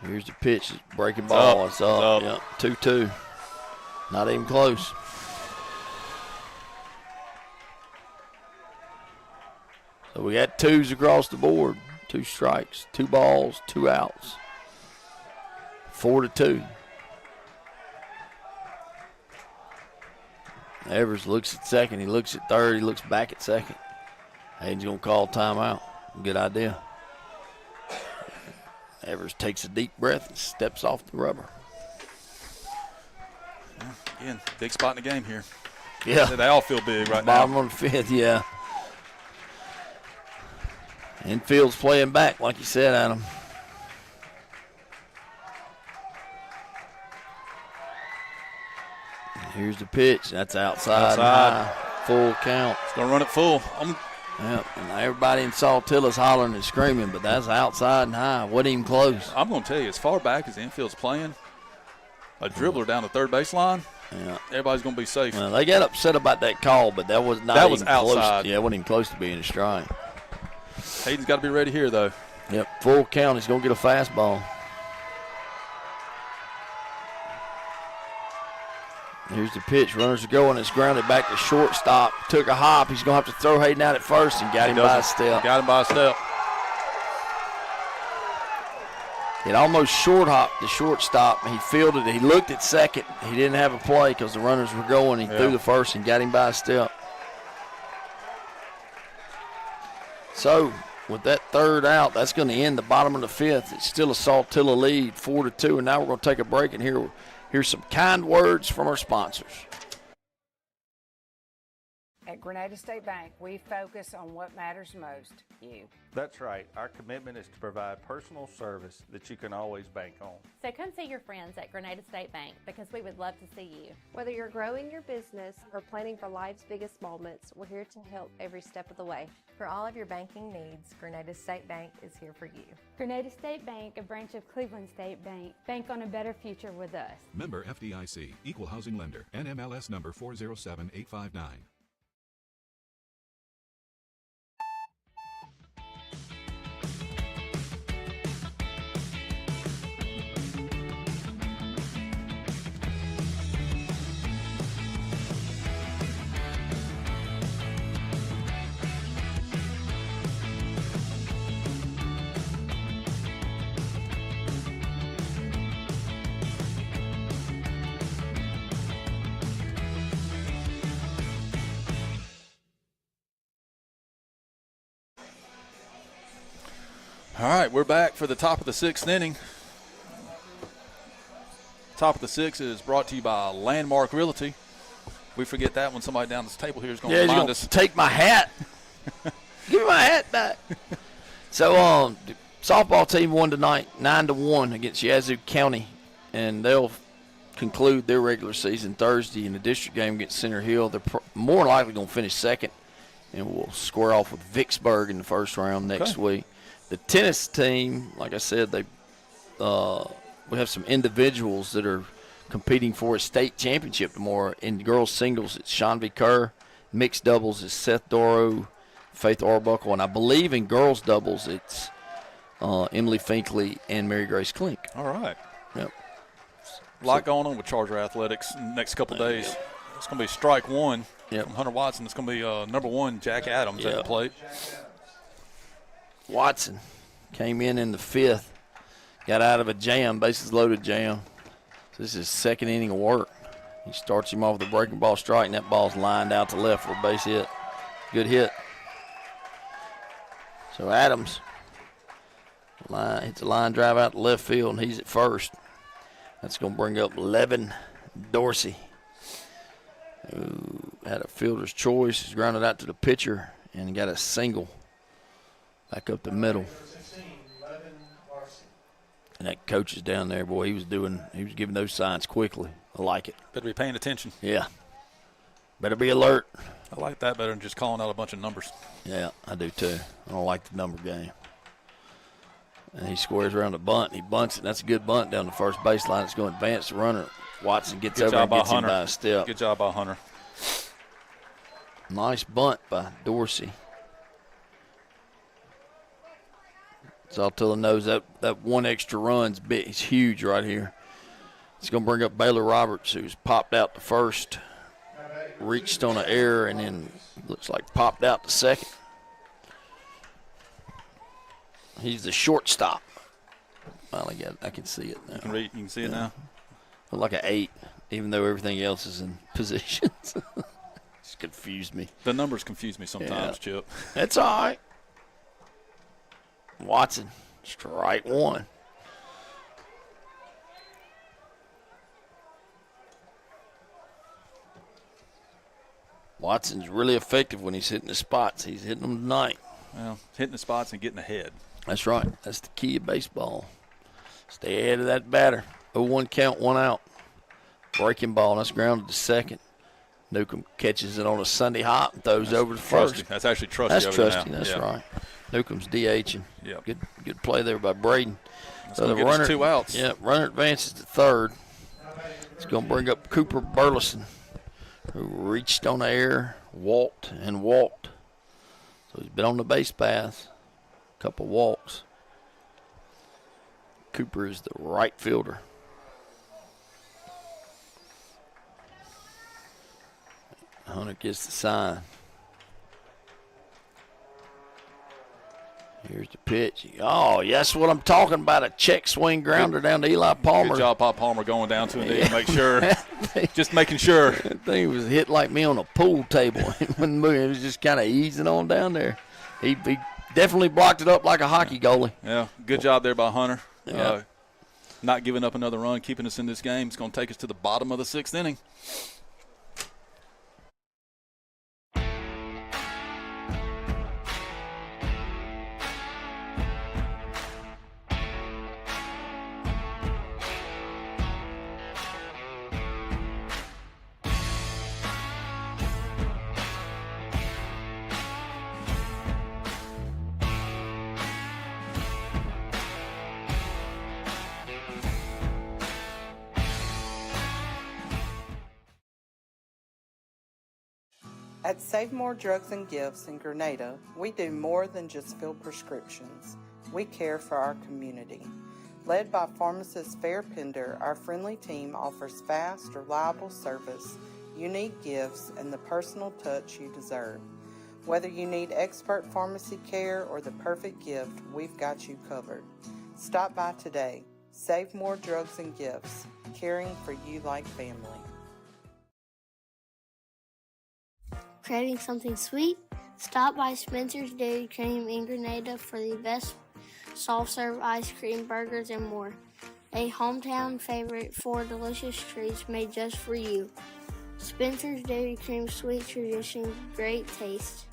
Here's the pitch. It's breaking ball. It's up. Yep. 2-2. Not even close. So we got twos across the board. 2 strikes, 2 balls, 2 outs. 4-2. Evers looks at second. He looks at third. He looks back at second. Hayden's going to call timeout. Good idea. Evers takes a deep breath and steps off the rubber. Again, big spot in the game here. Yeah. They all feel big right Bottom now. of the 5th, yeah. Infield's playing back, like you said, Adam. Here's the pitch. That's outside. High. Full count. It's going to run it full. Yep, and everybody in Saltillo's hollering and screaming, but that's outside and high. Wasn't even close. I'm going to tell you, as far back as the infield's playing, a dribbler down the third baseline, everybody's going to be safe. Well, they got upset about that call, but that was not even outside. Close. Yeah, it wasn't even close to being a strike. Hayden's got to be ready here, though. Yep, full count. He's going to get a fastball. Here's the pitch. Runners are going. It's grounded back to shortstop. Took a hop. He's going to have to throw Hayden out at first and got him by a step. Got him by a step. It almost short hopped the shortstop. He fielded it. He looked at second. He didn't have a play because the runners were going. He threw the first and got him by a step. So, with that third out, that's going to end the bottom of the 5th. It's still a Saltillo lead, 4-2. And now we're going to take a break and here's some kind words from our sponsors. At Grenada State Bank, we focus on what matters most, you. That's right. Our commitment is to provide personal service that you can always bank on. So come see your friends at Grenada State Bank because we would love to see you. Whether you're growing your business or planning for life's biggest moments, we're here to help every step of the way. For all of your banking needs, Grenada State Bank is here for you. Grenada State Bank, a branch of Cleveland State Bank. Bank on a better future with us. Member FDIC, Equal Housing Lender, NMLS number 407859. All right, we're back for the top of the 6th inning. Top of the 6th is brought to you by Landmark Realty. We forget that when somebody down this table here is going to remind us. Take my hat. Give me my hat back. So, the softball team won tonight 9-1 against Yazoo County, and they'll conclude their regular season Thursday in the district game against Center Hill. They're more likely going to finish second, and we'll square off with Vicksburg in the first round next week. The tennis team, like I said, we have some individuals that are competing for a state championship tomorrow. In girls singles, it's Shanvi Kerr. Mixed doubles is Seth Doro, Faith Arbuckle, and I believe in girls doubles it's Emily Finkley and Mary Grace Klink. All right. Yep. A lot going on with Charger Athletics in the next couple of days. It's going to be strike one from Hunter Watson. It's going to be number 1, Jack Adams at the plate. Watson came in the 5th, got out of a jam, bases loaded jam. So this is his second inning of work. He starts him off with a breaking ball strike, and that ball's lined out to left for a base hit. Good hit. So Adams hits a line drive out to left field, and he's at first. That's going to bring up Levin Dorsey, who had a fielder's choice. He's grounded out to the pitcher and got a single back up the middle. And that coach is down there, boy, he was giving those signs quickly. I like it. Better be paying attention. Yeah. Better be alert. I like that better than just calling out a bunch of numbers. Yeah, I do too. I don't like the number game. And he squares around the bunt. He bunts it. That's a good bunt down the first baseline. It's going to advance the runner. Watson gets over and gets him by a step. Good job by Hunter. Nice bunt by Dorsey. Saltillo knows that one extra run's big. It's huge right here. It's going to bring up Baylor Roberts, who's popped out to first, reached on an error, and then looks like popped out to second. He's the shortstop. Finally got it. I can see it now. You can see it now? Look like an 8, even though everything else is in positions. It's confused me. The numbers confuse me sometimes, Chip. That's all right. Watson, strike one. Watson's really effective when he's hitting the spots. He's hitting them tonight. Well, hitting the spots and getting ahead. That's right. That's the key of baseball. Stay ahead of that batter. 0-1 count, 1 out. Breaking ball. That's grounded to second. Newcomb catches it on a Sunday hop and throws over to first. That's actually trusty. That's over trusty. now. That's right. Newcomb's DHing. Yep. Good play there by Braden. So the runner, 2 outs. Yeah, runner advances to third. It's going to bring up Cooper Burleson, who reached on the air, walked. So he's been on the base path, a couple walks. Cooper is the right fielder. Hunter gets the sign. Here's the pitch. Oh, that's what I'm talking about, a check swing grounder down to Eli Palmer. Good job, Pop Palmer, going down to it to make sure. Just making sure. That thing was hit like me on a pool table. It was just kind of easing on down there. He definitely blocked it up like a hockey goalie. Yeah, good job there by Hunter. Yeah. Not giving up another run, keeping us in this game. It's going to take us to the bottom of the 6th inning. At Save More Drugs and Gifts in Grenada, we do more than just fill prescriptions. We care for our community. Led by pharmacist Fair Pender, our friendly team offers fast, reliable service, unique gifts, and the personal touch you deserve. Whether you need expert pharmacy care or the perfect gift, we've got you covered. Stop by today. Save More Drugs and Gifts, caring for you like family. Craving something sweet? Stop by Spencer's Dairy Cream in Grenada for the best soft-serve ice cream, burgers, and more. A hometown favorite for delicious treats made just for you. Spencer's Dairy Cream, sweet tradition, great taste.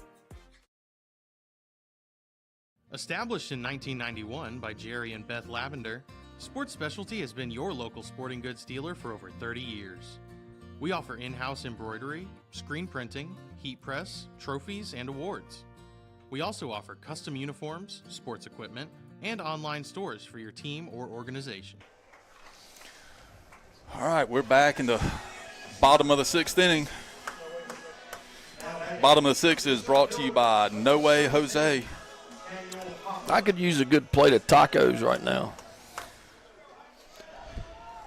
Established in 1991 by Jerry and Beth Lavender, Sports Specialty has been your local sporting goods dealer for over 30 years. We offer in-house embroidery, screen printing, heat press, trophies, and awards. We also offer custom uniforms, sports equipment, and online stores for your team or organization. All right, we're back in the bottom of the 6th inning. Bottom of the 6th is brought to you by No Way Jose. I could use a good plate of tacos right now.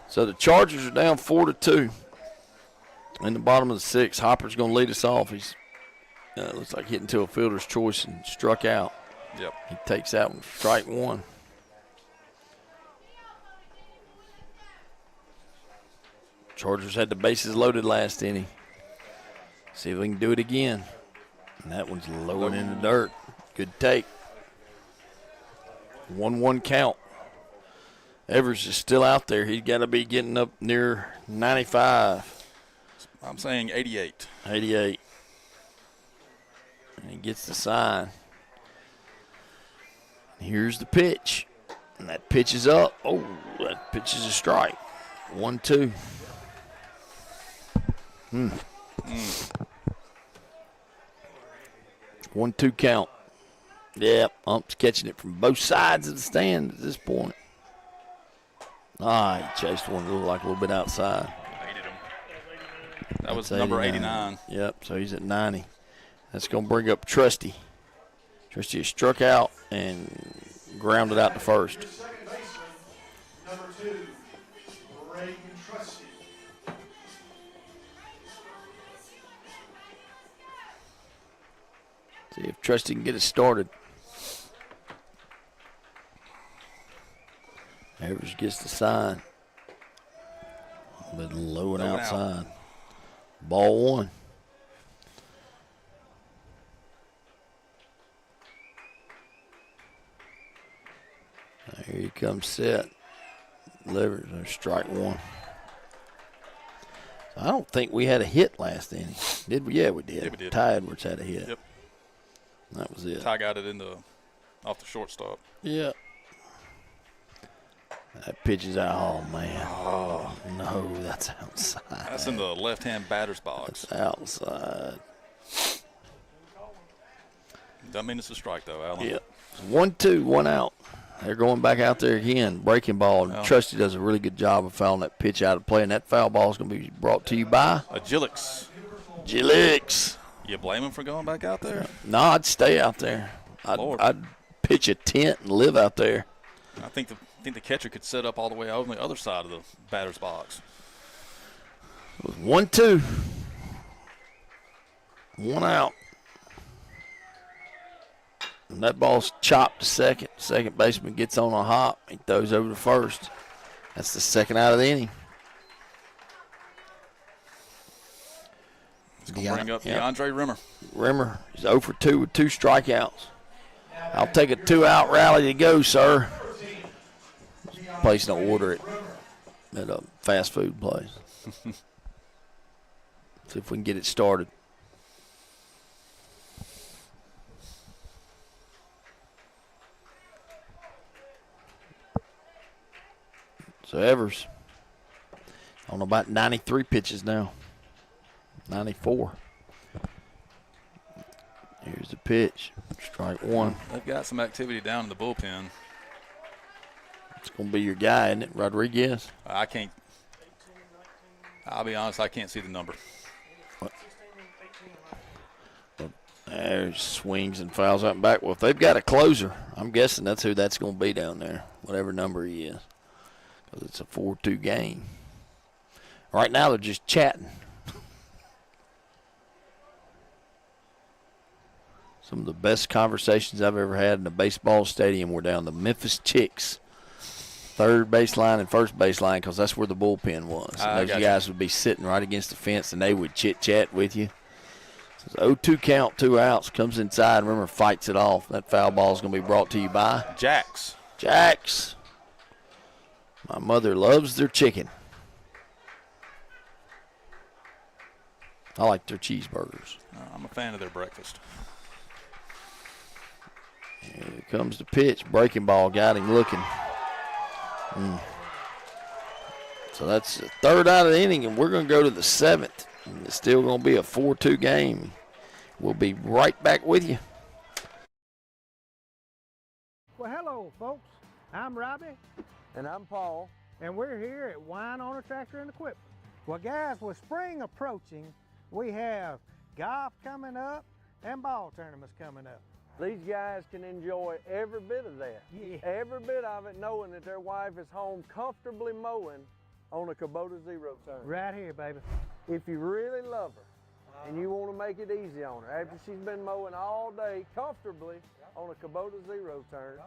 So the Chargers are down 4-2. In the bottom of the 6th, Hopper's going to lead us off. He's looks like hitting to a fielder's choice and struck out. Yep. He takes that one, strike one. Chargers had the bases loaded last inning. See if we can do it again. And that one's lowered in the dirt. Good take. 1-1 count. Evers is still out there. He's got to be getting up near 95. I'm saying 88. 88. And he gets the sign. Here's the pitch. And that pitch is up. Oh, that pitch is a strike. 1-2. 1-2 count. Yep, Ump's catching it from both sides of the stand at this point. He chased one that looked like a little bit outside. That was number 89. Yep, so he's at 90. That's going to bring up Trusty. Trusty is struck out and grounded out to first. Number 2, Reagan Trusty. See if Trusty can get it started. Evers gets the sign. A bit low and outside. Ball 1. Here he comes set. Delivers. There's strike 1. I don't think we had a hit last inning. Did we? Yeah, we did. Yeah, we did. Ty Edwards had a hit. Yep. That was it. Ty got it off the shortstop. Yeah. That pitch is out. Oh, man. Oh, no, that's outside. That's in the left-hand batter's box. That's outside. Doesn't mean it's a strike, though, Alan. Yeah. 1-2, 1 out. They're going back out there again. Breaking ball. Well, Trusty does a really good job of fouling that pitch out of play, and that foul ball is going to be brought to you by Agilix. You blame him for going back out there? No, I'd stay out there. I'd pitch a tent and live out there. I think the catcher could set up all the way over on the other side of the batter's box. It was 1-2. 1 out. And that ball's chopped to second. Second baseman gets on a hop. He throws over to first. That's the second out of the inning. It's going to bring up DeAndre Rimmer. Rimmer is 0 for 2 with 2 strikeouts. I'll take a 2-out rally to go, sir. This place don't order it at a fast food place. See if we can get it started. So Evers on about 93 pitches now. 94. Here's the pitch. Strike 1. They've got some activity down in the bullpen. It's going to be your guy, isn't it, Rodriguez? I'll be honest, I can't see the number. There's swings and fouls out and back. Well, if they've got a closer, I'm guessing that's who that's going to be down there, whatever number he is, because it's a 4-2 game. Right now they're just chatting. Some of the best conversations I've ever had in a baseball stadium were down the Memphis Chicks, third baseline and first baseline, because that's where the bullpen was. And those guys would be sitting right against the fence, and they would chit-chat with you. So 0-2 count, 2 outs, comes inside. Remember, fights it off. That foul ball is going to be brought to you by Jax. Jax. My mother loves their chicken. I like their cheeseburgers. I'm a fan of their breakfast. Here comes the pitch. Breaking ball got him looking. So that's the third out of the inning, and we're going to go to the 7th. And it's still going to be a 4-2 game. We'll be right back with you. Well, hello, folks. I'm Robbie. And I'm Paul. And we're here at Wine Owner Tractor and Equipment. Well, guys, with spring approaching, we have golf coming up and ball tournaments coming up. These guys can enjoy every bit of that. Yeah. Every bit of it, knowing that their wife is home comfortably mowing on a Kubota Zero turn. Right here, baby. If you really love her and you want to make it easy on her, after she's been mowing all day comfortably on a Kubota Zero turn,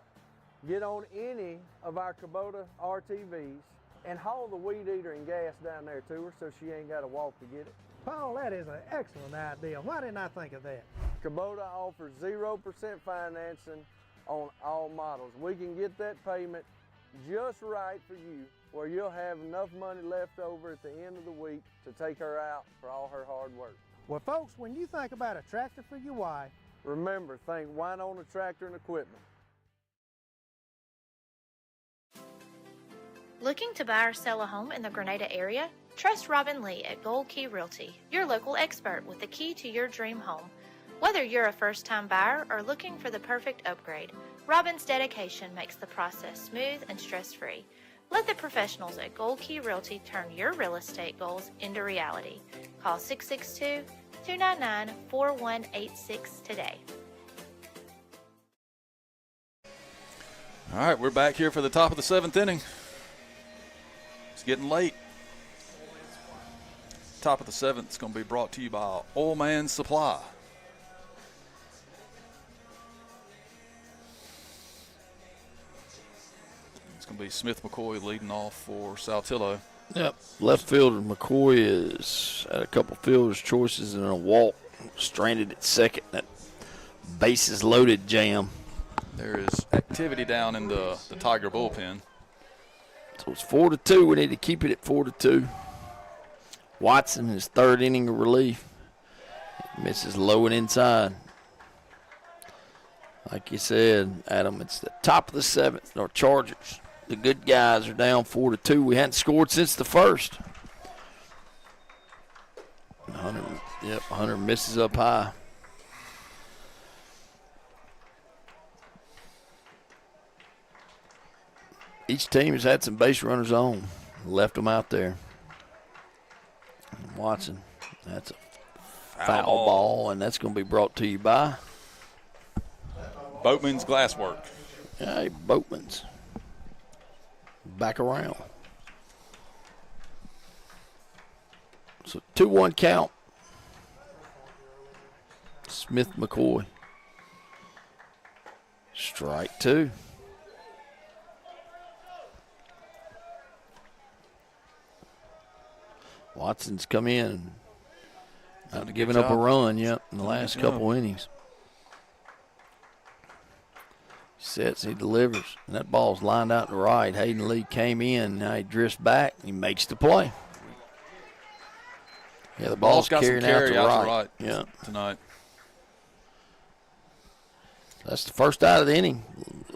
get on any of our Kubota RTVs and haul the weed eater and gas down there to her so she ain't got to walk to get it. Paul, that is an excellent idea. Why didn't I think of that? Kubota offers 0% financing on all models. We can get that payment just right for you, where you'll have enough money left over at the end of the week to take her out for all her hard work. Well, folks, when you think about a tractor for your wife, remember, think Wine Owner Tractor and Equipment. Looking to buy or sell a home in the Grenada area? Trust Robin Lee at Gold Key Realty, your local expert with the key to your dream home. Whether you're a first-time buyer or looking for the perfect upgrade, Robin's dedication makes the process smooth and stress-free. Let the professionals at Gold Key Realty turn your real estate goals into reality. Call 662-299-4186 today. All right, we're back here for the top of the 7th inning. It's getting late. Top of the 7th is going to be brought to you by Old Man Supply. It's going to be Smith McCoy leading off for Saltillo. Yep. Left fielder McCoy is had a couple fielder's choices and a walk. Stranded at second. That bases loaded jam. There is activity down in the Tiger bullpen. So it's 4-2. We need to keep it at 4-2. Watson, his 3rd inning of relief. Misses low and inside. Like you said, Adam, it's the top of the 7th. Our Chargers, the good guys, are down 4-2. We hadn't scored since the 1st. Hunter misses up high. Each team has had some base runners on. Left them out there. Watson, that's a foul ball, and that's going to be brought to you by Boatman's Glasswork. Hey, Boatman's. Back around. So 2-1 count. Smith McCoy. Strike 2. Watson's come in, not giving up a run yet in the last couple innings. Sets, he delivers, and that ball's lined out to right. Hayden Lee came in, now he drifts back, he makes the play. Yeah, the ball's got carrying some carry out to the right. Yeah, tonight. That's the first out of the inning.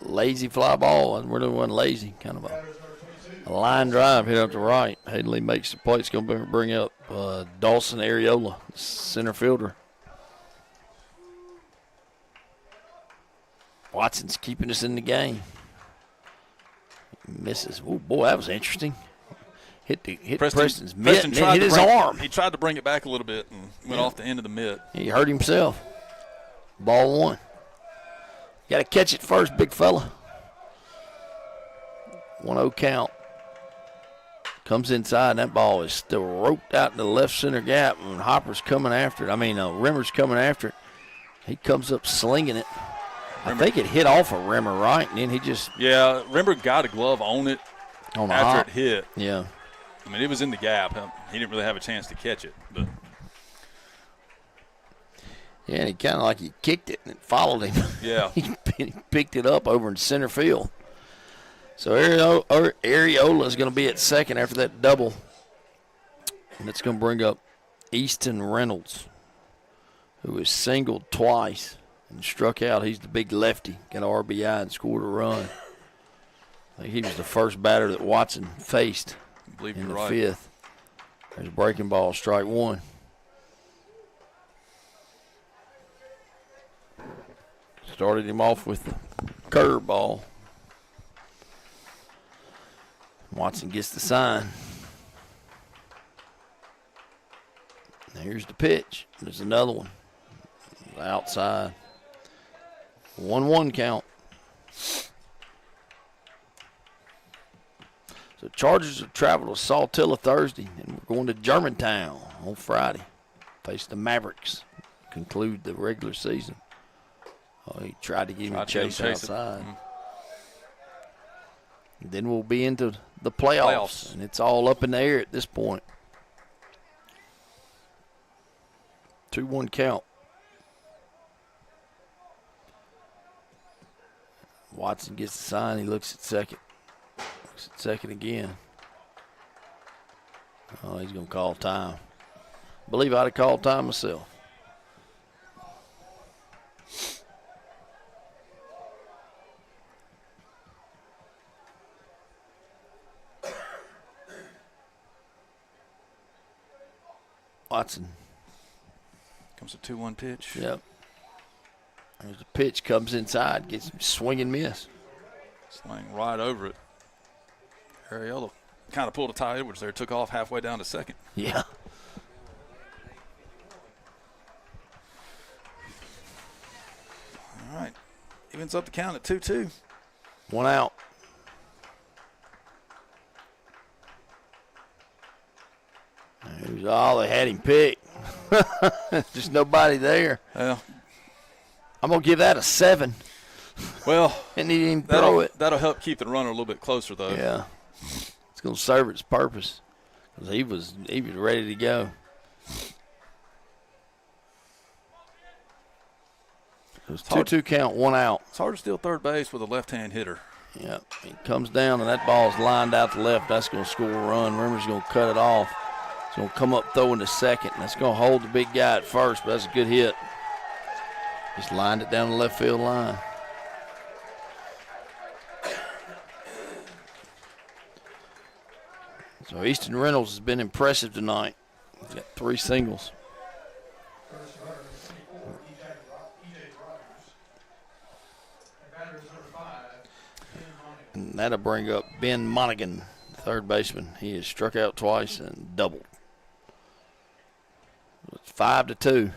Lazy fly ball, and we're the one lazy, kind of a line drive hit up to right. Hayden Lee makes the play. It's going to bring up Dawson Areola, center fielder. Watson's keeping us in the game. Misses. Oh, boy, that was interesting. Hit Preston's mitt and then hit his arm. He tried to bring it back a little bit and went off the end of the mitt. He hurt himself. Ball 1. Got to catch it first, big fella. 1-0 count. Comes inside, and that ball is still roped out in the left center gap, and Hopper's coming after it. Rimmer's coming after it. He comes up slinging it. I think it hit off of Rimmer, right? And then he just... Yeah, Rimmer got a glove on it after it hit. Yeah. I mean, it was in the gap. He didn't really have a chance to catch it. But yeah, and he kind of like he kicked it and it followed him. Yeah. He picked it up over in center field. So Areola is going to be at second after that double. And it's going to bring up Easton Reynolds, who is singled twice and struck out. He's the big lefty, got an RBI and scored a run. I think he was the first batter that Watson faced in the 5th. There's a breaking ball, strike 1. Started him off with the curveball. Watson gets the sign. Now here's the pitch. There's another one. Outside. 1-1 count. So Chargers have traveled to Saltillo Thursday, and we're going to Germantown on Friday. Face the Mavericks. Conclude the regular season. Oh, he tried to give him a chase outside. Then we'll be into the playoffs, and it's all up in the air at this point. 2-1 count. Watson gets the sign. He looks at second. Looks at second again. Oh, he's going to call time. I believe I'd have called time myself. Watson. Comes a 2-1 pitch. Yep. There's the pitch, comes inside, gets him swing and miss. Sling right over it. Ariella kind of pulled a Ty Edwards there, took off halfway down to second. Yeah. All right. Evens up the count at 2-2. 1 out. There's all they had him picked. Just nobody there. Well, I'm going to give that a 7. Well, and he didn't even throw it. That'll help keep the runner a little bit closer, though. Yeah. It's going to serve its purpose because he was ready to go. It was 2-2 count, 1 out. It's hard to steal third base with a left-hand hitter. Yep. He comes down, and that ball's lined out to left. That's going to score a run. Rimmer's going to cut it off. It's going to come up throwing to second. That's going to hold the big guy at first, but that's a good hit. Just lined it down the left field line. So Easton Reynolds has been impressive tonight. He's got 3 singles. And that'll bring up Ben Monaghan, third baseman. He has struck out twice and doubled. It's 5-2.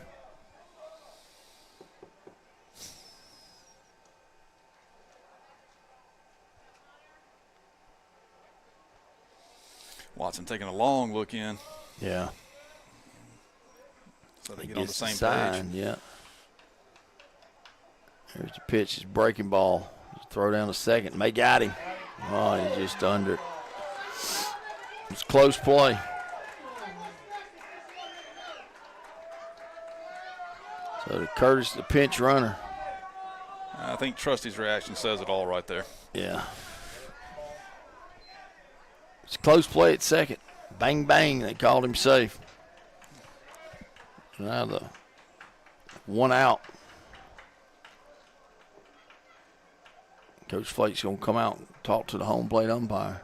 Watson taking a long look in. Yeah. So they get on the same sign, page. Yeah. There's the pitch. His breaking ball. Throw down to second. May got him. Oh, he's just under it. It's close play. So to Curtis, the pinch runner. I think Trusty's reaction says it all right there. Yeah. It's close play at second. Bang, bang. They called him safe. Now the 1 out. Coach Flake's going to come out and talk to the home plate umpire.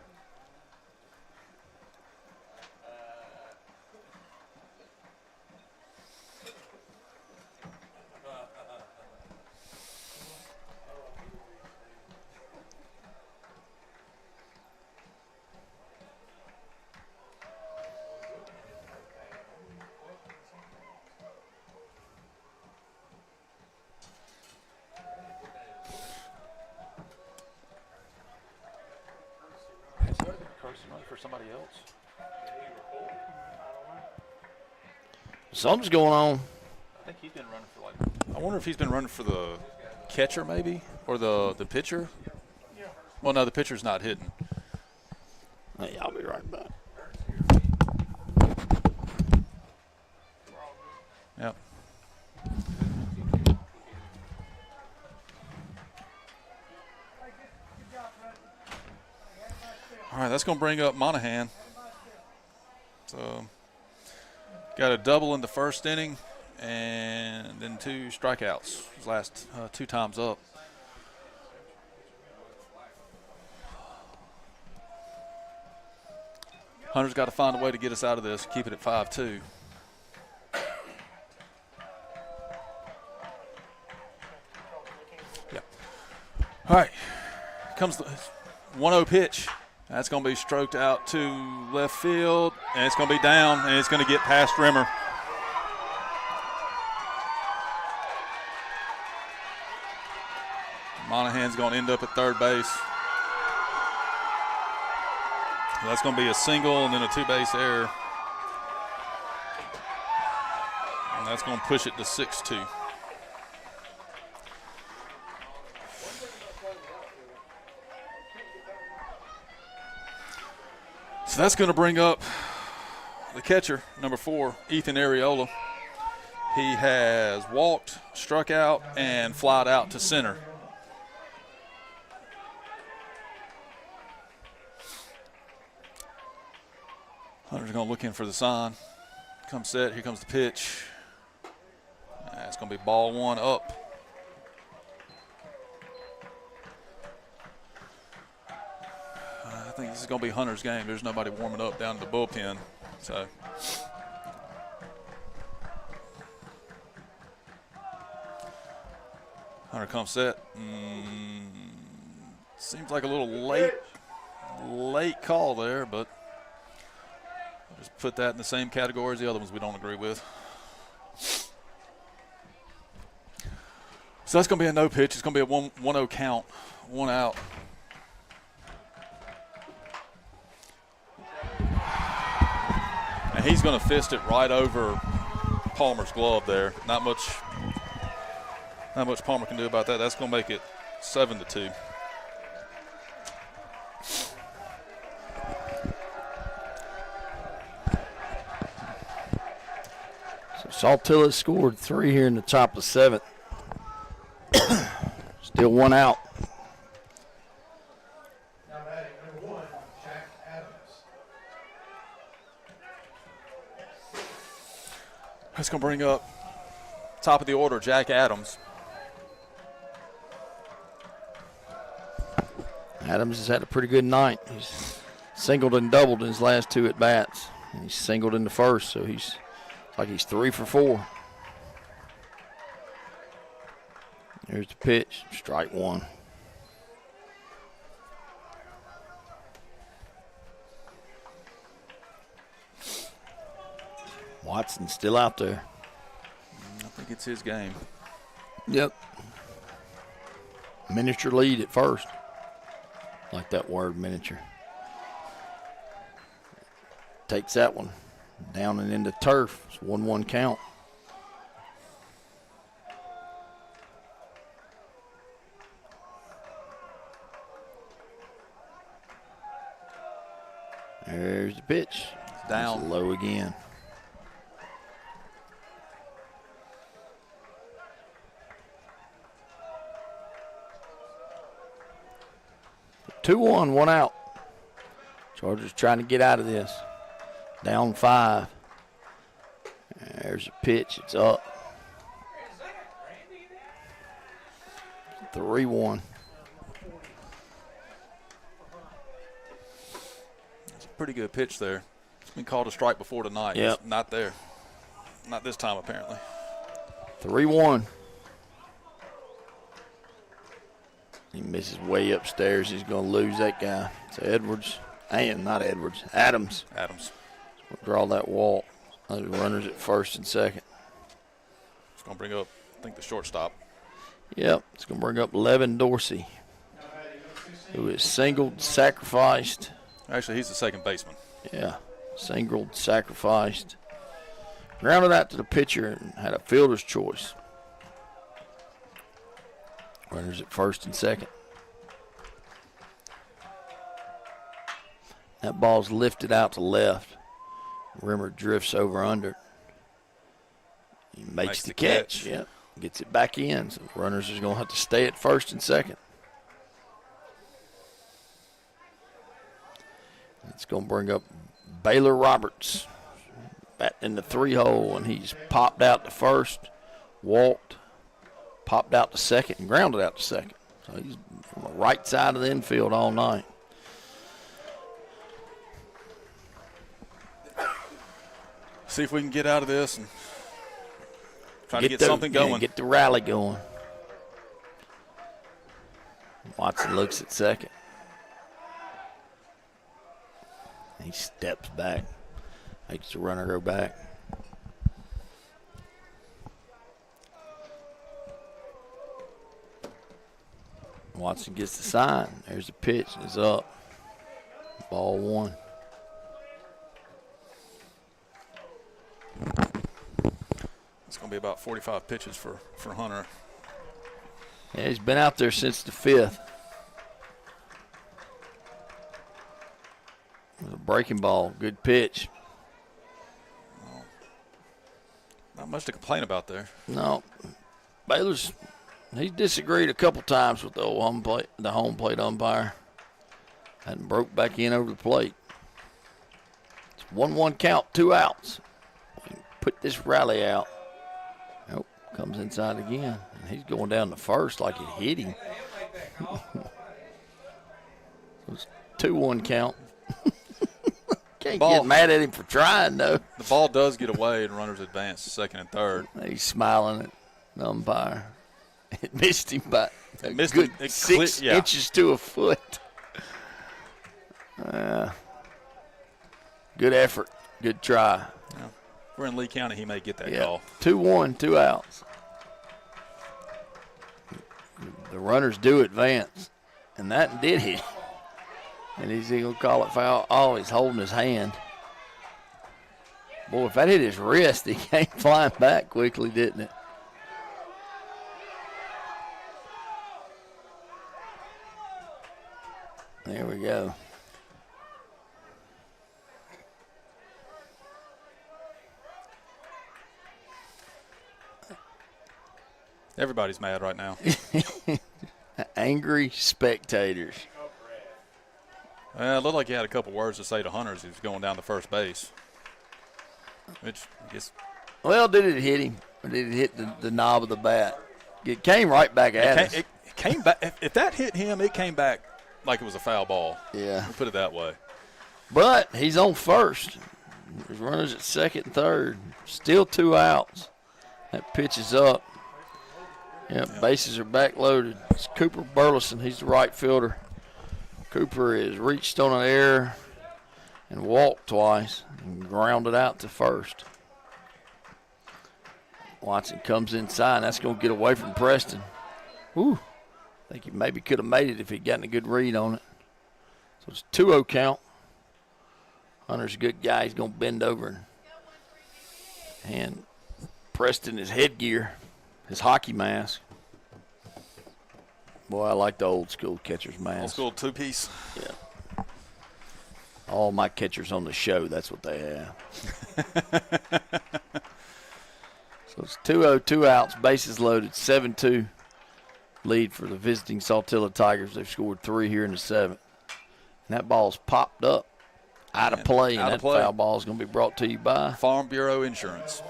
For somebody else. Something's going on. I think he's been running for I wonder if he's been running for the catcher maybe or the pitcher. Well, no, the pitcher's not hitting. Hey, I'll be right back. Yep. All right, that's going to bring up Monahan. So, got a double in the first inning and then 2 strikeouts his last 2 times up. Hunter's got to find a way to get us out of this, keep it at 5-2. Yep. All right, comes the 1-0 pitch. That's going to be stroked out to left field, and it's going to be down, and it's going to get past Rimmer. Monahan's going to end up at third base. That's going to be a single and then a 2-base error. And that's going to push it to 6-2. So that's going to bring up the catcher, number 4, Ethan Areola. He has walked, struck out, and flied out to center. Hunter's going to look in for the sign. Comes set. Here comes the pitch. It's going to be ball 1 up. I think this is going to be Hunter's game. There's nobody warming up down in the bullpen. So Hunter comes set. Seems like a little late call there, but I'll just put that in the same category as the other ones we don't agree with. So that's going to be a no pitch. It's going to be a 1-0 count, 1 out. And he's going to fist it right over Palmer's glove there. Not much Palmer can do about that. That's going to make it 7-2. So Saltillo scored 3 here in the top of the 7th. Still 1 out. That's going to bring up top of the order, Jack Adams. Adams has had a pretty good night. He's singled and doubled in his last 2 at-bats. And he's singled in the first, so he's 3 for 4. There's the pitch, strike 1. Watson's still out there. I think it's his game. Yep. Miniature lead at first. Like that word, miniature. Takes that one down and into turf. It's 1-1 count. There's the pitch. Down. It's low again. Two on, 1 out. Chargers trying to get out of this. Down 5. There's a pitch. It's up. 3-1. It's a pretty good pitch there. It's been called a strike before tonight. Yep. It's not there. Not this time, apparently. 3-1. He misses way upstairs. He's going to lose that guy. So Edwards, and not Edwards, Adams. Adams. Will draw that walk. The runners at first and second. It's going to bring up, I think, the shortstop. Yep, it's going to bring up Levin Dorsey, who is singled, sacrificed. Actually, he's the second baseman. Yeah, singled, sacrificed. Grounded out to the pitcher and had a fielder's choice. Runners at first and second. That ball's lifted out to left. Rimmer drifts over under. He makes the catch. Yeah, gets it back in. So the runners are going to have to stay at first and second. It's going to bring up Baylor Roberts. Batting in the 3-hole, and he's popped out to first, walked, popped out to second, and grounded out to second. So he's on the right side of the infield all night. See if we can get out of this and try to get something going. Yeah, get the rally going. Watson looks at second. He steps back, makes the runner go back. Watson gets the sign. There's the pitch. It's up. Ball 1. It's going to be about 45 pitches for Hunter. Yeah, he's been out there since the 5th. With a breaking ball. Good pitch. Well, not much to complain about there. No. Baylor's, he disagreed a couple times with the old home plate umpire. And broke back in over the plate. It's 1-1 count, 2 outs. We can put this rally out. Nope, comes inside again. And he's going down to first like it hit him. It's 2-1 count. Can't get mad at him for trying, though. The ball does get away, and runners advance to second and third. He's smiling at the umpire. It missed him by a missed good him. 6 inches to a foot. Good effort. Good try. Yeah. We're in Lee County. He may get that Yeah. call. 2-1, 2 outs. The runners do advance, and that did hit. And he's going to call it foul. Oh, he's holding his hand. Boy, if that hit his wrist, he came flying back quickly, didn't it? There we go. Everybody's mad right now. Angry spectators. It looked like he had a couple words to say to Hunter as he was going down to first base. Which I guess. Well, did it hit him? Or did it hit the knob of the bat? It came right back at us. It came back. If that hit him, it came back like it was a foul ball. Yeah. We'll put it that way. But he's on first. There's runners at second and third. Still 2 outs. That pitch is up. Yep. Bases are back loaded. It's Cooper Burleson. He's the right fielder. Cooper has reached on an error and walked twice and grounded out to first. Watson comes inside. That's going to get away from Preston. Whew. I think he maybe could have made it if he'd gotten a good read on it. So it's 2-0 count. Hunter's a good guy. He's going to bend over and Preston his headgear, his hockey mask. Boy, I like the old school catcher's mask. Old school 2-piece. Yeah. All my catchers on the show, that's what they have. So it's 2-0, 2 outs, bases loaded, 7-2 lead for the visiting Saltillo Tigers. They've scored 3 here in the 7th. And that ball's popped up out of play, and that foul ball is going to be brought to you by Farm Bureau Insurance.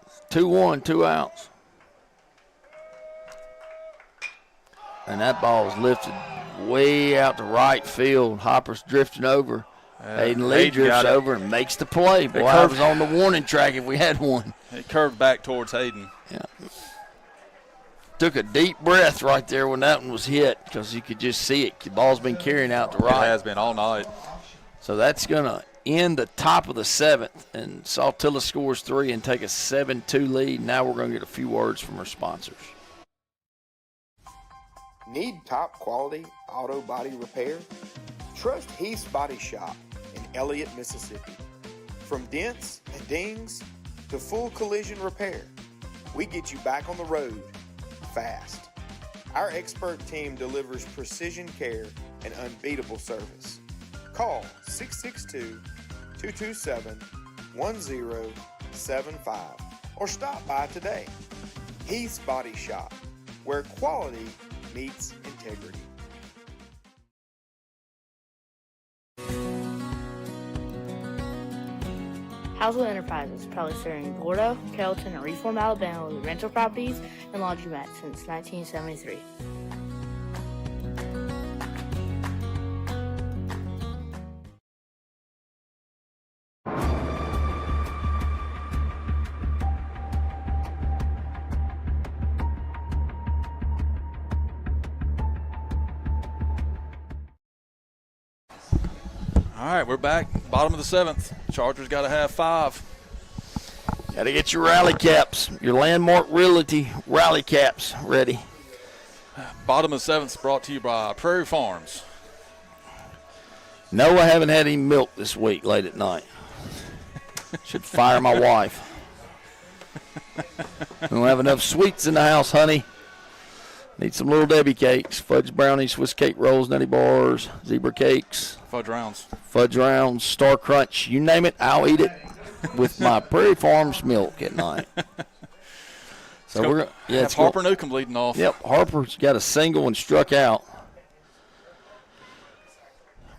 It's 2-1, 2 outs. And that ball is lifted way out to right field. Hopper's drifting over. Hayden Lee drifts over and makes the play. Boy, I was on the warning track if we had one. It curved back towards Hayden. Yeah. Took a deep breath right there when that one was hit because you could just see it. The ball's been carrying out to right. It has been all night. So that's going to end the top of the 7th, and Saltillo scores 3 and take a 7-2 lead. Now we're going to get a few words from our sponsors. Need top quality auto body repair? Trust Heath's Body Shop in Elliott, Mississippi. From dents and dings to full collision repair, we get you back on the road fast. Our expert team delivers precision care and unbeatable service. Call 662-227-1075 or stop by today. Heath's Body Shop, where quality meets integrity. Housewell Enterprises, proudly serving Gordo, Carrollton, and Reform, Alabama with rental properties and laundromats since 1973. All right, we're back. Bottom of the 7th. Chargers got to have 5. Got to get your rally caps, your Landmark Realty rally caps ready. Bottom of the 7th is brought to you by Prairie Farms. No, I haven't had any milk this week late at night. Should fire my wife. We don't have enough sweets in the house, honey. Need some Little Debbie cakes, fudge brownies, Swiss cake rolls, nutty bars, zebra cakes. Fudge rounds, Star Crunch, you name it, I'll eat it with my Prairie Farms milk at night. So we're it's Harper Newcomb leading off. Yep, Harper's got a single and struck out.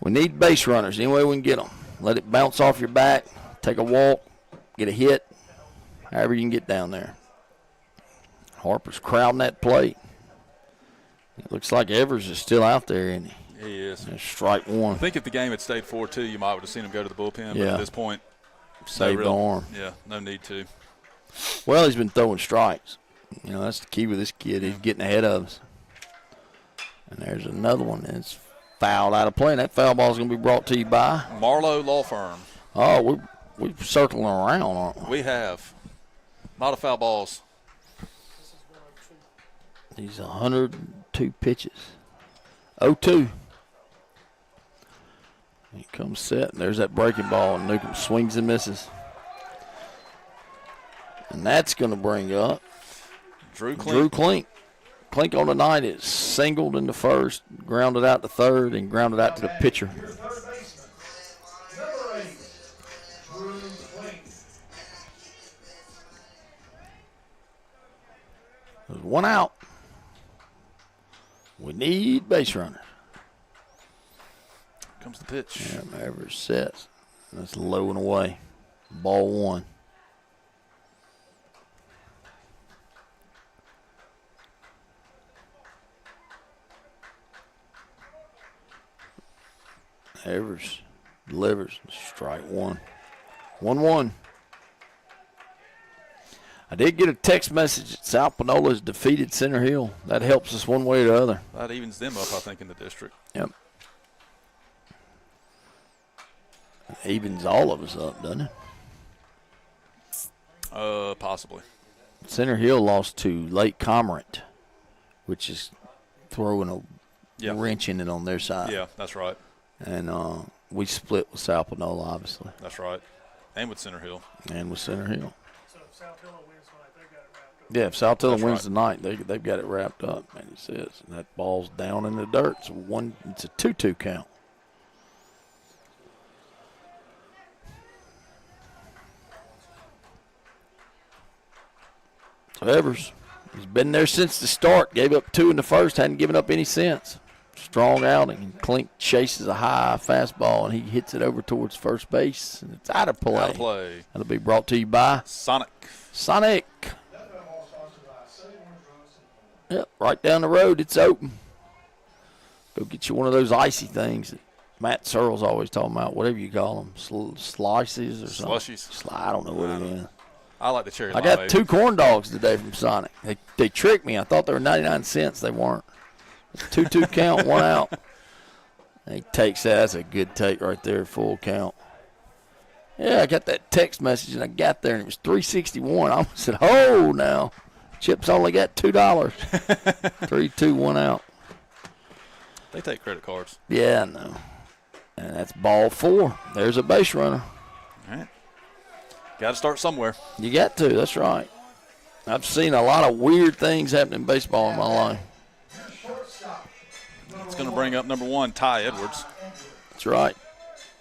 We need base runners any way we can get them. Let it bounce off your back, take a walk, get a hit, however you can get down there. Harper's crowding that plate. It looks like Evers is still out there, isn't he? He is. There's strike one. I think if the game had stayed 4-2, you might have seen him go to the bullpen. Yeah. But at this point, Save the arm. Yeah, no need to. Well, he's been throwing strikes. You know, that's the key with this kid. He's getting ahead of us. And there's another one that's fouled out of play. And that foul ball is going to be brought to you by Marlowe Law Firm. Oh, we're circling around, aren't we? We have. A lot of foul balls. These 102 pitches. 0-2. He comes set, and there's that breaking ball, and Newcomb swings and misses. And that's going to bring up Drew Klink. Klink on the night is singled in the first, grounded out to third, and grounded out to the pitcher. There's one out. We need base runners. Comes the pitch. Yeah, Evers sets. That's low and away. Ball one. Evers delivers. Strike one. 1-1. I did get a text message that South Panola has defeated Center Hill. That helps us one way or the other. That evens them up, I think, in the district. Yep. It evens all of us up, doesn't it? Possibly. Center Hill lost to Lake Comrant, which is throwing a wrench in it on their side. Yeah, that's right. And we split with South Panola, obviously. That's right. And with Center Hill. And with Center Hill. So if Saltillo wins tonight, they've got it wrapped up. Yeah, if Saltillo That's wins right. tonight, they've got it wrapped up, man, it says. And that ball's down in the dirt. It's a 2-2 count. So Evers, he's been there since the start. Gave up 2 in the first, hadn't given up any since. Strong outing. And Klink chases a high fastball, and he hits it over towards first base. And it's out of play. Out of play. That'll be brought to you by Sonic. Yep, right down the road, it's open. Go get you one of those icy things that Matt Searle's always talking about, whatever you call them, slices or something. Slushies. I don't know what it is. I like the cherry I got limeade. 2 corn dogs today from Sonic. They tricked me. I thought they were 99 cents. They weren't. 2-2 count, 1 out. And he takes that. That's a good take right there, full count. Yeah, I got that text message, and I got there, and it was $3.61. I almost said, oh, now. Chip's only got $2. 3-2, 1 out. They take credit cards. Yeah, I know. And that's ball 4. There's a base runner. All right. Got to start somewhere. You got to. That's right. I've seen a lot of weird things happen in baseball in my life. It's going to bring up number 1, Ty Edwards. That's right.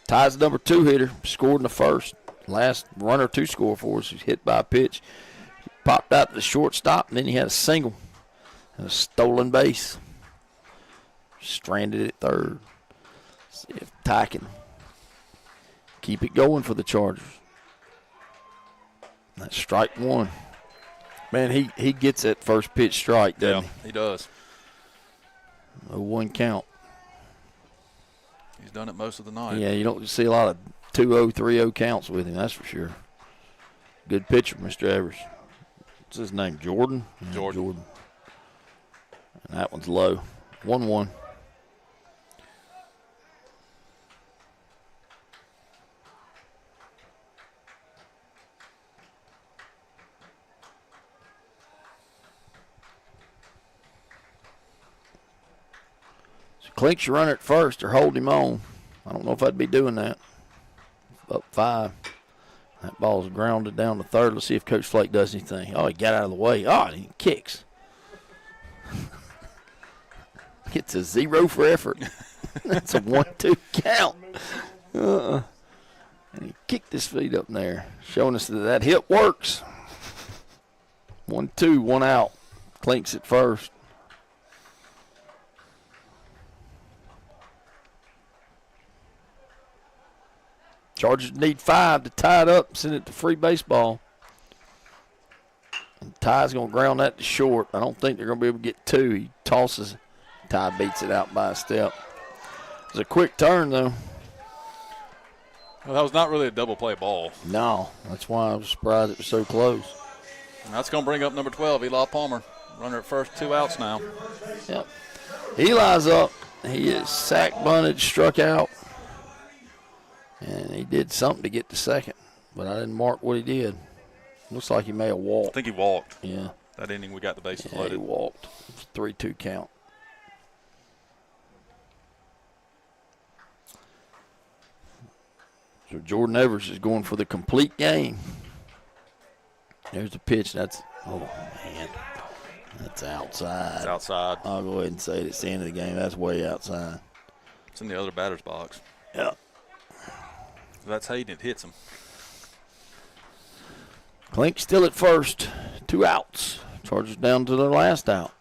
Ty's the number 2 hitter. Scored in the first. Last runner to score for us. He's hit by a pitch. He popped out to the shortstop, and then he had a single and a stolen base. Stranded at third. See if Ty can keep it going for the Chargers. That's strike 1. Man, he gets that first pitch strike, doesn't he does. A 1 count. He's done it most of the night. Yeah, you don't see a lot of 2-0, 3-0 counts with him, that's for sure. Good pitcher, Mr. Evers. What's his name, Jordan? Yeah, Jordan. And that one's low. 1-1. Klink's your runner at first or hold him on. I don't know if I'd be doing that. Up 5. That ball's grounded down to third. Let's see if Coach Flake does anything. Oh, he got out of the way. Oh, he kicks. Gets a 0 for effort. That's a 1-2 count. And he kicked his feet up in there, showing us that hit works. 1-2, 1 out. Klink's at first. Chargers need 5 to tie it up and send it to free baseball. And Ty's going to ground that to short. I don't think they're going to be able to get 2. He tosses Ty beats it out by a step. It was a quick turn, though. Well, that was not really a double play ball. No, that's why I was surprised it was so close. And that's going to bring up number 12, Eli Palmer. Runner at first, 2 outs now. Yep. Eli's up. He is sack bunted, struck out. And he did something to get to second, but I didn't mark what he did. Looks like he may have walked. I think he walked. Yeah. That inning we got the bases Yeah, loaded. he walked. 3-2 count. So Jordan Evers is going for the complete game. There's the pitch. That's, oh, man. That's outside. It's outside. I'll go ahead and say it. It's the end of the game. That's way outside. It's in the other batter's box. Yeah. So that's Hayden. It hits him. Klink still at first. 2 outs. Chargers down to their last out.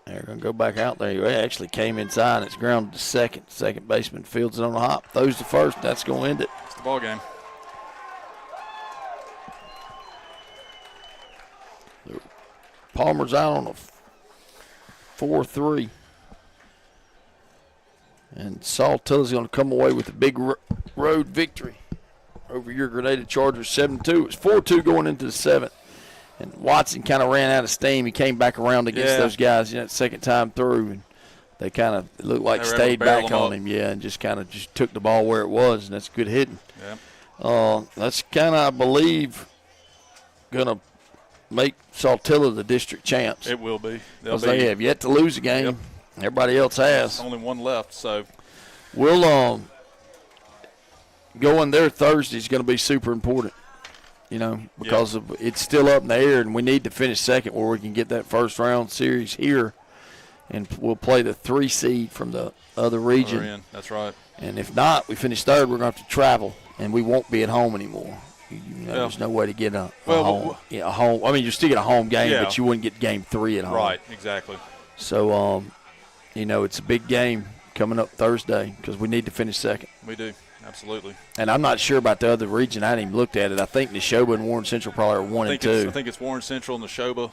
They're going to go back out there. He actually came inside. It's grounded to second. Second baseman fields it on the hop. Throws to first. That's going to end it. It's the ball game. Palmer's out on a 4-3. And Saltilo's going to come away with a big road victory over your Grenada Chargers 7-2. It was 4-2 going into the 7th. And Watson kind of ran out of steam. He came back around against those guys, second time through. And they kind of looked like stayed back on him, and just kind of just took the ball where it was, and that's good hitting. Yeah. That's kind of, I believe, going to make Saltillo the district champs. It will be. Because they have yet to lose a game. Yep. Everybody else has. Only one left, so. We'll going there Thursday is going to be super important, because it's still up in the air, and we need to finish second where we can get that first round series here, and we'll play the 3 seed from the other region. That's right. And if not, we finish third, we're going to have to travel, and we won't be at home anymore. There's no way to get a home. A home. I mean, you still get a home game, but you wouldn't get game 3 at home. Right, exactly. So, it's a big game coming up Thursday because we need to finish second. We do, absolutely. And I'm not sure about the other region. I hadn't even looked at it. I think Neshoba and Warren Central probably are 1 and 2. I think it's Warren Central and Neshoba,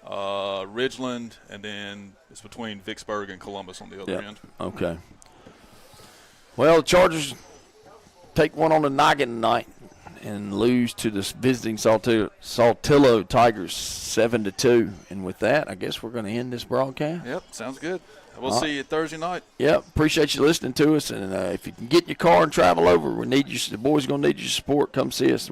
Ridgeland, and then it's between Vicksburg and Columbus on the other end. Okay. Well, the Chargers take one on the noggin tonight and lose to the visiting Saltillo Tigers 7-2. And with that, I guess we're going to end this broadcast. Yep, sounds good. We'll see you Thursday night. Yep, appreciate you listening to us. And if you can get in your car and travel over, the boys are going to need your support. Come see us.